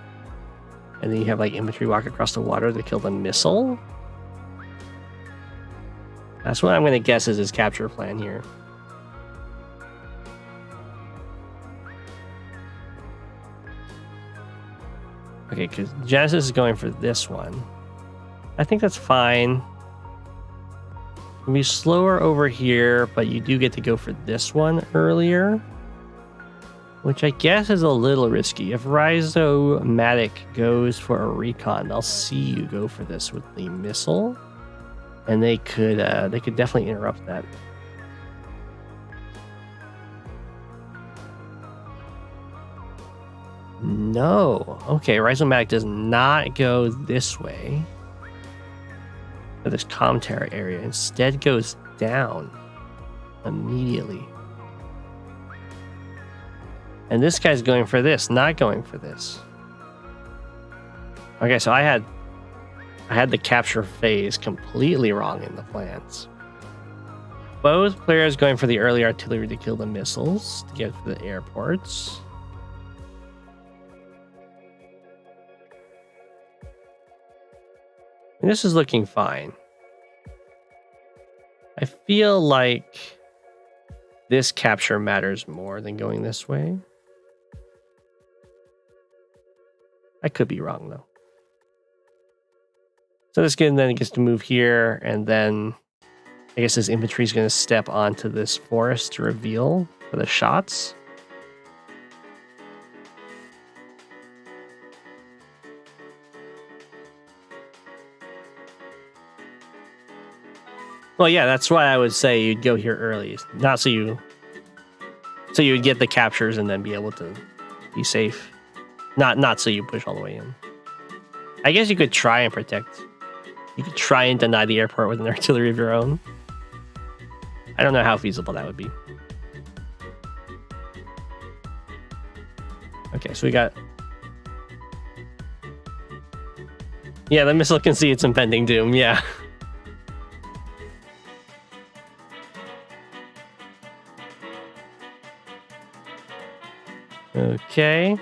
And then you have like infantry walk across the water to kill the missile. That's what I'm going to guess is his capture plan here. Okay, because Genesis is going for this one. I think that's fine. It'll be slower over here, but you do get to go for this one earlier, which I guess is a little risky. If Rhizomatic goes for a recon, I'll see you go for this with the missile, and they could definitely interrupt that. No. Okay, Rhizomatic does not go this way for this comm tower area. Instead goes down immediately. And this guy's going for this, not going for this. Okay, so I had the capture phase completely wrong in the plans. Both players going for the early artillery to kill the missiles to get to the airports. And this is looking fine. I feel like this capture matters more than going this way. I could be wrong, though. So this guy then gets to move here, and then I guess his infantry is going to step onto this forest to reveal for the shots. Well, yeah, that's why I would say you'd go here early, not so you would get the captures and then be able to be safe. Not so you push all the way in. I guess you could try and protect. You could try and deny the airport with an artillery of your own. I don't know how feasible that would be. Okay, so we got... Yeah, the missile can see its impending doom, yeah. Okay.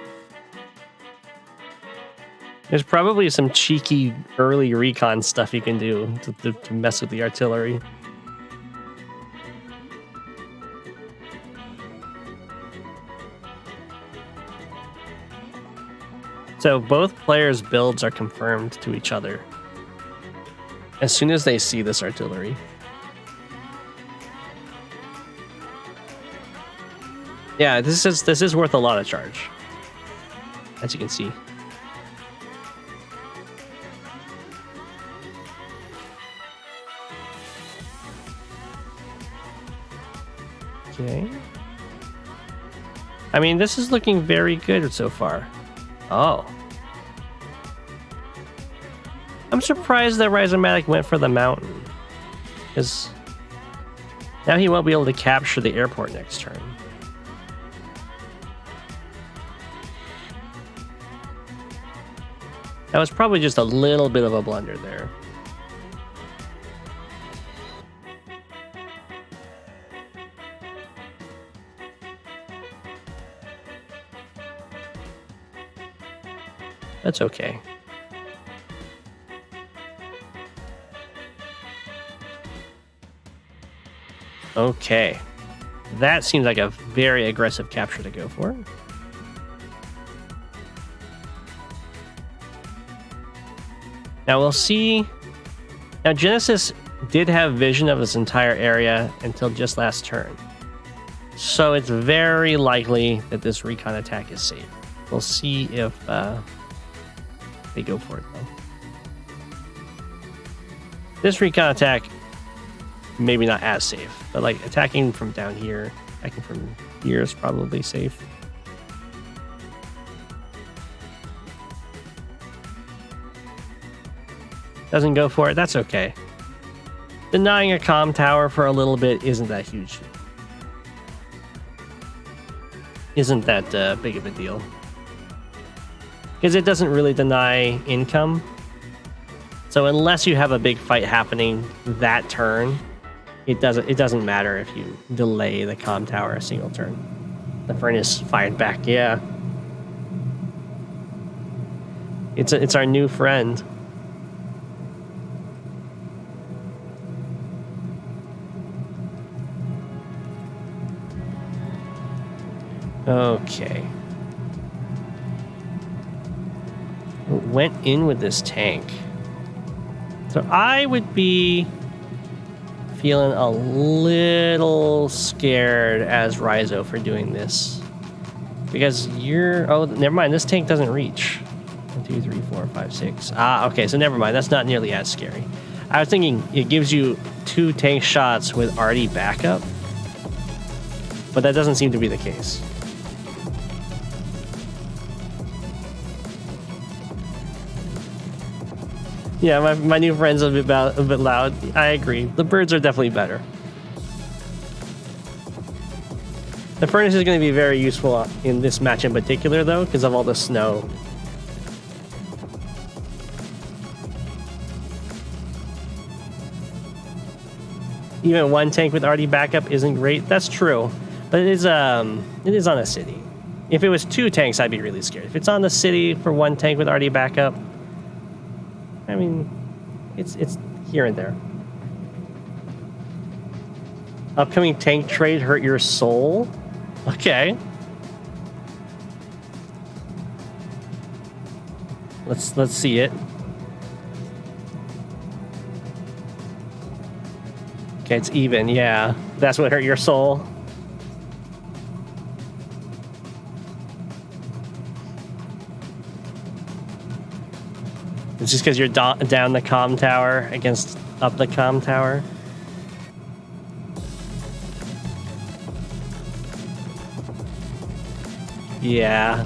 There's probably some cheeky early recon stuff you can do to mess with the artillery. So both players' builds are confirmed to each other as soon as they see this artillery. Yeah, this is worth a lot of charge. as you can see. Okay. I mean, this is looking very good so far. Oh. I'm surprised that Rhizomatic went for the mountain. Because now he won't be able to capture the airport next turn. That was probably just a little bit of a blunder there. That's okay. Okay. That seems like a very aggressive capture to go for. Now we'll see. Now Genesis did have vision of this entire area until just last turn. So it's very likely that this recon attack is safe. We'll see if they go for it though. This recon attack, maybe not as safe, but like attacking from down here, attacking from here is probably safe. Doesn't go for it, that's okay. Denying a comm tower for a little bit isn't that huge. Isn't that big of a deal. Because it doesn't really deny income. So unless you have a big fight happening that turn, it doesn't matter if you delay the comm tower a single turn. The furnace fired back, yeah. It's our new friend. Okay. Went in with this tank. So I would be feeling a little scared as Rhizo for doing this. Because you're... Oh, never mind. This tank doesn't reach. 1, 2, 3, 4, 5, 6. Ah, okay. So never mind. That's not nearly as scary. I was thinking it gives you 2 tank shots with Artie backup. But that doesn't seem to be the case. Yeah, my new friend's a bit loud. I agree. The birds are definitely better. The furnace is going to be very useful in this match in particular, though, because of all the snow. Even 1 tank with Artie backup isn't great. That's true, but it is on a city. If it was 2 tanks, I'd be really scared. If it's on the city for 1 tank with Artie backup, I mean, it's here and there. Upcoming tank trade hurt your soul? Okay. Let's see it. Okay, it's even, yeah. That's what hurt your soul. It's just because you're down the comm tower against up the comm tower. Yeah.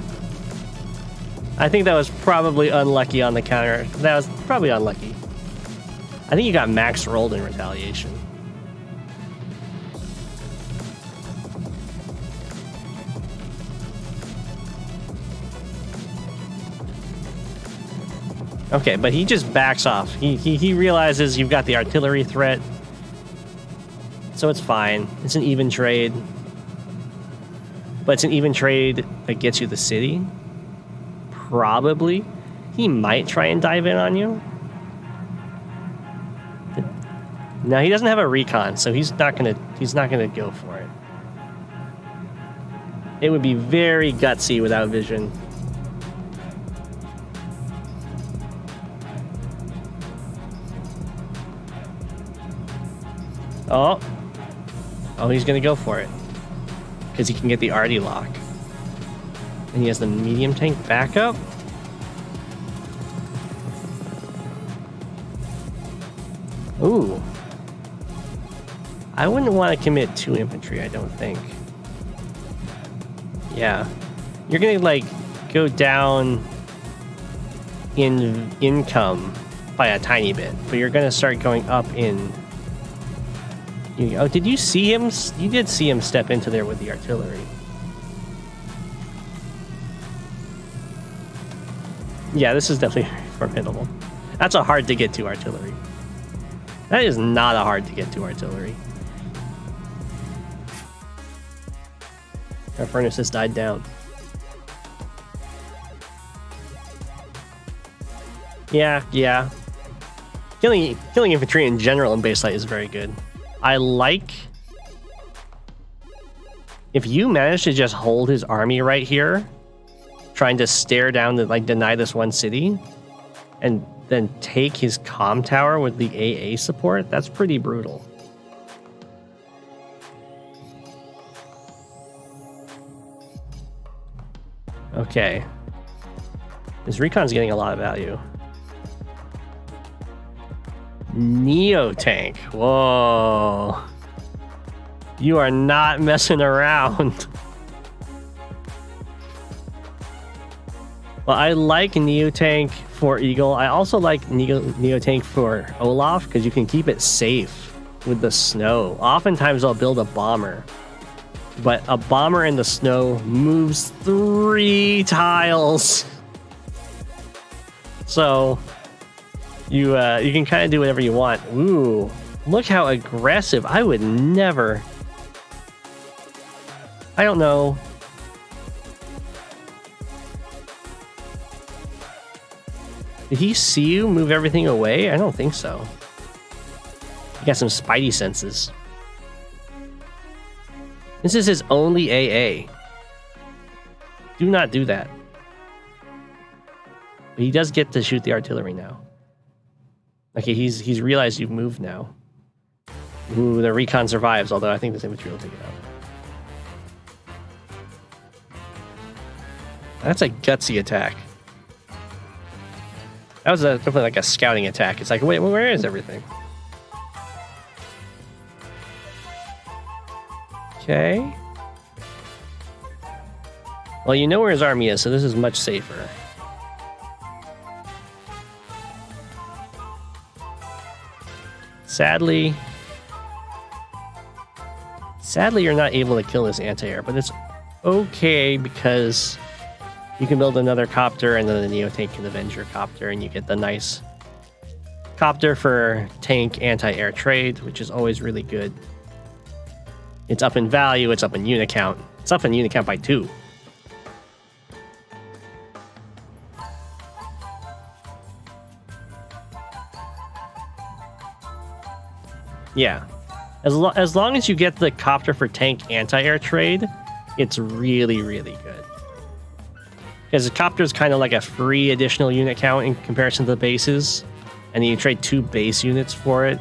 I think that was probably unlucky on the counter. That was probably unlucky. I think you got max rolled in retaliation. Okay, but he just backs off. He realizes you've got the artillery threat. So it's fine. It's an even trade. But it's an even trade that gets you the city. Probably. He might try and dive in on you. No, he doesn't have a recon, so he's not gonna go for it. It would be very gutsy without vision. Oh, he's gonna go for it because he can get the Artie lock. And he has the medium tank backup. Ooh. I wouldn't want to commit 2 infantry, I don't think. Yeah. You're gonna, like, go down in income by a tiny bit, but you're gonna start going up in... Oh, did you see him? You did see him step into there with the artillery. Yeah, this is definitely formidable. That's a hard to get to artillery. That is not a hard to get to artillery. Our furnace has died down. Yeah. Killing infantry in general in base light is very good. I like... If you manage to just hold his army right here, trying to stare down to, like, deny this one city, and then take his comm tower with the AA support, that's pretty brutal. Okay. This recon's getting a lot of value. Neo tank. Whoa. You are not messing around. Well, I like Neo tank for Eagle. I also like Neo tank for Olaf because you can keep it safe with the snow. Oftentimes I'll build a bomber, but a bomber in the snow moves 3 tiles. So you can kind of do whatever you want. Ooh, look how aggressive. I would never. I don't know. Did he see you move everything away? I don't think so. He got some spidey senses. This is his only AA. Do not do that. But he does get to shoot the artillery now. Okay, he's realized you've moved now. Ooh, the recon survives, although I think this infantry will take it out. That's a gutsy attack. That was definitely like a scouting attack. It's like, wait, where is everything? Okay. Well, you know where his army is, so this is much safer. Sadly, you're not able to kill this anti-air, but it's okay because you can build another copter and then the Neo tank can avenge your copter and you get the nice copter for tank anti-air trade, which is always really good. It's up in value, it's up in unit count. It's up in unit count by 2. Yeah. As long as you get the copter for tank anti-air trade, it's really, really good. Because the copter is kind of like a free additional unit count in comparison to the bases. And then you trade 2 base units for it.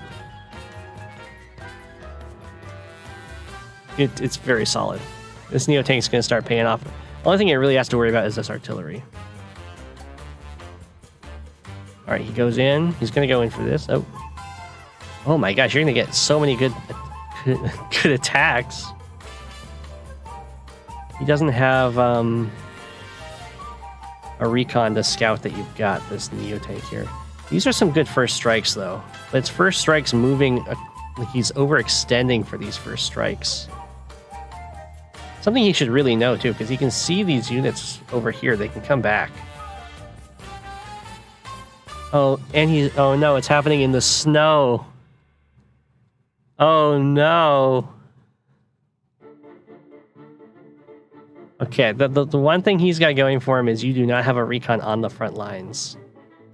It's very solid. This Neo tank is going to start paying off. The only thing it really has to worry about is this artillery. Alright, he goes in. He's going to go in for this. Oh my gosh, you're going to get so many good attacks. He doesn't have a recon to scout that you've got, this Neo tank here. These are some good first strikes, though. But it's first strikes moving... like he's overextending for these first strikes. Something he should really know, too, because he can see these units over here. They can come back. Oh, and he's... Oh, no, it's happening in the snow. Oh, no. Okay, the one thing he's got going for him is you do not have a recon on the front lines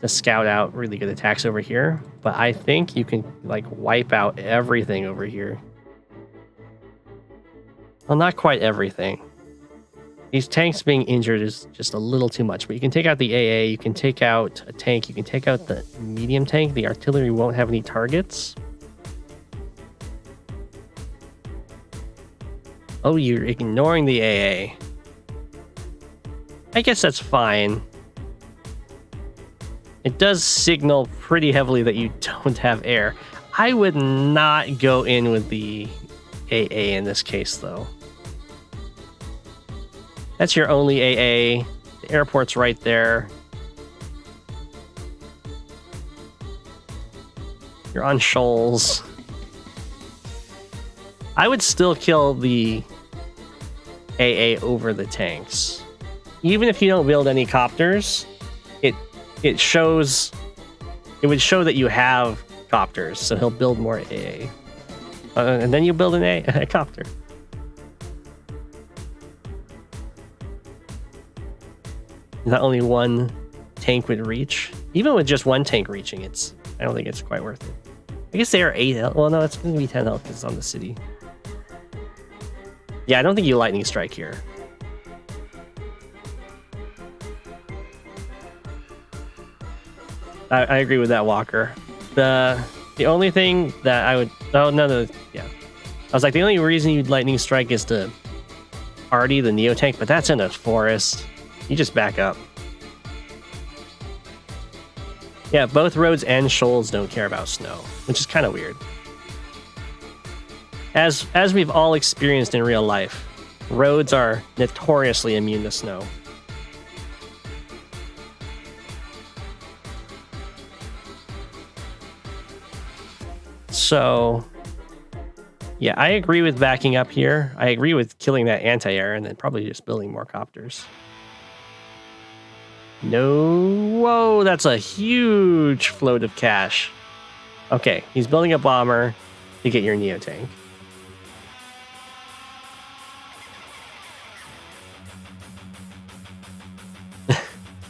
to scout out really good attacks over here. But I think you can, like, wipe out everything over here. Well, not quite everything. These tanks being injured is just a little too much. But you can take out the AA, you can take out a tank, you can take out the medium tank. The artillery won't have any targets. Oh, you're ignoring the AA. I guess that's fine. It does signal pretty heavily that you don't have air. I would not go in with the AA in this case, though. That's your only AA. The airport's right there. You're on shoals. I would still kill the AA over the tanks. Even if you don't build any copters, it would show that you have copters, so he'll build more AA. And then you build a copter. Not only one tank would reach. Even with just one tank reaching, I don't think it's quite worth it. I guess they are 8 health. Well, no, it's going to be 10 health because it's on the city. Yeah, I don't think you lightning strike here. I agree with that, Walker. The only thing that I would... Oh, no, yeah. I was like, the only reason you'd lightning strike is to party the Neo tank, but that's in a forest. You just back up. Yeah, both roads and shoals don't care about snow, which is kind of weird. As we've all experienced in real life, roads are notoriously immune to snow. So, yeah, I agree with backing up here. I agree with killing that anti-air and then probably just building more copters. No, whoa, that's a huge float of cash. Okay, he's building a bomber to get your Neo tank.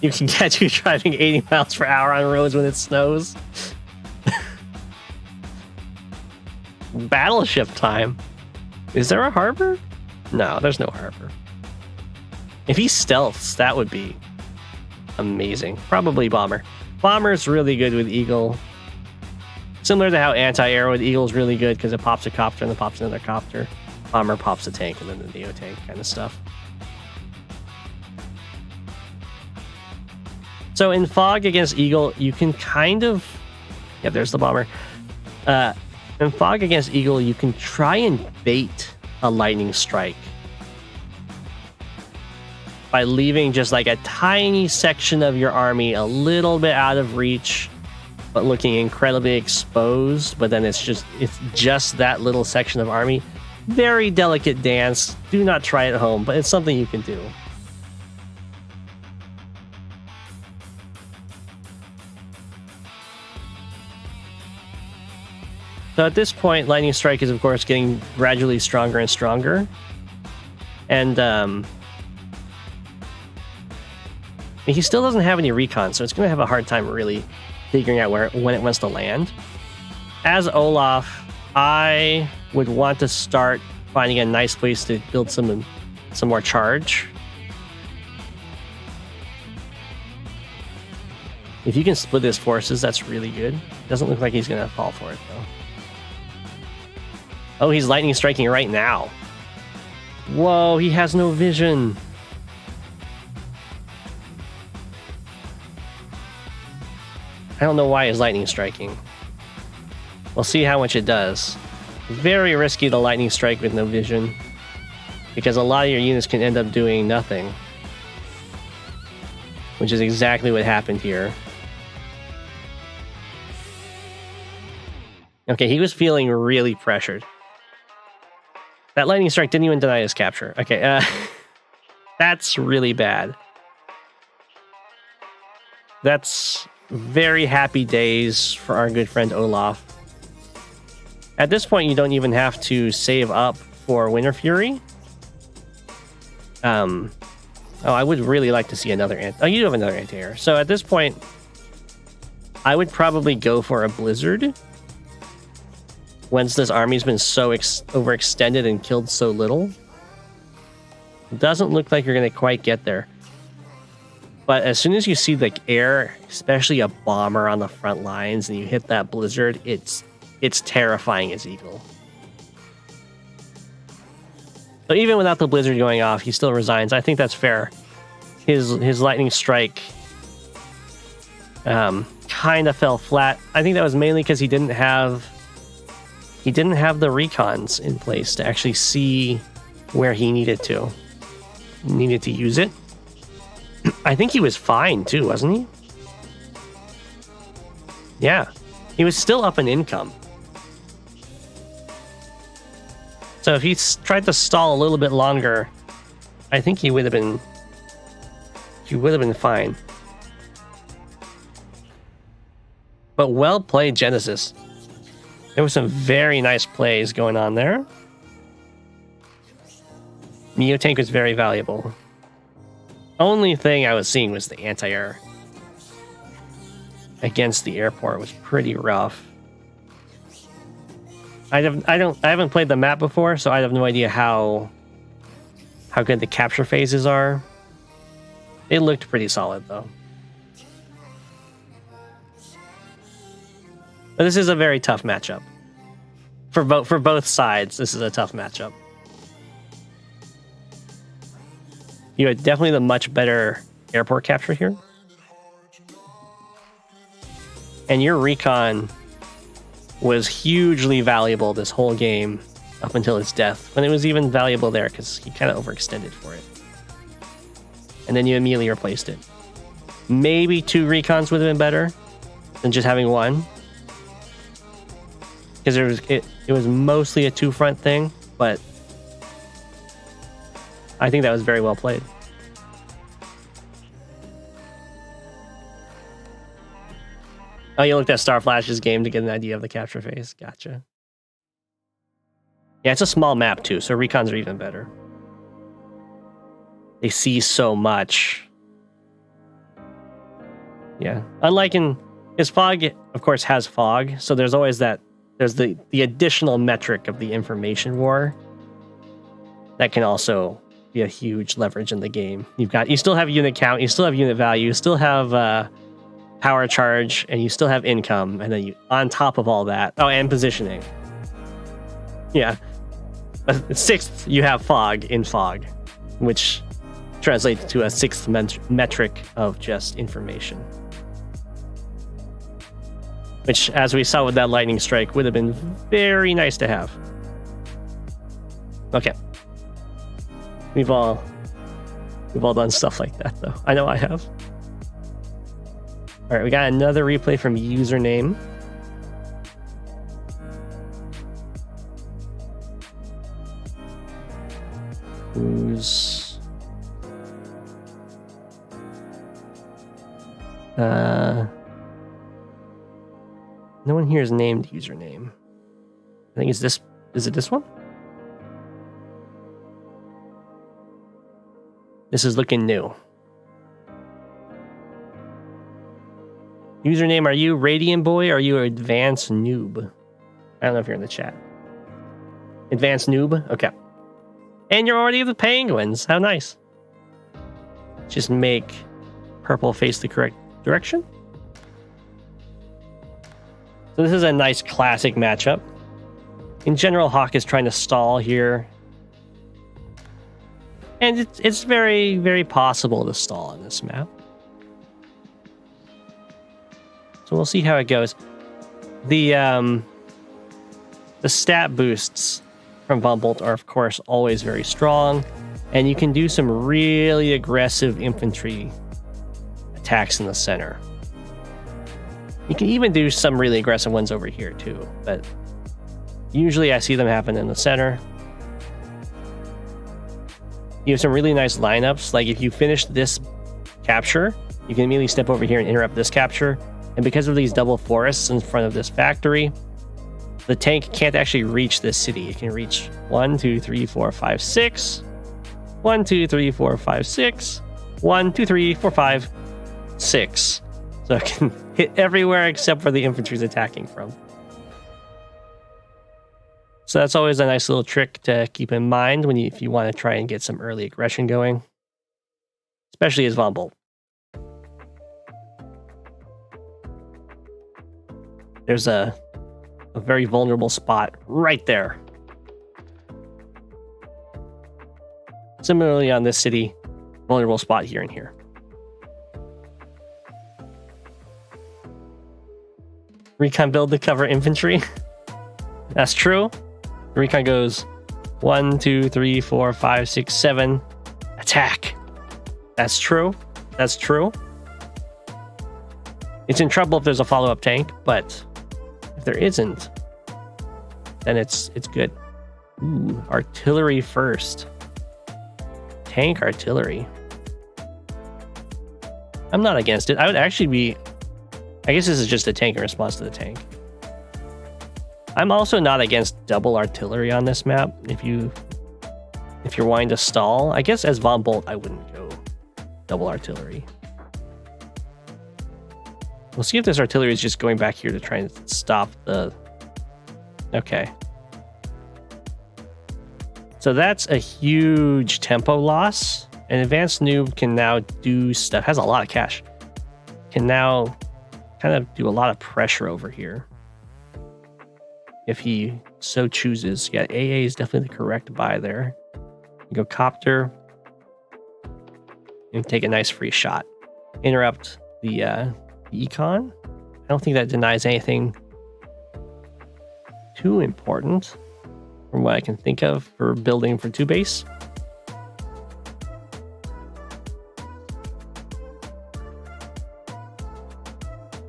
You can catch you driving 80 miles per hour on roads when it snows. Battleship time. Is there a harbor? No, there's no harbor. If he stealths, that would be amazing. Probably bomber. Bomber's really good with Eagle. Similar to how anti-air with Eagle is really good because it pops a copter and then pops another copter. Bomber pops a tank and then the Neo tank kind of stuff. So in Fog against Eagle, you can kind of... Yeah, there's the bomber. In Fog against Eagle, you can try and bait a lightning strike by leaving just like a tiny section of your army a little bit out of reach, but looking incredibly exposed. But then it's just that little section of army. Very delicate dance. Do not try it at home, but it's something you can do. So at this point, Lightning Strike is, of course, getting gradually stronger and stronger. And he still doesn't have any recon, so it's going to have a hard time really figuring out when it wants to land. As Olaf, I would want to start finding a nice place to build some more charge. If you can split his forces, that's really good. Doesn't look like he's going to fall for it, though. Oh, he's lightning striking right now. Whoa, he has no vision. I don't know why he's lightning striking. We'll see how much it does. Very risky to lightning strike with no vision, because a lot of your units can end up doing nothing. Which is exactly what happened here. Okay, he was feeling really pressured. That lightning strike didn't even deny his capture. Okay, that's really bad. That's very happy days for our good friend Olaf. At this point, you don't even have to save up for Winter Fury. Oh, I would really like to see another oh, you do have another anti-air. So at this point, I would probably go for a Blizzard. Once this army's been so overextended and killed so little. It doesn't look like you're going to quite get there. But as soon as you see like air, especially a bomber on the front lines, and you hit that Blizzard, it's terrifying as Eagle. So even without the Blizzard going off, he still resigns. I think that's fair. his lightning strike kind of fell flat. I think that was mainly because he didn't have the recons in place to actually see where he needed to use it. I think he was fine too, wasn't he? Yeah, he was still up in income. So if he tried to stall a little bit longer, I think he would have been fine. But well played, Genesis. There were some very nice plays going on there. Neotank was very valuable. Only thing I was seeing was the anti-air against the airport was pretty rough. I haven't played the map before, so I have no idea how good the capture phases are. It looked pretty solid though. But this is a very tough matchup. For both sides, this is a tough matchup. You had definitely the much better airport capture here. And your recon was hugely valuable this whole game up until its death. When it was even valuable there because he kind of overextended for it. And then you immediately replaced it. Maybe 2 recons would have been better than just having 1. Because it was mostly a 2-front thing, but I think that was very well played. Oh, you looked at Star Flash's game to get an idea of the capture phase. Gotcha. Yeah, it's a small map too, so recons are even better. They see so much. Yeah, unlike in his fog, of course, has fog, so there's always that. There's the additional metric of the information war that can also be a huge leverage in the game. You still have unit count, you still have unit value, you still have power charge, and you still have income, and then on top of all that, and positioning. Yeah, 6th you have fog in fog, which translates to a 6th metric of just information. Which, as we saw with that lightning strike, would have been very nice to have. Okay. We've all done stuff like that, though. I know I have. All right, we got another replay from Username. Who's... No one here is named Username. I think is it this one? This is looking new. Username, are you Radiant Boy or are you Advanced Noob? I don't know if you're in the chat. Advanced Noob? Okay. And you're already the Penguins. How nice. Just make purple face the correct direction. So this is a nice classic matchup. In general, Hawk is trying to stall here. And it's very, very possible to stall on this map. So we'll see how it goes. The stat boosts from Vumbolt are, of course, always very strong. And you can do some really aggressive infantry attacks in the center. You can even do some really aggressive ones over here too, but usually I see them happen in the center. You have some really nice lineups. Like if you finish this capture, you can immediately step over here and interrupt this capture. And because of these double forests in front of this factory, the tank can't actually reach this city. It can reach 1, 2, 3, 4, 5, 6. 1, 2, 3, 4, 5, 6. 1, 2, 3, 4, 5, 6. So it can hit everywhere except where the infantry's attacking from. So that's always a nice little trick to keep in mind if you want to try and get some early aggression going. Especially as Vumbolt. There's a very vulnerable spot right there. Similarly on this city, vulnerable spot here and here. Recon build to cover infantry. That's true. The recon goes 1, 2, 3, 4, 5, 6, 7. Attack. That's true. That's true. It's in trouble if there's a follow-up tank, but if there isn't, then it's good. Ooh, artillery first. Tank artillery. I'm not against it. I would actually be... I guess this is just a tank in response to the tank. I'm also not against double artillery on this map. If you're wanting to stall, I guess as Von Bolt, I wouldn't go double artillery. We'll see if this artillery is just going back here to try and stop the... Okay. So that's a huge tempo loss. An advanced noob can now do stuff. Has a lot of cash. Can now kind of do a lot of pressure over here. If he so chooses. Yeah, AA is definitely the correct buy there. You go copter. And take a nice free shot. Interrupt the econ. I don't think that denies anything too important from what I can think of for building for 2 base.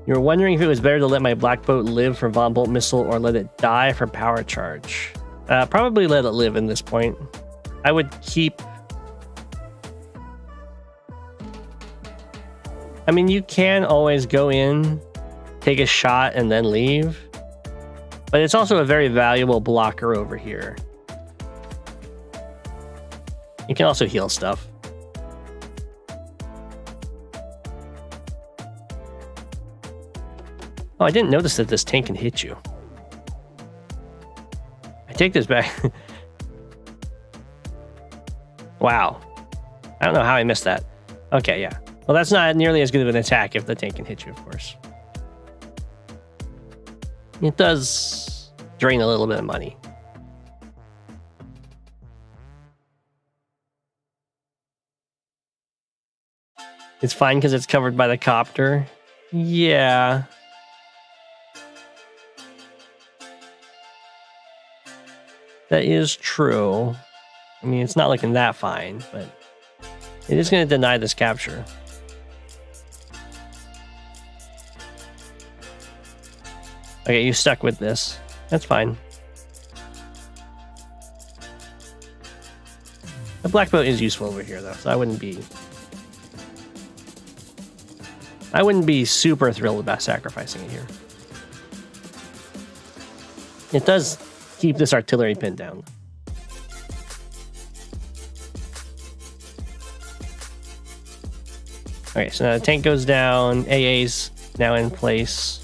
You're wondering if it was better to let my black boat live for Von Bolt missile or let it die for power charge. Probably let it live in this point. I would keep... I mean, you can always go in, take a shot, and then leave. But it's also a very valuable blocker over here. You can also heal stuff. Oh, I didn't notice that this tank can hit you. I take this back. Wow. I don't know how I missed that. Okay, yeah. Well, that's not nearly as good of an attack if the tank can hit you, of course. It does drain a little bit of money. It's fine because it's covered by the copter. Yeah. That is true. I mean, it's not looking that fine, but it is going to deny this capture. Okay, you stuck with this. That's fine. The black boat is useful over here, though, so I wouldn't be super thrilled about sacrificing it here. It does keep this artillery pinned down. Okay, so now the tank goes down. AA's now in place.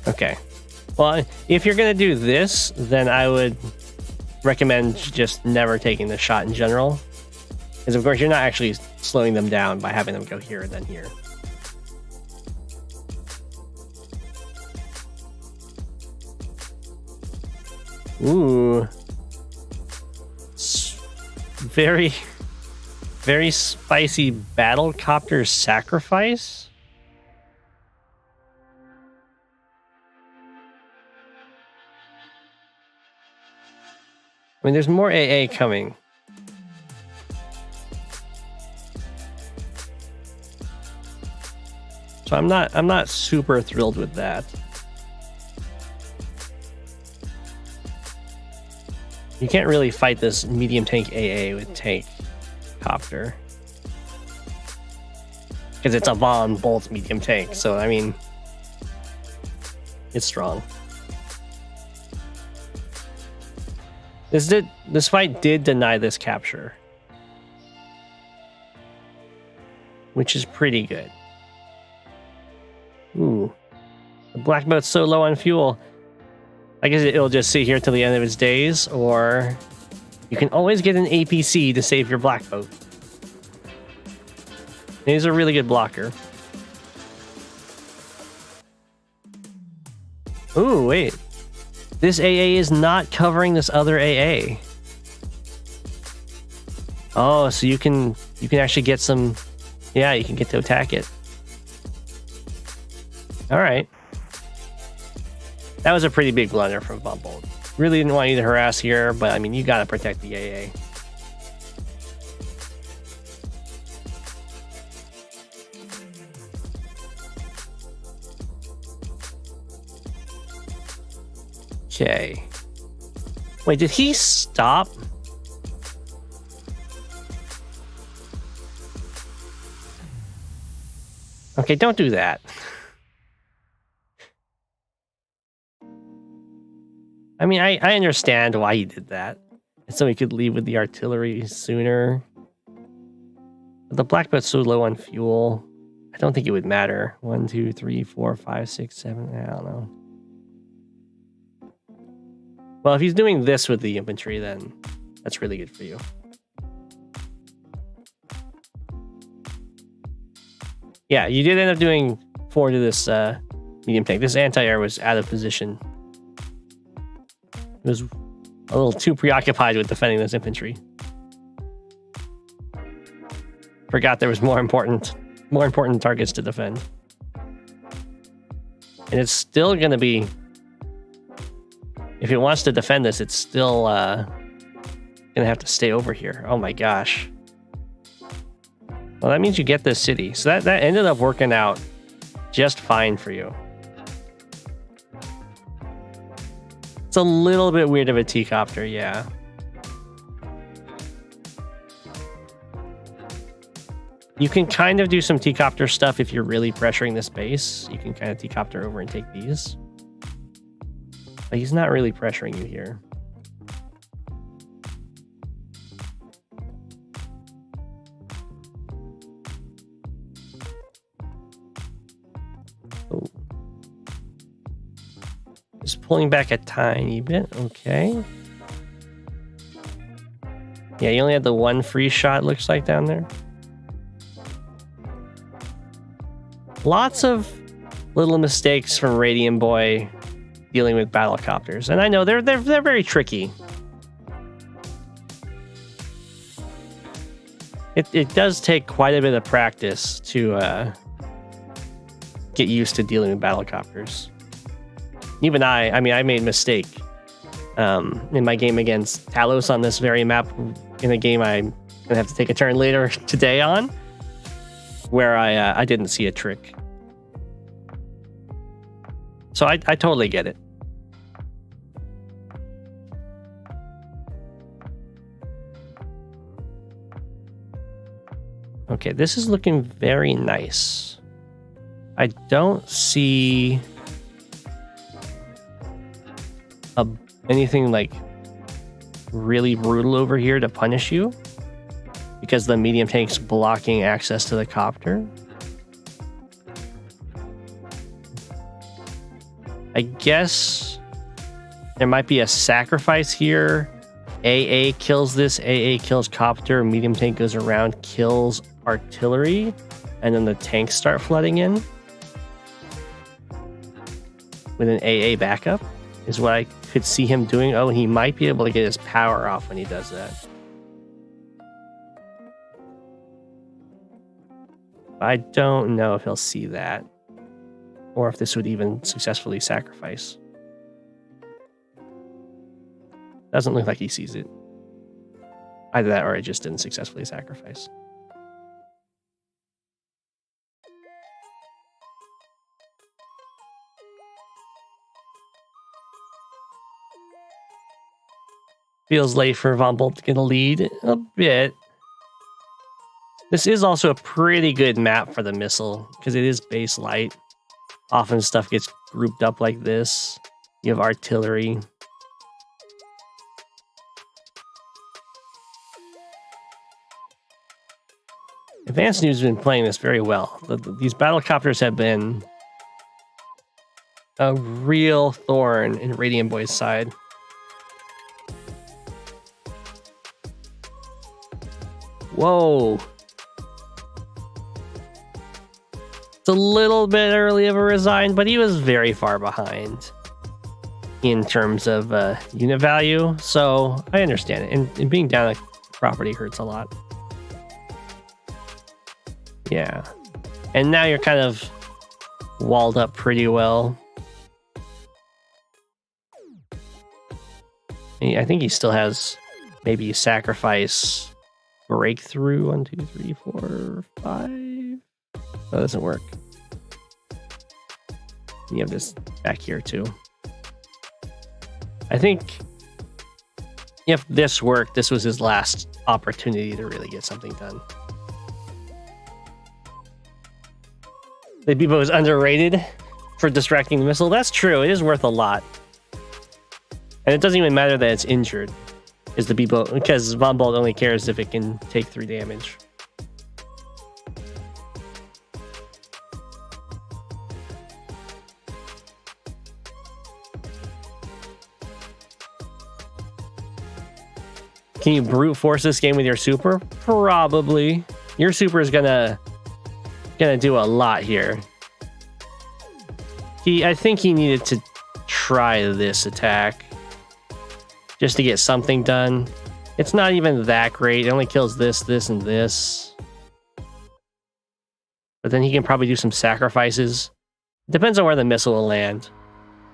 Okay. Well, if you're going to do this, then I would recommend just never taking the shot in general. Because, of course, you're not actually slowing them down by having them go here and then here. Ooh. Very, very spicy battle copter sacrifice. I mean, there's more AA coming. So I'm not super thrilled with that. You can't really fight this medium tank AA with tank copter. Because it's a Von Bolt medium tank, so I mean, it's strong. This fight did deny this capture, which is pretty good. Ooh, the black boat's so low on fuel. I guess it'll just sit here till the end of its days, or you can always get an APC to save your black boat. He's a really good blocker. Ooh, wait. This AA is not covering this other AA. Oh, so you can actually get some... Yeah, you can get to attack it. Alright. That was a pretty big blunder from Bumble. Really didn't want you to harass here, but I mean, you gotta protect the AA. Okay. Wait, did he stop? Okay, don't do that. I mean, I understand why he did that. So he could leave with the artillery sooner. But the black belt's so low on fuel. I don't think it would matter. 1, 2, 3, 4, 5, 6, 7. I don't know. Well, if he's doing this with the infantry, then that's really good for you. Yeah, you did end up doing 4 to this medium tank. This anti-air was out of position. It was a little too preoccupied with defending this infantry. Forgot there was more important targets to defend. And it's still going to be... If it wants to defend this, it's still going to have to stay over here. Oh my gosh. Well, that means you get this city. So that ended up working out just fine for you. It's a little bit weird of a T-copter, yeah. You can kind of do some T-copter stuff if you're really pressuring this base. You can kind of T-copter over and take these. But he's not really pressuring you here. Oh. Just pulling back a tiny bit. Okay. Yeah, you only had the one free shot, looks like, down there. Lots of little mistakes from Radium Boy dealing with battlecopters, and I know they're very tricky. It does take quite a bit of practice to get used to dealing with battlecopters. Even I mean, I made a mistake in my game against Talos on this very map. In a game I'm gonna have to take a turn later today on, where I didn't see a trick. So I totally get it. Okay, this is looking very nice. I don't see anything like really brutal over here to punish you, because the medium tank's blocking access to the copter. I guess there might be a sacrifice here. AA kills this, AA kills copter, medium tank goes around, kills artillery, and then the tanks start flooding in with an AA backup is what I could see him doing. Oh, he might be able to get his power off when he does that. I don't know if he'll see that, or if this would even successfully sacrifice. Doesn't look like he sees it. Either that or it just didn't successfully sacrifice. Feels late for Von Bolt to get a lead a bit. This is also a pretty good map for the missile, because it is base light. Often stuff gets grouped up like this. You have artillery. Advanced Noob's been playing this very well. These battlecopters have been a real thorn in Radium Boy's side. Whoa. It's a little bit early of a resign, but he was very far behind. in terms of unit value, so I understand it. And being down a property hurts a lot. Yeah. And now you're kind of walled up pretty well. I think he still has maybe sacrifice breakthrough. 1, 2, 3, 4, 5. That doesn't work. You have this back here too. I think if this worked, this was his last opportunity to really get something done. The Bebo is underrated for distracting the missile. That's true. It is worth a lot. And it doesn't even matter that it's injured. Is the Bebo, because Von Bolt only cares if it can take 3 damage. Can you brute force this game with your super? Probably. Your super is gonna do a lot here. I think he needed to try this attack just to get something done. It's not even that great. It only kills this, this, and this. But then he can probably do some sacrifices. Depends on where the missile will land.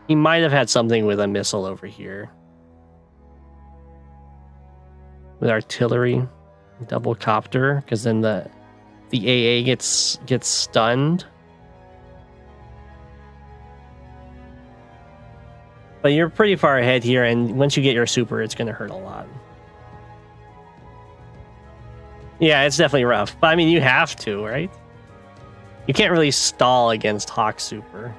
He might have had something with a missile over here. With artillery, double copter, because then the AA gets stunned. But you're pretty far ahead here, and once you get your super, it's going to hurt a lot. Yeah, it's definitely rough. But I mean, you have to, right? You can't really stall against Hawk super.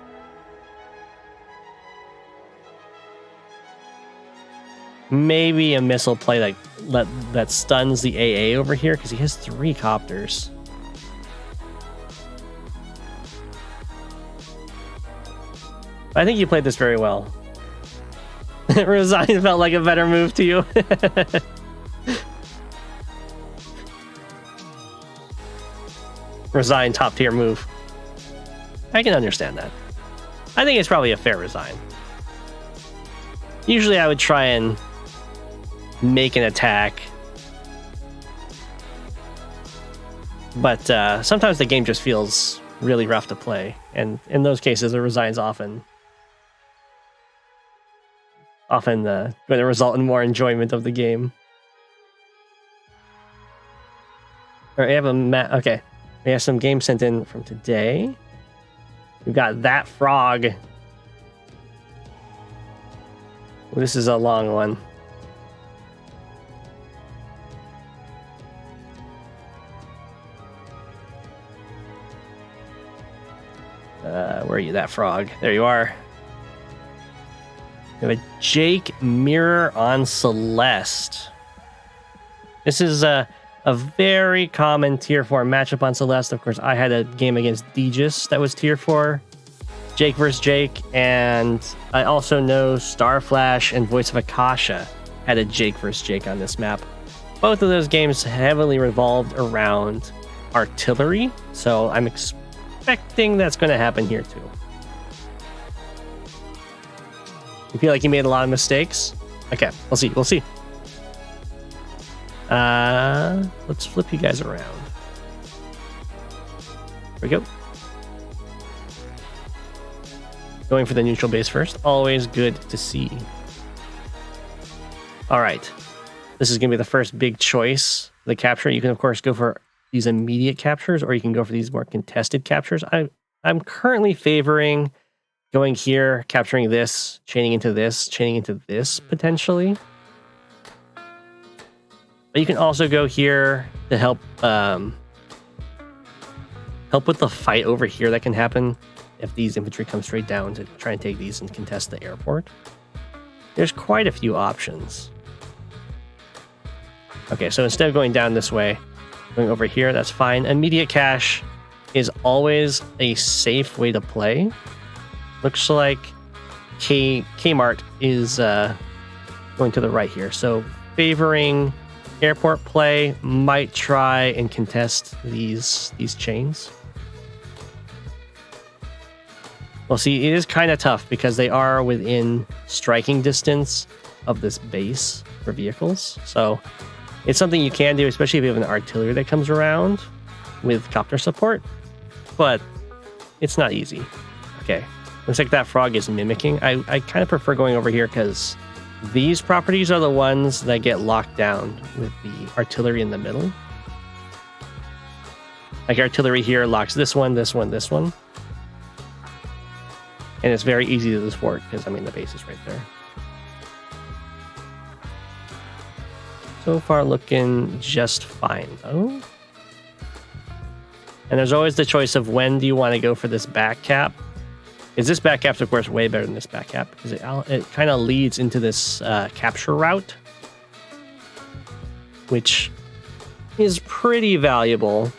Maybe a missile play that stuns the AA over here, because he has 3 copters. I think you played this very well. Resign felt like a better move to you. Resign, top tier move. I can understand that. I think it's probably a fair resign. Usually I would try and make an attack, but sometimes the game just feels really rough to play, and in those cases a resign's often going to result in more enjoyment of the game. All right, we have okay, we have some games sent in from today. We've got that frog. Well, this is a long one. Where are you, that frog? There you are. We have a Jake Mirror on Celeste. This is a very common tier 4 matchup on Celeste. Of course, I had a game against Deegis that was tier 4. Jake versus Jake, and I also know Starflash and Voice of Akasha had a Jake versus Jake on this map. Both of those games heavily revolved around artillery, so I'm expecting that's going to happen here too. You feel like you made a lot of mistakes? Okay, we'll see. Let's flip you guys around. Here we go. Going for the neutral base first. Always good to see. All right. This is going to be the first big choice. The capture. You can, of course, go for these immediate captures, or you can go for these more contested captures. I'm currently favoring going here, capturing this, chaining into this, potentially. But you can also go here to help with the fight over here that can happen if these infantry come straight down to try and take these and contest the airport. There's quite a few options. Okay, so instead of going down this way, going over here, that's fine. Immediate cache is always a safe way to play. Looks like Kmart is going to the right here. So favoring airport play, might try and contest these chains. Well, see, it is kind of tough because they are within striking distance of this base for vehicles. So it's something you can do, especially if you have an artillery that comes around with copter support. But it's not easy. Okay, looks like that frog is mimicking. I kind of prefer going over here because these properties are the ones that get locked down with the artillery in the middle. Like artillery here locks this one, this one, this one. And it's very easy to thwart because, I mean, the base is right there. So far looking just fine, though. And there's always the choice of when do you want to go for this back cap. Is this back cap's, of course, way better than this back cap because it kind of leads into this capture route, which is pretty valuable.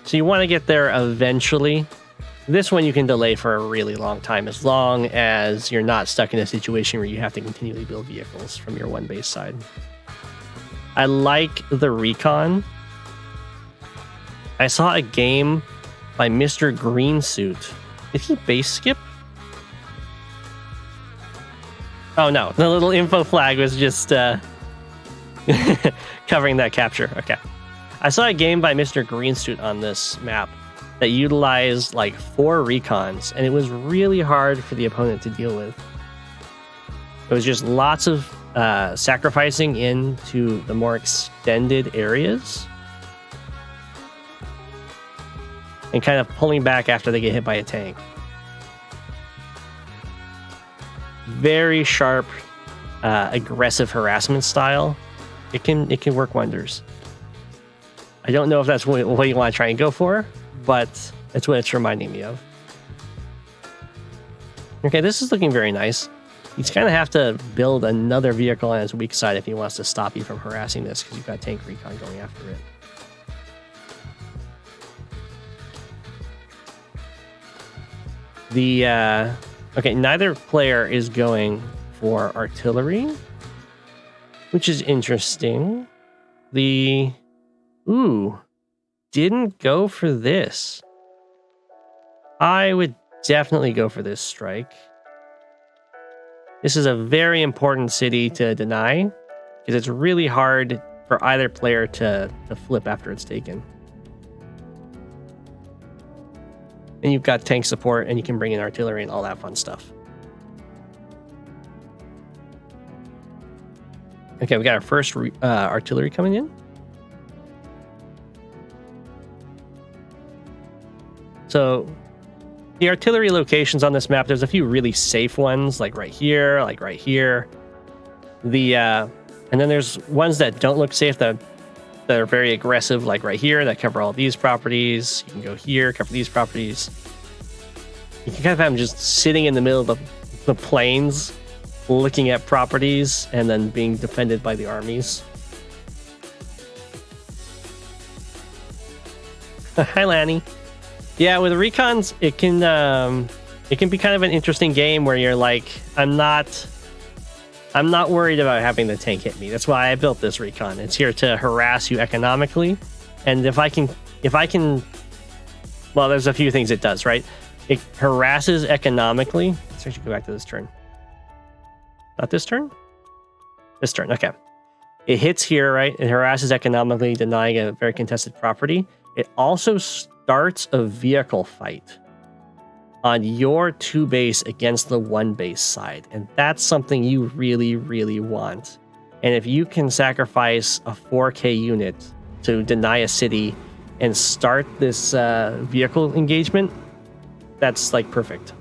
So you want to get there eventually. This one you can delay for a really long time as long as you're not stuck in a situation where you have to continually build vehicles from your one base side. I like the recon. I saw a game by Mr. Greensuit. Did he base skip? Oh no, the little info flag was just covering that capture. Okay. I saw a game by Mr. Greensuit on this map that utilized like 4 recons, and it was really hard for the opponent to deal with. It was just lots of sacrificing into the more extended areas and kind of pulling back after they get hit by a tank. Very sharp, aggressive harassment style. It can work wonders. I don't know if that's what you want to try and go for, but that's what it's reminding me of. Okay, this is looking very nice. He's kind of have to build another vehicle on his weak side if he wants to stop you from harassing this, because you've got tank recon going after it. Okay, neither player is going for artillery, which is interesting. Didn't go for this. I would definitely go for this strike. This is a very important city to deny because it's really hard for either player to flip after it's taken. And you've got tank support and you can bring in artillery and all that fun stuff. Okay, we got our first artillery coming in. So the artillery locations on this map, there's a few really safe ones, like right here, like right here. And then there's ones that don't look safe that are very aggressive, like right here, that cover all these properties. You can go here, cover these properties. You can kind of have them just sitting in the middle of the plains, looking at properties, and then being defended by the armies. Hi, Lanny. Yeah, with recons, it can be kind of an interesting game where you're like, I'm not worried about having the tank hit me. That's why I built this recon. It's here to harass you economically, and if I can, well, there's a few things it does, right? It harasses economically. Let's actually go back to this turn. Not this turn? This turn, okay. It hits here, right? It harasses economically, denying a very contested property. It also starts a vehicle fight on your 2 base against the 1 base side. And that's something you really, really want. And if you can sacrifice a 4K unit to deny a city and start this vehicle engagement, that's like perfect.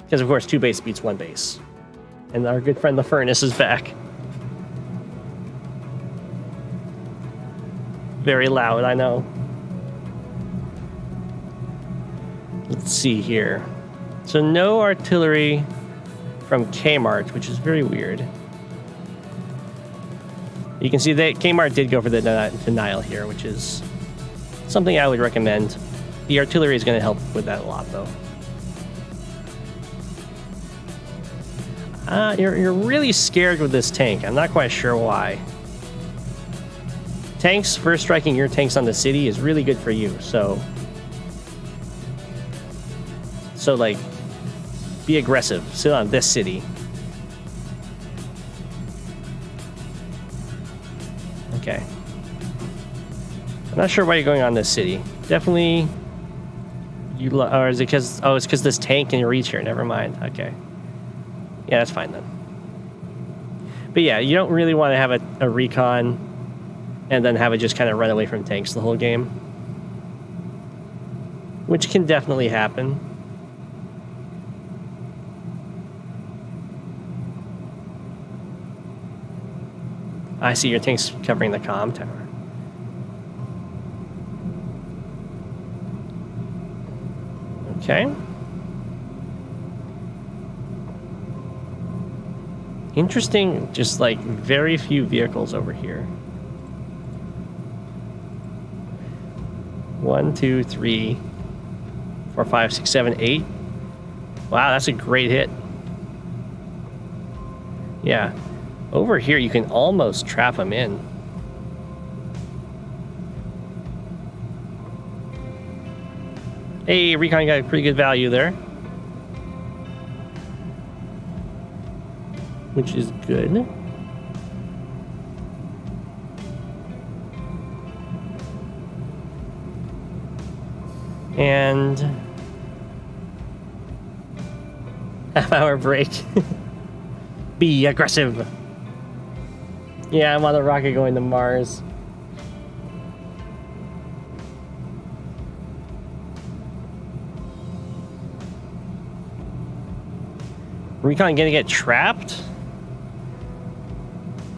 Because of course 2 base beats 1 base. And our good friend the Furnace is back. Very loud, I know. Let's see here. So no artillery from Kmart, which is very weird. You can see that Kmart did go for the denial here, which is something I would recommend. The artillery is going to help with that a lot, though. You're really scared with this tank. I'm not quite sure why. tanks first striking your tanks on the city is really good for you. So like, be aggressive. Sit on this city. Okay. I'm not sure why you're going on this city. Definitely. Or is it because? Oh, it's because this tank can reach here. Never mind. Okay. Yeah, that's fine then. But yeah, you don't really want to have a recon and then have it just kind of run away from tanks the whole game, which can definitely happen. I see your tanks covering the comm tower. Okay. Interesting, just like very few vehicles over here. 1, 2, 3, 4, 5, 6, 7, 8. Wow, that's a great hit. Yeah. Over here, you can almost trap them in. Hey, Recon got a pretty good value there. Which is good. And half-hour break. Be aggressive. Yeah, I'm on a rocket going to Mars. Recon gonna get trapped?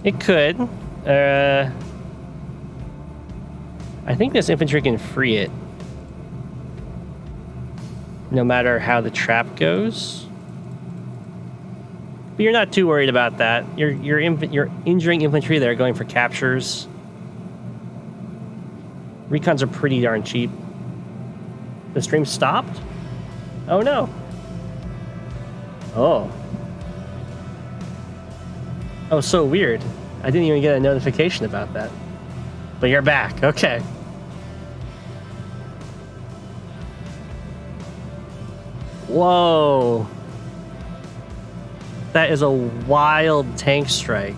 It could. I think this infantry can free it, no matter how the trap goes. But you're not too worried about that. You're injuring infantry that are going for captures. Recons are pretty darn cheap. The stream stopped? Oh no. Oh. Oh, so weird. I didn't even get a notification about that. But you're back. Okay. Whoa. That is a wild tank strike.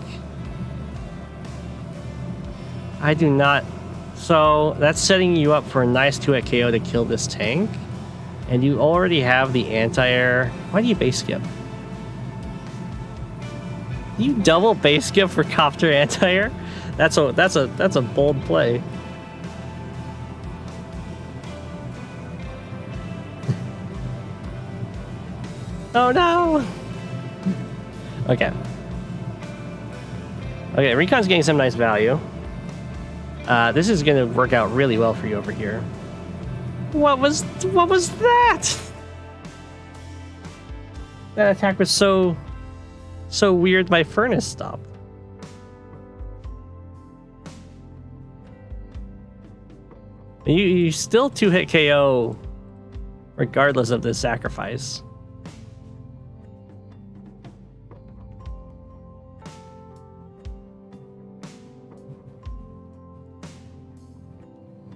I do not... So, that's setting you up for a nice 2-hit KO to kill this tank. And you already have the anti-air... Why do you base skip? You double base skip for copter anti-air? That's a bold play. Oh no! Okay. Okay, Recon's getting some nice value. This is gonna work out really well for you over here. What was that? That attack was so weird my furnace stopped. You still 2-hit KO regardless of this sacrifice.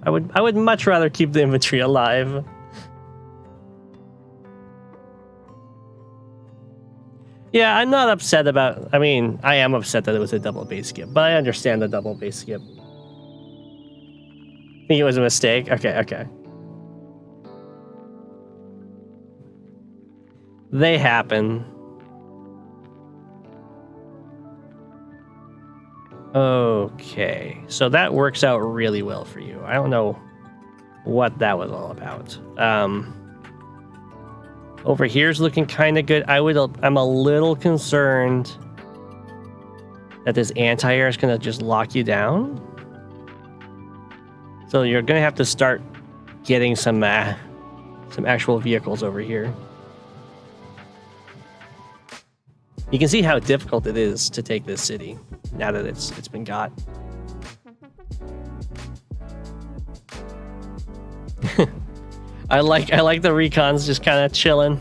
I would much rather keep the infantry alive. Yeah, I'm not upset about... I mean, I am upset that it was a double base skip, but I understand the double base skip. Think it was a mistake? Okay. They happen. Okay, so that works out really well for you. I don't know what that was all about. Over here's looking kind of good. I'm a little concerned that this anti-air is gonna just lock you down. So you're gonna have to start getting some actual vehicles over here. You can see how difficult it is to take this city now that it's been got. I like the recons just kind of chilling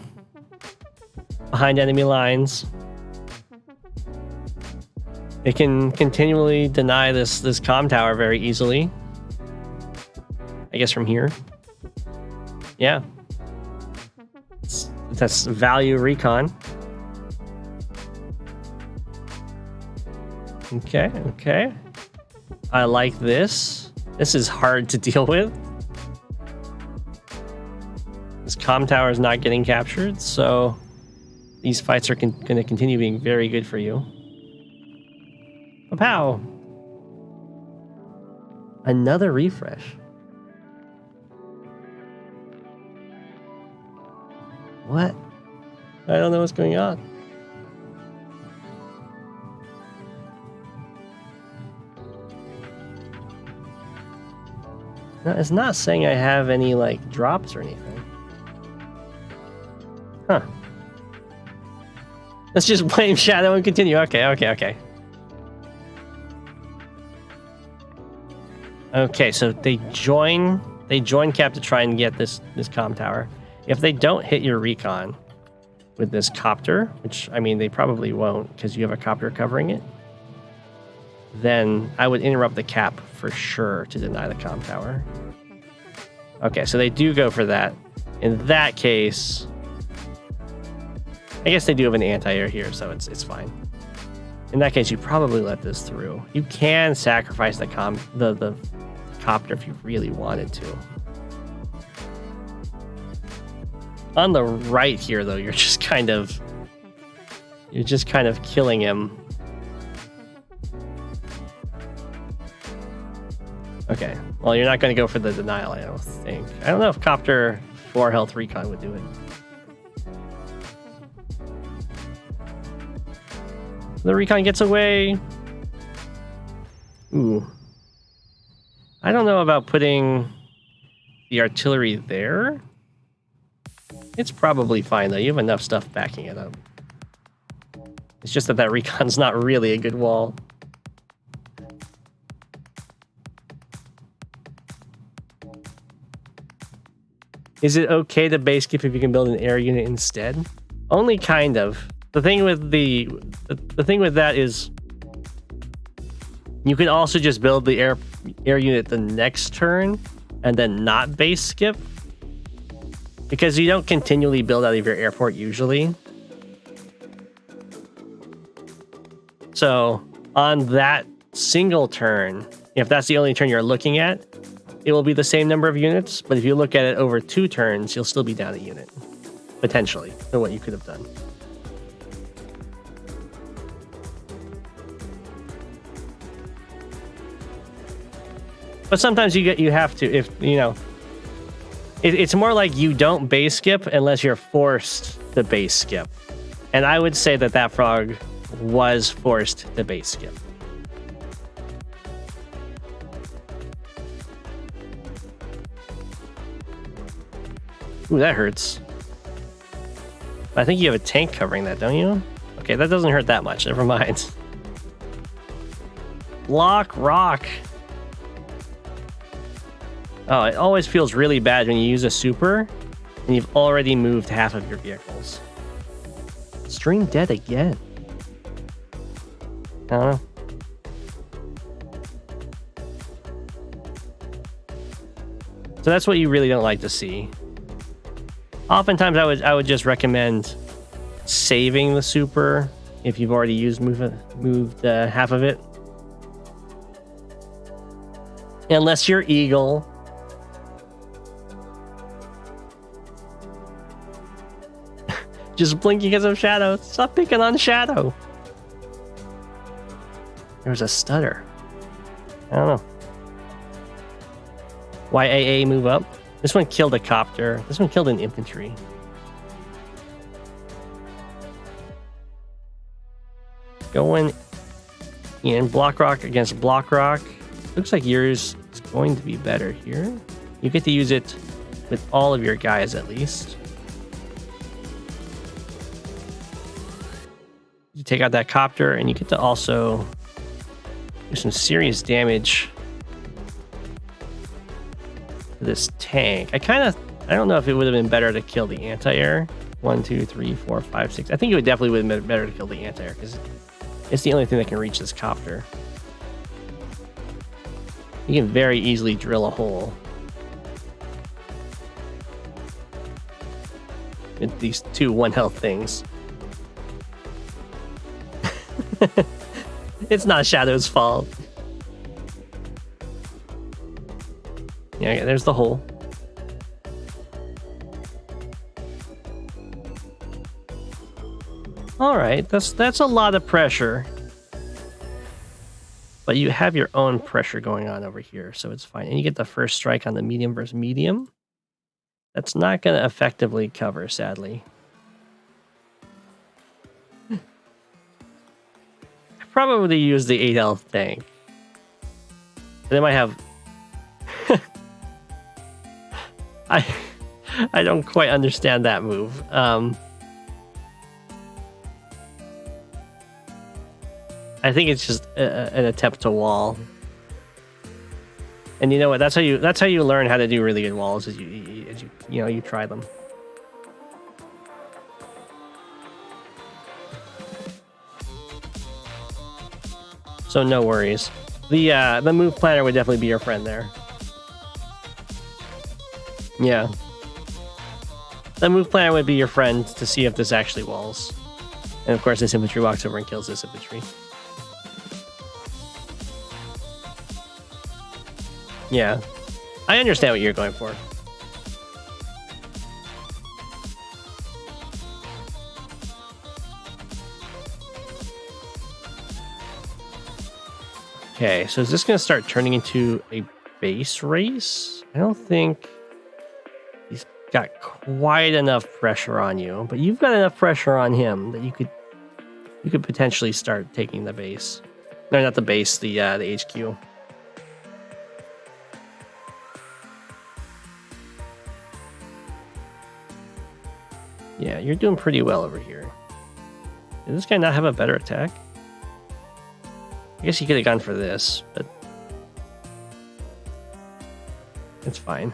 behind enemy lines. It can continually deny this comm tower very easily. I guess from here. Yeah. That's value recon. Okay, okay. I like this. This is hard to deal with. This comm tower is not getting captured, so these fights are going to continue being very good for you. Pow! Another refresh. What? I don't know what's going on. No, it's not saying I have any, like, drops or anything. Huh. Let's just blame Shadow and continue. Okay, okay, okay. Okay, so they join Cap to try and get this comm tower. If they don't hit your recon with this copter, which, I mean, they probably won't because you have a copter covering it, then I would interrupt the Cap for sure to deny the comm tower. Okay, so they do go for that. In that case, I guess they do have an anti-air here, so it's fine. In that case, you probably let this through. You can sacrifice the copter if you really wanted to. On the right here, though, you're just kind of killing him. Okay, well, you're not going to go for the denial, I don't think. I don't know if Copter 4 health recon would do it. The recon gets away. Ooh. I don't know about putting the artillery there. It's probably fine, though. You have enough stuff backing it up. It's just that recon's not really a good wall. Is it okay to base skip if you can build an air unit instead? Only kind of. The thing with the thing with that is you can also just build the air unit the next turn and then not base skip, because you don't continually build out of your airport usually. So on that single turn, if that's the only turn you're looking at, it will be the same number of units, but if you look at it over 2 turns, you'll still be down a unit, potentially, for what you could have done. But sometimes you have to, if you know, it's more like you don't base skip unless you're forced to base skip, and I would say that frog was forced to base skip. Ooh, that hurts. I think you have a tank covering that, don't you? Okay, that doesn't hurt that much. Never mind. Block rock. Oh, it always feels really bad when you use a super and you've already moved half of your vehicles. Stream dead again. I don't know. So that's what you really don't like to see. Oftentimes I would just recommend saving the super if you've already moved half of it. Unless you're Eagle. Just blinking because of Shadow. Stop picking on Shadow. There's a stutter. I don't know. Why AA move up? This one killed a copter. This one killed an infantry. Going in block rock against block rock. Looks like yours is going to be better here. You get to use it with all of your guys at least. You take out that copter and you get to also do some serious damage to this tank. I don't know if it would have been better to kill the anti-air. 1, 2, 3, 4, 5, 6. I think it would definitely would have been better to kill the anti-air because It's the only thing that can reach this copter. You can very easily drill a hole with these two 1 health things. It's not Shadow's fault. Yeah, there's the hole. All right, that's a lot of pressure. But you have your own pressure going on over here, so it's fine. And you get the first strike on the medium versus medium. That's not going to effectively cover, sadly. I probably use the 8 health tank. They might have... I don't quite understand that move. I think it's just an attempt to wall. And you know what? That's how you learn how to do really good walls. Is you try them. So no worries. The move planner would definitely be your friend there. Yeah. The move planner would be your friend to see if this actually walls. And of course, this infantry walks over and kills this infantry. Yeah, I understand what you're going for. Okay, so is this going to start turning into a base race? I don't think he's got quite enough pressure on you, but you've got enough pressure on him that you could potentially start taking the base. No, not the base, the HQ. Yeah, you're doing pretty well over here. Does this guy not have a better attack? I guess he could have gone for this, but it's fine.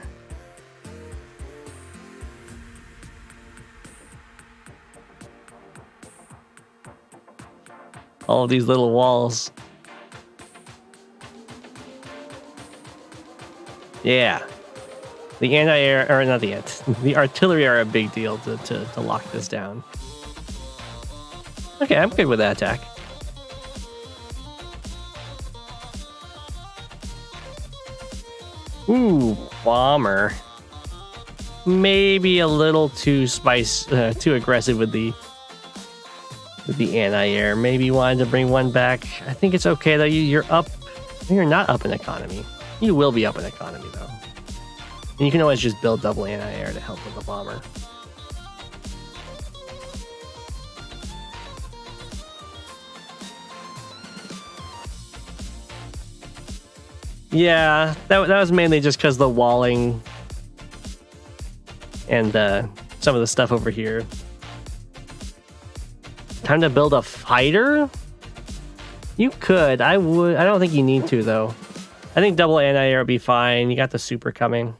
All of these little walls. Yeah. The anti-air, or not the ant, the artillery are a big deal to lock this down. Okay, I'm good with that attack. Ooh, bomber. Maybe a little too too aggressive with the anti-air. Maybe you wanted to bring one back. I think it's okay though. You're up. You're not up in economy. You will be up in economy though. And you can always just build double anti-air to help with the bomber. Yeah, that was mainly just because the walling and some of the stuff over here. Time to build a fighter? You could. I would. I don't think you need to, though. I think double anti-air would be fine. You got the super coming.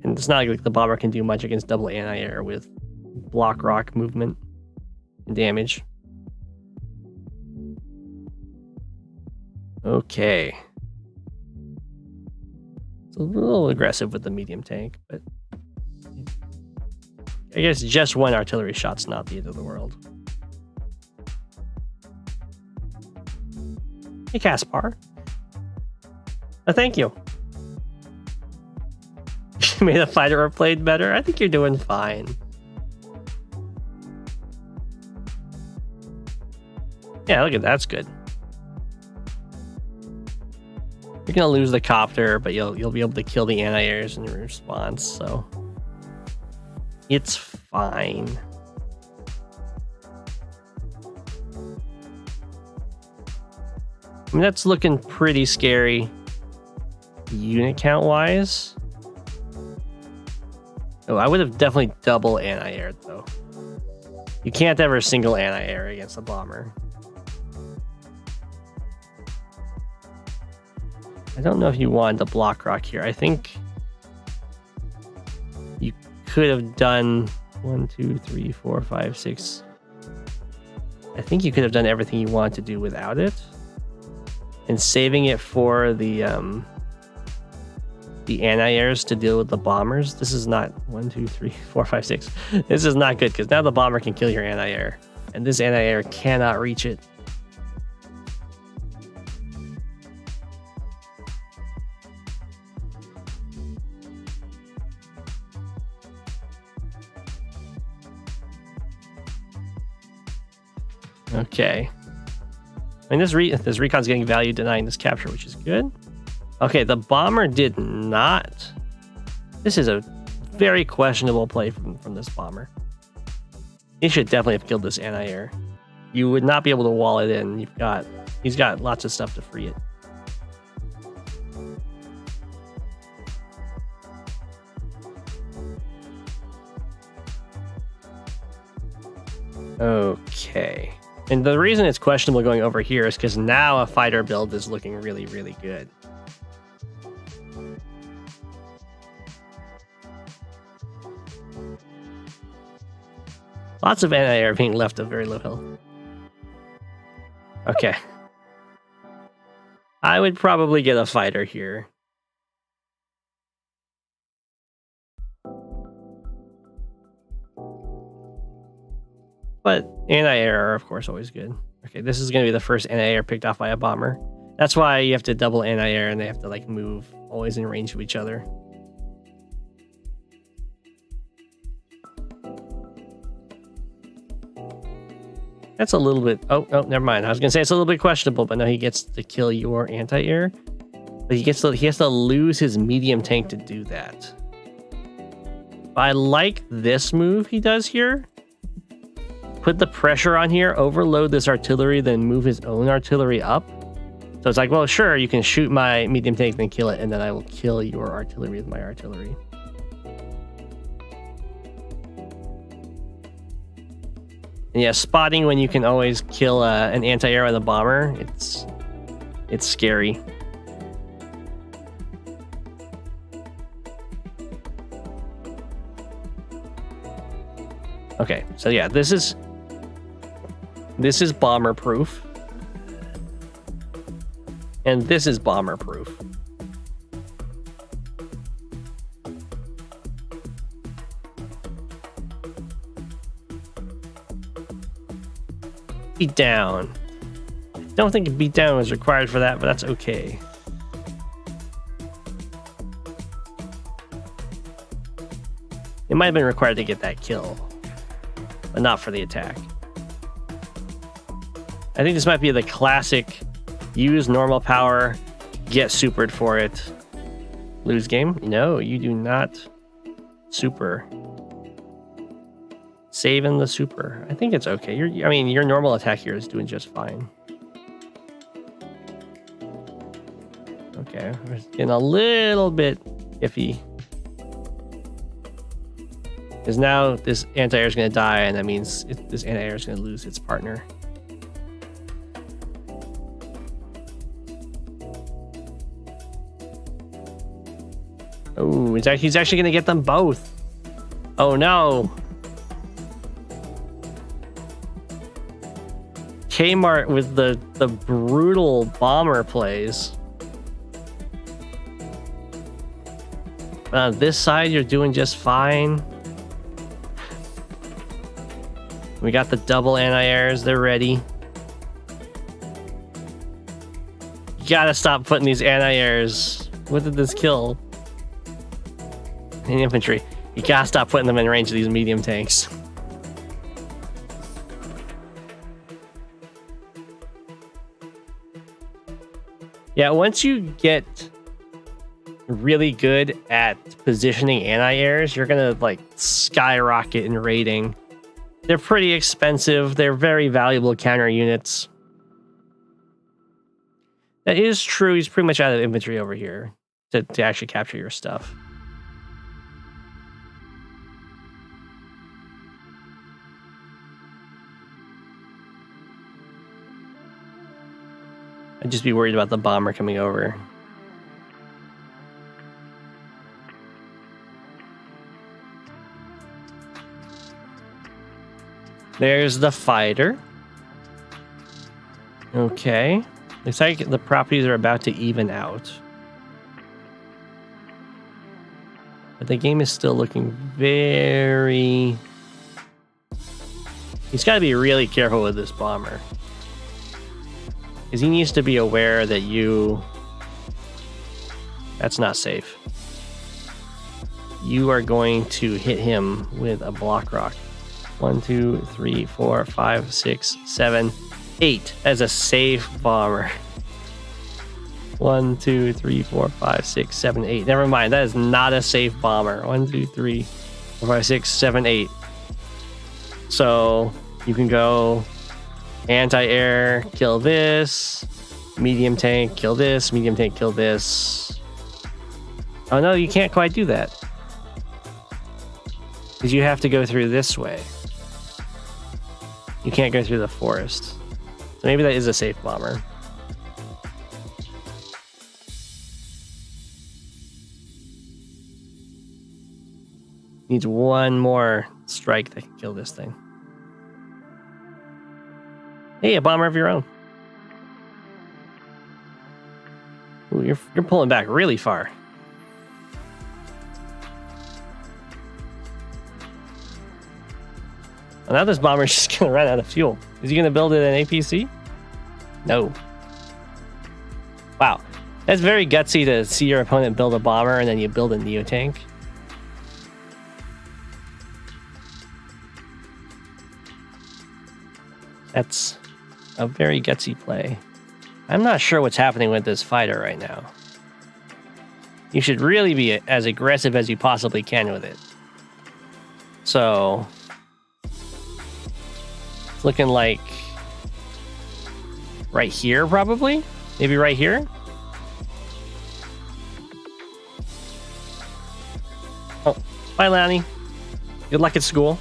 And it's not like the bomber can do much against double anti-air with block rock movement and damage. Okay. It's a little aggressive with the medium tank, but I guess just one artillery shot's not the end of the world. Hey, Caspar. Thank you. You made a fighter or played better? I think you're doing fine. Yeah, look at that's good. You're gonna lose the copter, but you'll be able to kill the anti-airs in response, so it's fine. I mean, that's looking pretty scary unit count wise. Oh, I would have definitely double anti-aired though. You can't ever single anti-air against a bomber. I don't know if you wanted to block rock here. I think you could have done 1, 2, 3, 4, 5, 6. I think you could have done everything you wanted to do without it. And saving it for the anti-airs to deal with the bombers. This is not 1, 2, 3, 4, 5, 6. This is not good because now the bomber can kill your anti-air. And this anti-air cannot reach it. Okay. I mean, this recon's getting value denying this capture, which is good. Okay, the bomber did not. This is a very questionable play from this bomber. He should definitely have killed this anti-air. You would not be able to wall it in. He's got lots of stuff to free it. Okay. And the reason it's questionable going over here is because now a fighter build is looking really, really good. Lots of anti-air being left at very low health. Okay. I would probably get a fighter here. But anti-air are, of course, always good. Okay, this is going to be the first anti-air picked off by a bomber. That's why you have to double anti-air and they have to like move always in range of each other. That's a little bit... Oh, never mind. I was going to say it's a little bit questionable, but no, he gets to kill your anti-air. But he has to lose his medium tank to do that. I like this move he does here. Put the pressure on here, overload this artillery, then move his own artillery up. So it's like, well, sure, you can shoot my medium tank, then kill it, and then I will kill your artillery with my artillery. And yeah, spotting when you can always kill an anti-air with a bomber, it's scary. Okay, so yeah, this is bomber proof. And this is bomber proof. Beat down. Don't think a beat down was required for that, but that's okay. It might have been required to get that kill, but not for the attack. I think this might be the classic use normal power, get supered for it, lose game. No, you do not super. Saving the super. I think it's okay. Your normal attack here is doing just fine. Okay, we're getting a little bit iffy. Because now this anti-air is going to die, and that means this anti-air is going to lose its partner. Oh, he's actually going to get them both. Oh no. Kmart with the brutal bomber plays. On this side, you're doing just fine. We got the double anti-airs. They're ready. You gotta stop putting these anti-airs. What did this kill? In infantry. You gotta stop putting them in range of these medium tanks. Yeah, once you get really good at positioning anti-airs, you're gonna like skyrocket in rating. They're pretty expensive. They're very valuable counter units. That is true. He's pretty much out of infantry over here to actually capture your stuff. I'd just be worried about the bomber coming over. There's the fighter. Okay. Looks like the properties are about to even out. But the game is still looking very... He's got to be really careful with this bomber. Because he needs to be aware that you... That's not safe. You are going to hit him with a block rock. 1, 2, 3, 4, 5, 6, 7, 8. As a safe bomber. 1, 2, 3, 4, 5, 6, 7, 8. Never mind, that is not a safe bomber. 1, 2, 3, 4, 5, 6, 7, 8. So you can go anti-air, kill this. Medium tank, kill this. Medium tank, kill this. Oh no, you can't quite do that. Because you have to go through this way. You can't go through the forest. So maybe that is a safe bomber. Needs one more strike that can kill this thing. Hey, a bomber of your own. Ooh, you're pulling back really far. Well, now this bomber's just gonna run out of fuel. Is he gonna build it an APC? No. Wow, that's very gutsy to see your opponent build a bomber and then you build a Neo tank. That's a very gutsy play. I'm not sure what's happening with this fighter right now. You should really be as aggressive as you possibly can with it. So, it's looking like right here, probably? Maybe right here? Oh, bye, Lanny. Good luck at school.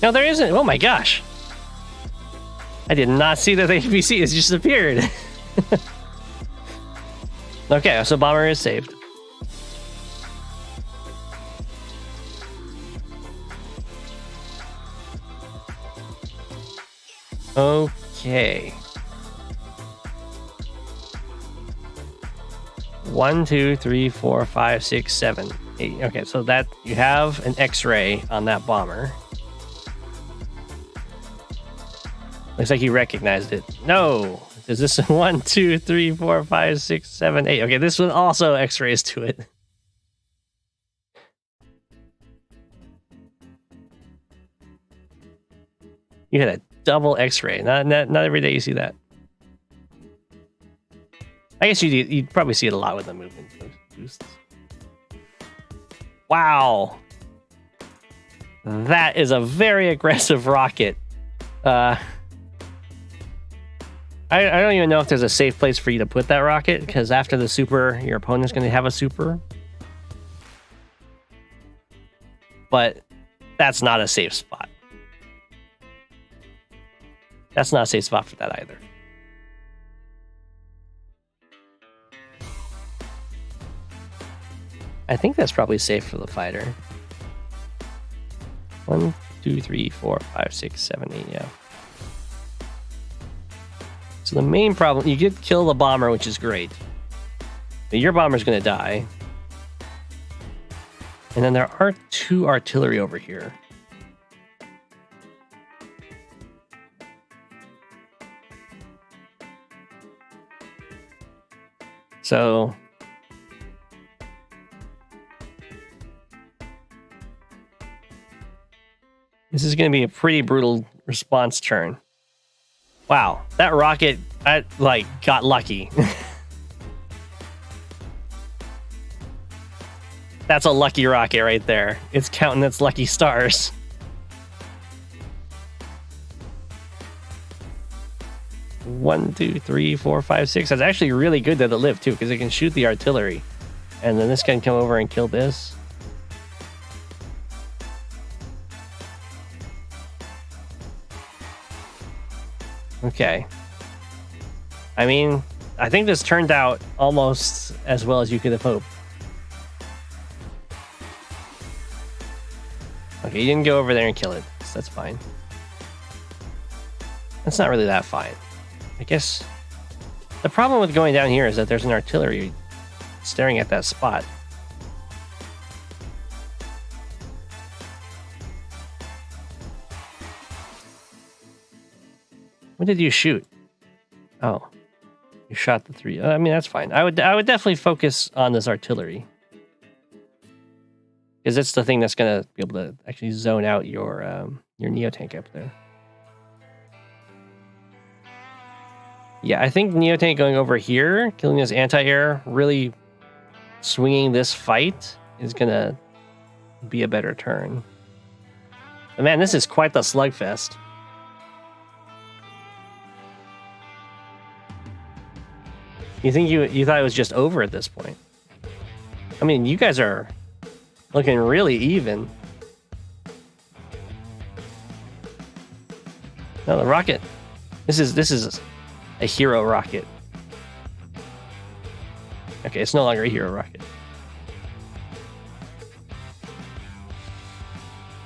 No, there isn't. Oh my gosh. I did not see that the APC has just appeared. Okay, so bomber is saved. Okay. 1, 2, 3, 4, 5, 6, 7, 8. Okay, so that you have an X-ray on that bomber. Looks like he recognized it. No! Is this 1, 2, 3, 4, 5, 6, 7, 8? Okay, this one also X-rays to it. You had a double X-ray. Not every day you see that. I guess you'd probably see it a lot with the movement boosts. Wow! That is a very aggressive rocket. I don't even know if there's a safe place for you to put that rocket, because after the super, your opponent's going to have a super. But that's not a safe spot. That's not a safe spot for that either. I think that's probably safe for the fighter. 1, 2, 3, 4, 5, 6, 7, 8, yeah. So the main problem, you get kill the bomber, which is great. But your bomber's going to die. And then there are 2 artillery over here. So this is going to be a pretty brutal response turn. Wow, that rocket, got lucky. That's a lucky rocket right there. It's counting its lucky stars. One, 2, 3, 4, 5, 6. That's actually really good that it lived too, because it can shoot the artillery. And then this can come over and kill this. Okay. I mean, I think this turned out almost as well as you could have hoped. Okay, you didn't go over there and kill it. So that's fine. That's not really that fine. I guess the problem with going down here is that there's an artillery staring at that spot. When did you shoot? Oh, you shot the 3. I mean, that's fine. I would definitely focus on this artillery, because it's the thing that's gonna be able to actually zone out your Neotank up there. Yeah, I think Neotank going over here, killing this anti-air, really swinging this fight is gonna be a better turn. But man, this is quite the slugfest. You think you thought it was just over at this point? I mean, you guys are looking really even. No, the rocket. This is a hero rocket. Okay, it's no longer a hero rocket.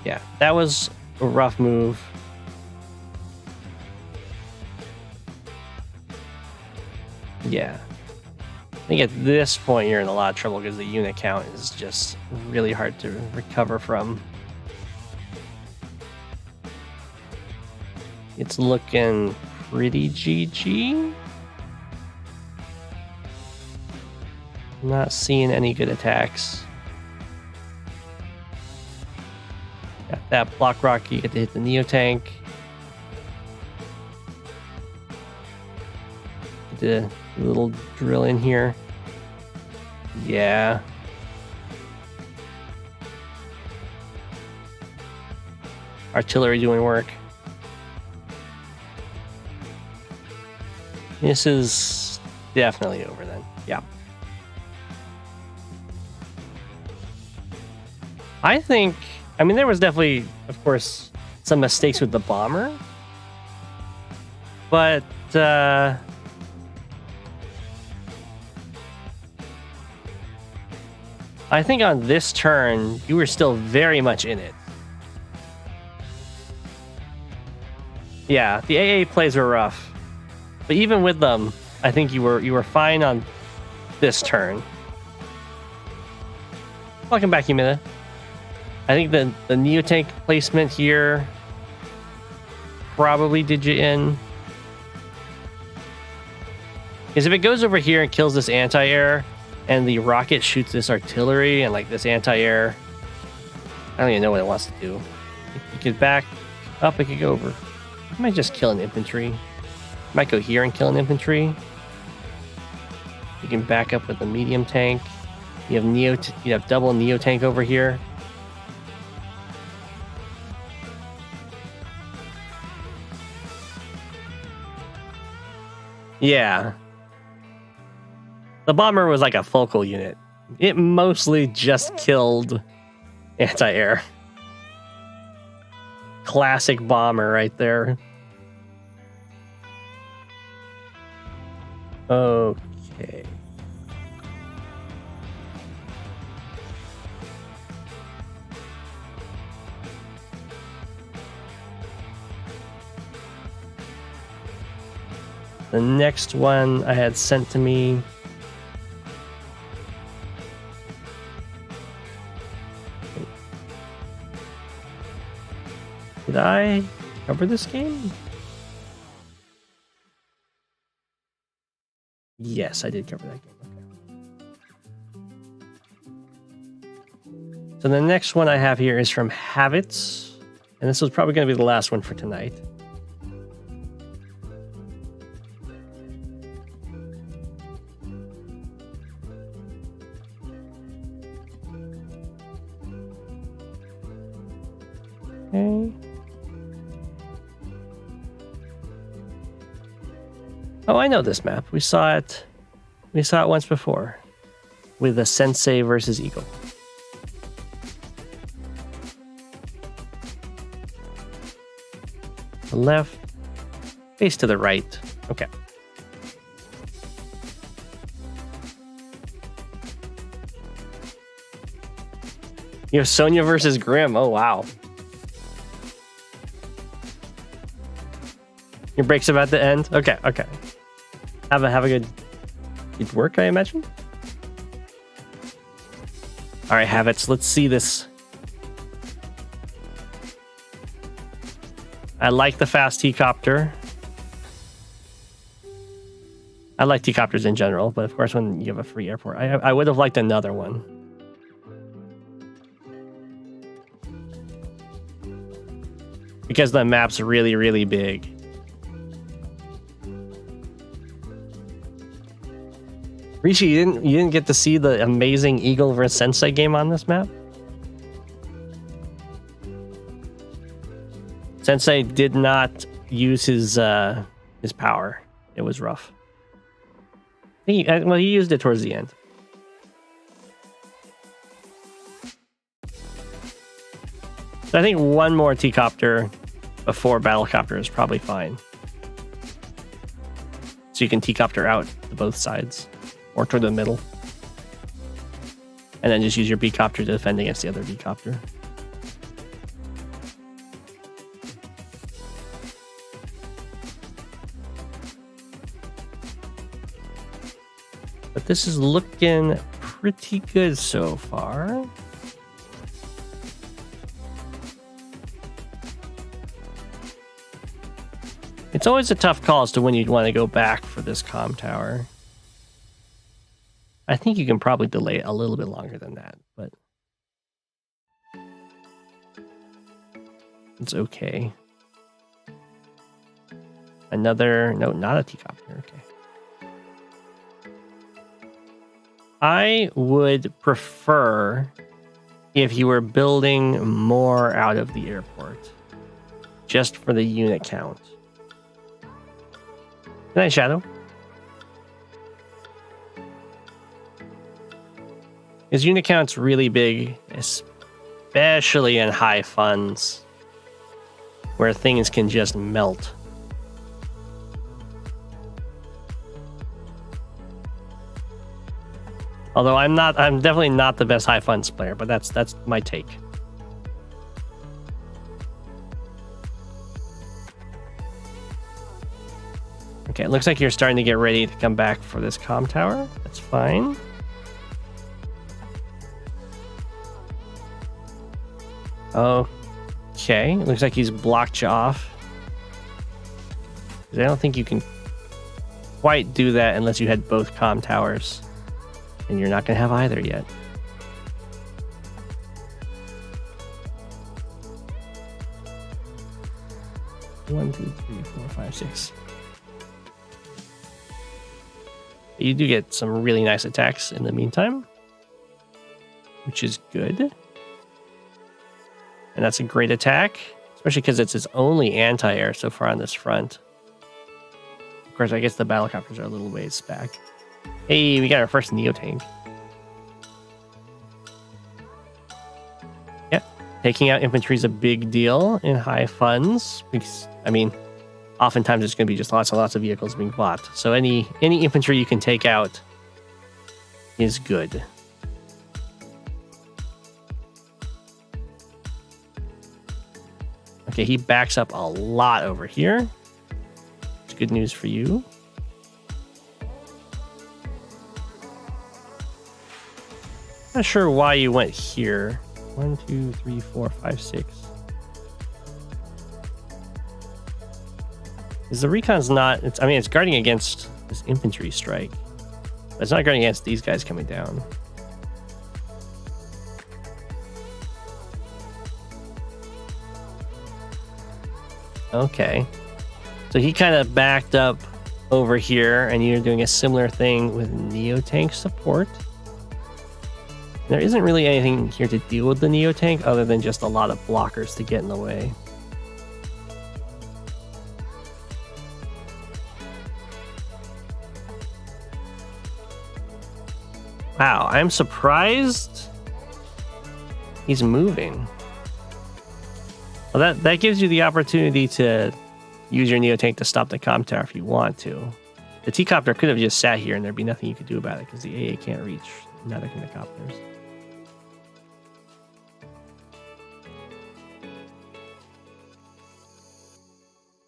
Yeah, that was a rough move. Yeah. I think at this point you're in a lot of trouble because the unit count is just really hard to recover from. It's looking pretty GG. Not seeing any good attacks. Got that block rock, you get to hit the Neotank. Get the little drill in here. Yeah. Artillery doing work. This is definitely over then. Yeah. I think, I mean, there was definitely, of course, some mistakes with the bomber. But, I think on this turn, you were still very much in it. Yeah, the AA plays were rough. But even with them, I think you were fine on this turn. Welcome back, Humida. I think the Neotank placement here probably did you in. Because if it goes over here and kills this anti-air, and the rocket shoots this artillery and like this anti-air, I don't even know what it wants to do. It could back up, it could go over. It might just kill an infantry. Might go here and kill an infantry. You can back up with a medium tank. You have double Neotank over here. Yeah. The bomber was like a focal unit. It mostly just killed anti-air. Classic bomber right there. Okay. The next one I had sent to me. Did I cover this game? Yes, I did cover that game. Okay. So the next one I have here is from Habits, and this was probably going to be the last one for tonight. Okay. Oh, I know this map. We saw it once before with the Sensei versus Eagle. The left, face to the right. Okay. You have Sonya versus Grim. Oh, wow. Your break's about to end? Okay, okay. Have a good work, I imagine? Alright, Habits, let's see this. I like the fast T-copter. I like T-copters in general, but of course when you have a free airport, I would have liked another one. Because the map's really, really big. Rishi, you didn't get to see the amazing Eagle vs Sensei game on this map? Sensei did not use his power. It was rough. He used it towards the end. So I think one more T-copter before Battlecopter is probably fine. So you can T-copter out to both sides. Or toward the middle. And then just use your B-copter to defend against the other B-copter. But this is looking pretty good so far. It's always a tough call as to when you'd want to go back for this comm tower. I think you can probably delay it a little bit longer than that, but it's okay. Another, no, not a T-copter, okay. I would prefer if you were building more out of the airport, just for the unit count. Good night, Shadow. His unit count's really big, especially in high funds, where things can just melt. Although I'm definitely not the best high funds player, but that's my take. Okay, it looks like you're starting to get ready to come back for this comm tower. That's fine. Okay, it looks like he's blocked you off. I don't think you can quite do that unless you had both comm towers. And you're not going to have either yet. One, two, three, four, five, six. You do get some really nice attacks in the meantime, which is good. And that's a great attack, especially because it's his only anti-air so far on this front. Of course, I guess the Battlecopters are a little ways back. Hey, we got our first Neo tank. Yep, taking out infantry is a big deal in high funds. Because, I mean, oftentimes it's going to be just lots and lots of vehicles being bought. So any infantry you can take out is good. Okay, he backs up a lot over here. It's good news for you. Not sure why you went here. 1, 2, 3, 4, 5, 6. Because the recon's not. It's guarding against this infantry strike, but it's not guarding against these guys coming down. Okay, so he kind of backed up over here, and you're doing a similar thing with Neo tank support. There isn't really anything here to deal with the Neo tank other than just a lot of blockers to get in the way. Wow, I'm surprised he's moving. Well, that gives you the opportunity to use your Neo tank to stop the comm tower if you want to. The T-copter could have just sat here and there'd be nothing you could do about it because the AA can't reach. Neither can the copters.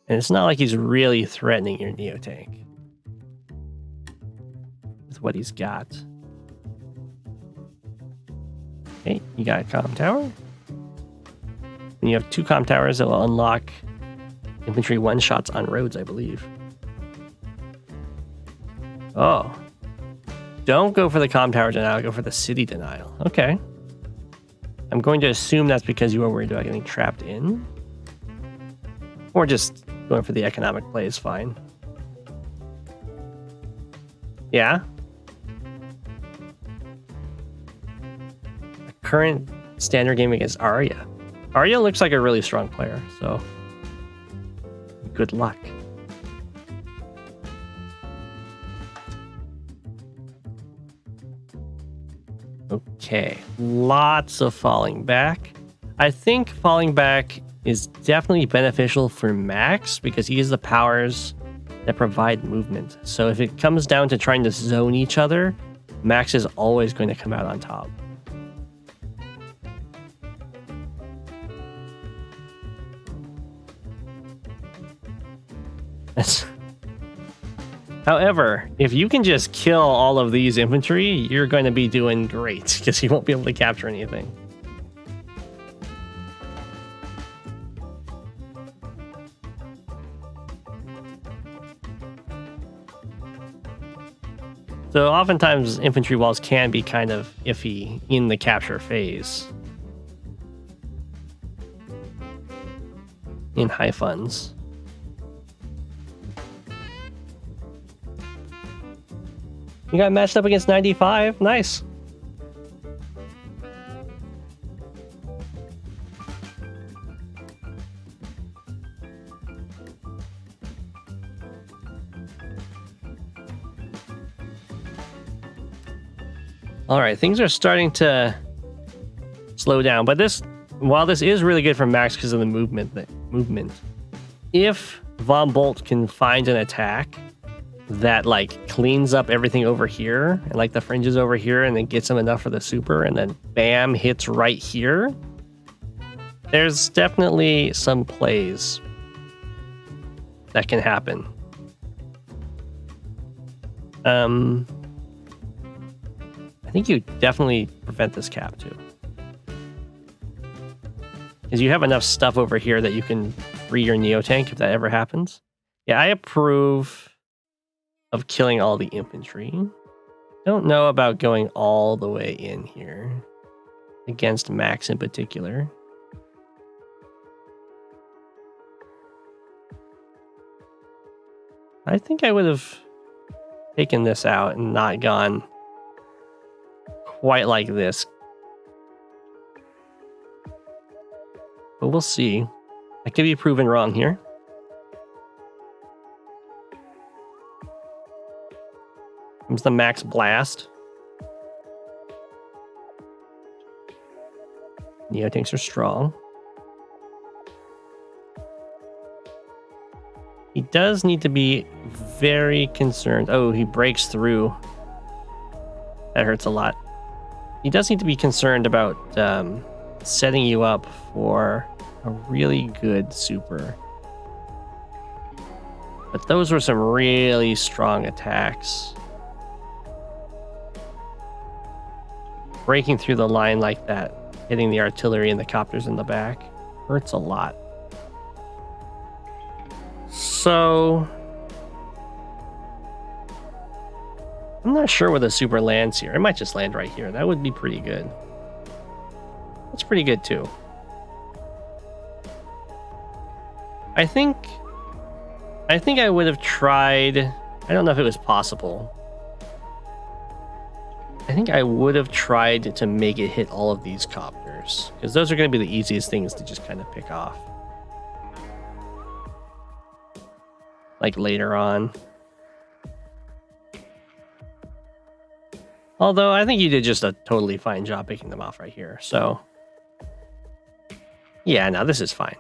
And it's not like he's really threatening your Neo tank with what he's got. Okay, you got a comm tower. And you have 2 comm towers that will unlock infantry one-shots on roads, I believe. Oh. Don't go for the comm tower denial, go for the city denial. Okay. I'm going to assume that's because you were worried about getting trapped in. Or just going for the economic play is fine. Yeah. The current standard game against Arya. Arya looks like a really strong player, so good luck. Okay, lots of falling back. I think falling back is definitely beneficial for Max because he has the powers that provide movement. So if it comes down to trying to zone each other, Max is always going to come out on top. However, if you can just kill all of these infantry, you're going to be doing great because you won't be able to capture anything. So oftentimes infantry walls can be kind of iffy in the capture phase. In high funds. You got matched up against 95. Nice. All right, things are starting to slow down, but while this is really good for Max because of the movement, if Von Bolt can find an attack that like cleans up everything over here and like the fringes over here and then gets him enough for the super and then bam hits right here, there's definitely some plays that can happen. I think you definitely prevent this cap too, because you have enough stuff over here that you can free your Neo tank if that ever happens. Yeah, I approve of killing all the infantry. Don't know about going all the way in here against Max in particular. I think I would have taken this out and not gone quite like this. But we'll see. I could be proven wrong here. Comes the Max Blast. Neo tanks are strong. He does need to be very concerned. Oh, he breaks through. That hurts a lot. He does need to be concerned about setting you up for a really good super. But those were some really strong attacks. Breaking through the line like that, hitting the artillery and the copters in the back, hurts a lot. So I'm not sure where the super lands here. It might just land right here. That would be pretty good. That's pretty good too. I think I would have tried. I don't know if it was possible. I think I would have tried to make it hit all of these copters, because those are going to be the easiest things to just kind of pick off. Like later on. Although I think you did just a totally fine job picking them off right here. So yeah, no, this is fine.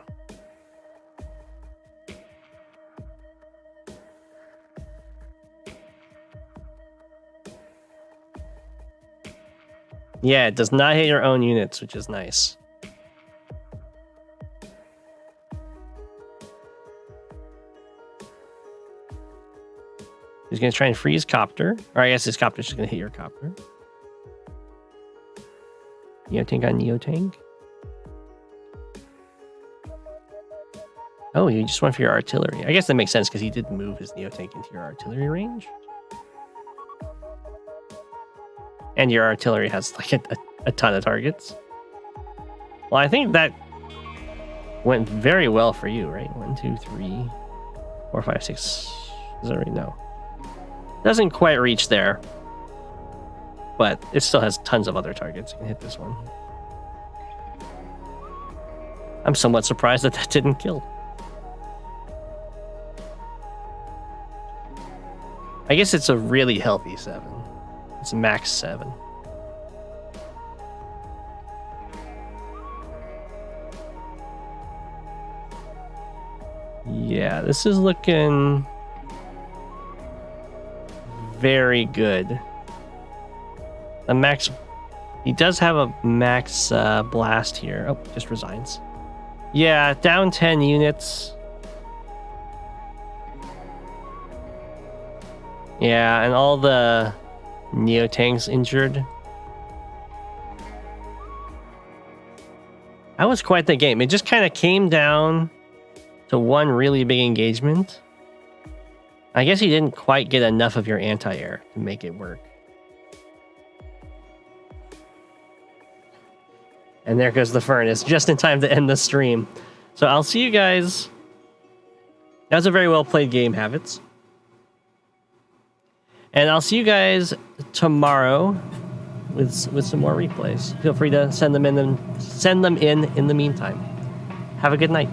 Yeah, it does not hit your own units, which is nice. He's going to try and freeze Copter. Or I guess his Copter's just going to hit your Copter. Neotank on Neotank. Oh, you just went for your artillery. I guess that makes sense because he did move his Neotank into your artillery range. And your artillery has like a ton of targets. Well, I think that went very well for you, right? 1, 2, 3, 4, 5, 6. Is that right? No. Doesn't quite reach there. But it still has tons of other targets. You can hit this one. I'm somewhat surprised that that didn't kill. I guess it's a really healthy 7. It's max 7. Yeah, this is looking very good. The max, he does have a max blast here. Oh, just resigns. Yeah, down 10 units. Yeah, and all the Neotanks injured. That was quite the game. It just kind of came down to one really big engagement. I guess he didn't quite get enough of your anti-air to make it work. And there goes the furnace, just in time to end the stream. So I'll see you guys. That was a very well played game, Habits. And I'll see you guys tomorrow with some more replays. Feel free to send them in the meantime. Have a good night.